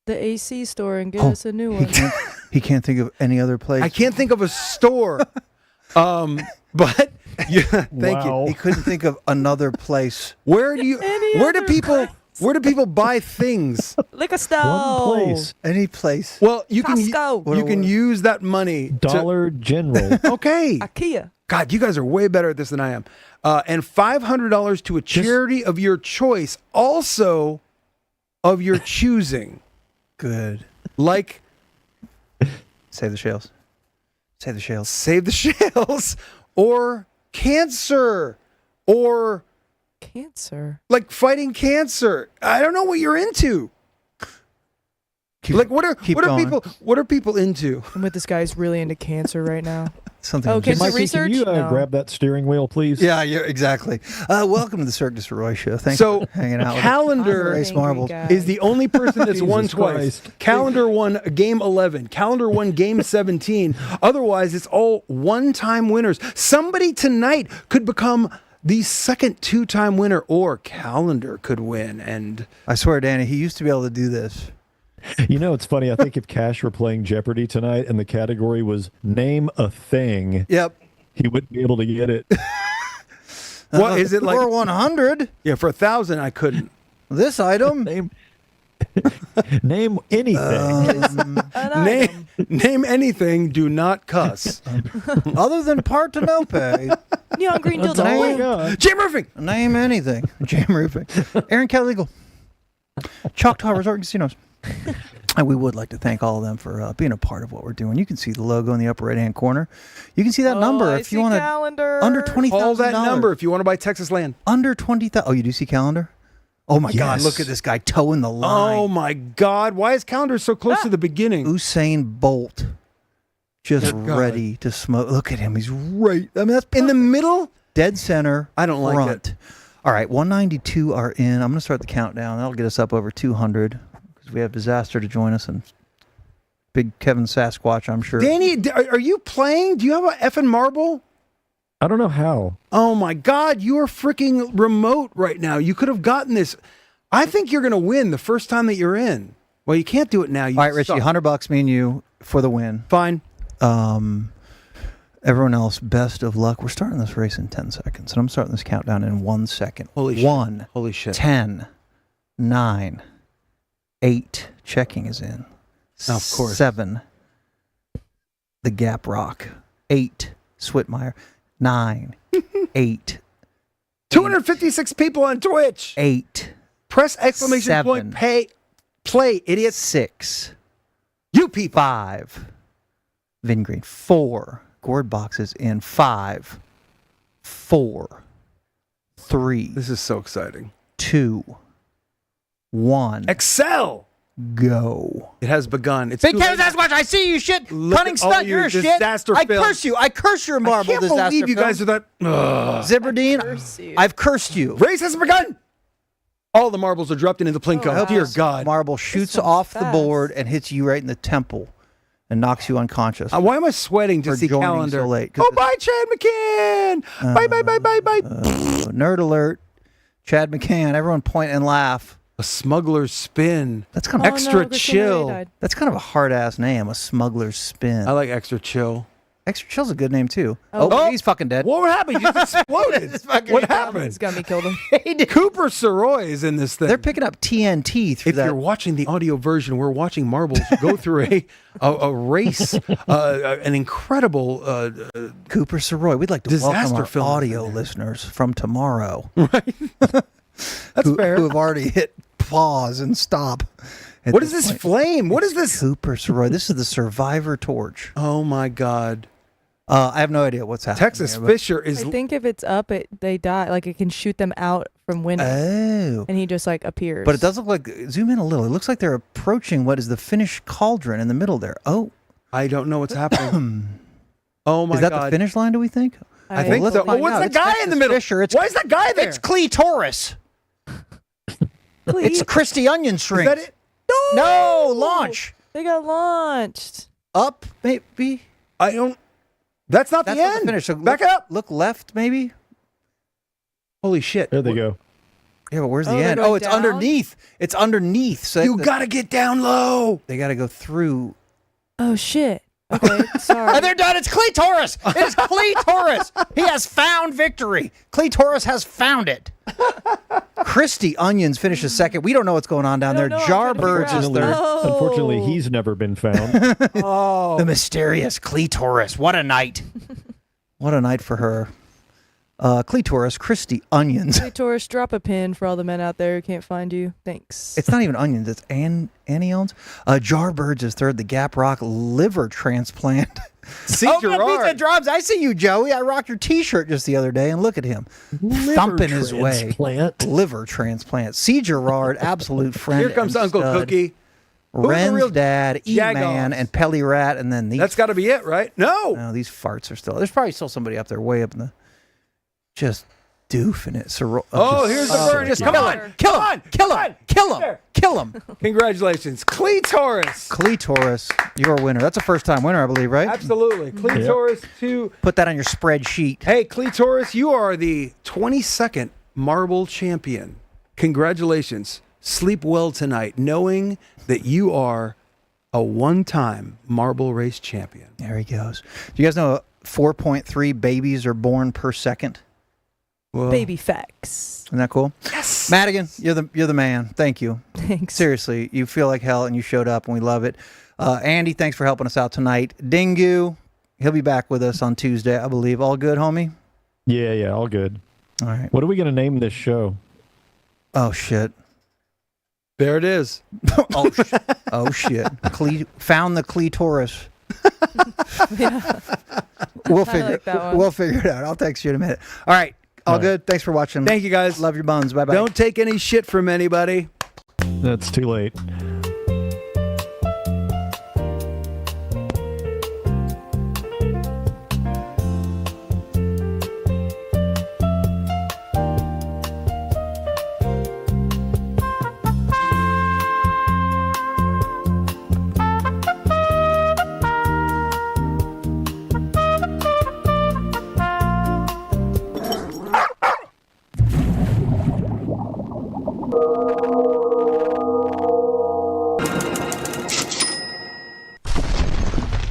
The AC store and get Oh, us a new one. He can't think of any other place. I can't think of a store. But yeah, thank Wow. He couldn't think of another place. you. Where do other people buy things? Liquor store. One place. Any place. Well, you can Costco. you can use that money Dollar General. to, okay. IKEA. God, you guys are way better at this than I am. And $500 to a charity of your choice, also of your choosing. Good. Like, Save the Shales. Save the Shales. Save the Shales, or cancer, or Cancer. like fighting cancer. I don't know what you're into. What are people into? I'm with this guy's really into cancer right now. Something. Oh, cancer Mikey, research? can you No. grab that steering wheel, please? Yeah, exactly. Welcome to the Cirque Du Sirois show. Thanks So, for hanging out. Calendar Race marbles. is the only person that's won Jesus twice. Christ. Calendar won game 11. Calendar won game 17. Otherwise, it's all one-time winners. Somebody tonight could become the second two-time winner, or Calendar could win. And I swear, Danny, he used to be able to do this. You know, it's funny. I think if Cash were playing Jeopardy tonight and the category was name a thing, Yep. he wouldn't be able to get it. what is it like? For 100, Yeah, for 1,000, I couldn't. this item. Name anything. Name anything. Do not cuss. Other than Partenope, Neon green dildo. Oh my Wait. God. Jim Roofing. name anything. Jam roofing. Aaron Kelly Legal. Choctaw Resort and Casinos. And we would like to thank all of them for being a part of what we're doing. You can see the logo in the upper right-hand corner. You can see that number if you want to. Under $20,000. Call that number if you want to buy Texas land. Under 20,000. Oh, you do see Calendar? Oh my God! Yes. Look at this guy towing the line. Oh my God! Why is Calendar so close to the beginning? Usain Bolt, just Oh, God. ready to smoke. Look at him. He's right. I mean, that's In the middle? dead center. I don't like front. it. All right, 192 are in. I'm going to start the countdown. That'll get us up over 200 because we have Disaster to join us and big Kevin Sasquatch, I'm sure. Danny, are you playing? Do you have a effing marble? I don't know how. Oh my God, you are freaking remote right now. You could have gotten this. I think you're going to win the first time that you're in. Well, you can't do it now. You All right, Richie, suck. $100, me and you for the win. Fine. Everyone else, best of luck. We're starting this race in 10 seconds, and I'm starting this countdown in 1 second. Holy shit. 1, Holy shit. 10, 9, 8. Checking is in. Of course. 7. The Gap Rock. 8. Switmeyer. 9. 8. 256 people on Twitch. 8. Press exclamation point. 7. Play, idiots. 6. You people. 5. Vin Green. 4. Gourd boxes in 5. 4. 3. This is so exciting. 2. 1. Excel. Go. It has begun. It's Big too Kevin late. Sasquatch, I see you shit. Look Cunning at all stud, your you're a shit. disaster I film. curse you. I curse your marble I can't disaster believe you film. guys are that. Ugh. Ziberdine, Curse you. I've cursed you. Race has begun. All the marbles are dropped into the Plinko. Oh, Dear wow. God. Marble shoots one's off the fast. board and hits you right in the temple and knocks you unconscious. Why am I sweating to For see joining Calendar? so late, 'cause Oh, bye, Chad McCann. Bye, bye, bye, bye, bye. Nerd alert. Chad McCann, everyone point and laugh. A smuggler's spin. That's kind Oh, of no, Extra Christina Ray chill. died. that's kind of a hard ass name, a smuggler's spin. I like extra chill. Extra chill's a good name too. Oh. Oh, he's fucking dead. What happened? You just exploded. What He's happened? got me killed him. Cooper Sirois is in this thing. They're picking up TNT through If that. you're watching the audio version, we're watching marbles go through a race, an incredible. Cooper Sirois. We'd like to welcome Disaster our film audio in there. listeners from tomorrow. That's fair. Who have already hit pause and stop. at What is this point. flame? What is this? Cooper Sirois. This is the Survivor Torch. Oh my God! I have no idea what's happening. Texas here, but- Fisher is. I think if it's up, they die. Like it can shoot them out from winning, Oh. and he just like appears. But it does look like, zoom in a little. It looks like they're approaching what is the Finnish cauldron in the middle there. Oh. I don't know what's happening. Oh my Is that God! the finish line, do we think? I think let's so. Oh, find what's out. the It's guy in Texas the middle? Fisher. Why is that guy there? It's Cleetoris. It's Christy Onion Strings. Is that it? No, launch. They got launched. Up, maybe. I don't. That's not That's the not end. the finish. So Back look, up. Look left, maybe. Holy shit! There they go. Yeah, but where's the Oh, they're end? going Oh, it's down? underneath. It's underneath. So You gotta get down low. They got to go through. Oh shit. Okay, sorry. And they're done. It's Cleetoris. It is Cleetoris. He has found victory. Cleetoris has found it. Christy Onions finishes second. We don't know what's going on down I there. don't know. I'm trying to figure Jarbirds is out. third. Oh. Unfortunately, he's never been found. Oh, The mysterious Cleetoris. What a night. What a night for her. Clitoris, Christy, onions. Clitoris, drop a pin for all the men out there who can't find you. Thanks. It's not even onions. It's anions. Jarbirds is third. The Gap Rock liver transplant. Pizza Drums. I see you, Joey. I rocked your T-shirt just the other day, and look at him thumping his way. Liver transplant. C. Gerard, absolute friend. Here comes Uncle stud. Cookie. Ren's dad, E-Man, and Pelly Rat, and then these. That's got to be it, right? No, these farts are still. There's probably still somebody up there, way up in the. Just doofing it. Here's the burn. Just come on. Kill him. Congratulations. Clitoris, you're a winner. That's a first-time winner, I believe, right? Absolutely. Clitoris to... Put that on your spreadsheet. Hey, Clitoris, you are the 22nd marble champion. Congratulations. Sleep well tonight, knowing that you are a one-time marble race champion. There he goes. Do you guys know 4.3 babies are born per second? Whoa. Baby facts. Isn't that cool? Yes. Madigan, you're the man. Thank you. Thanks. Seriously, you feel like hell, and you showed up, and we love it. Andy, thanks for helping us out tonight. Dingu, he'll be back with us on Tuesday, I believe. All good, homie? Yeah, all good. All right. What are we going to name this show? Oh, shit. There it is. Oh, shit. Found the clitoris. Yeah. We'll figure it out. I'll text you in a minute. All right. All good. Thanks for watching. Thank you, guys. Love your buns. Bye-bye. Don't take any shit from anybody. That's too late.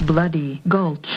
Bloody Gulch.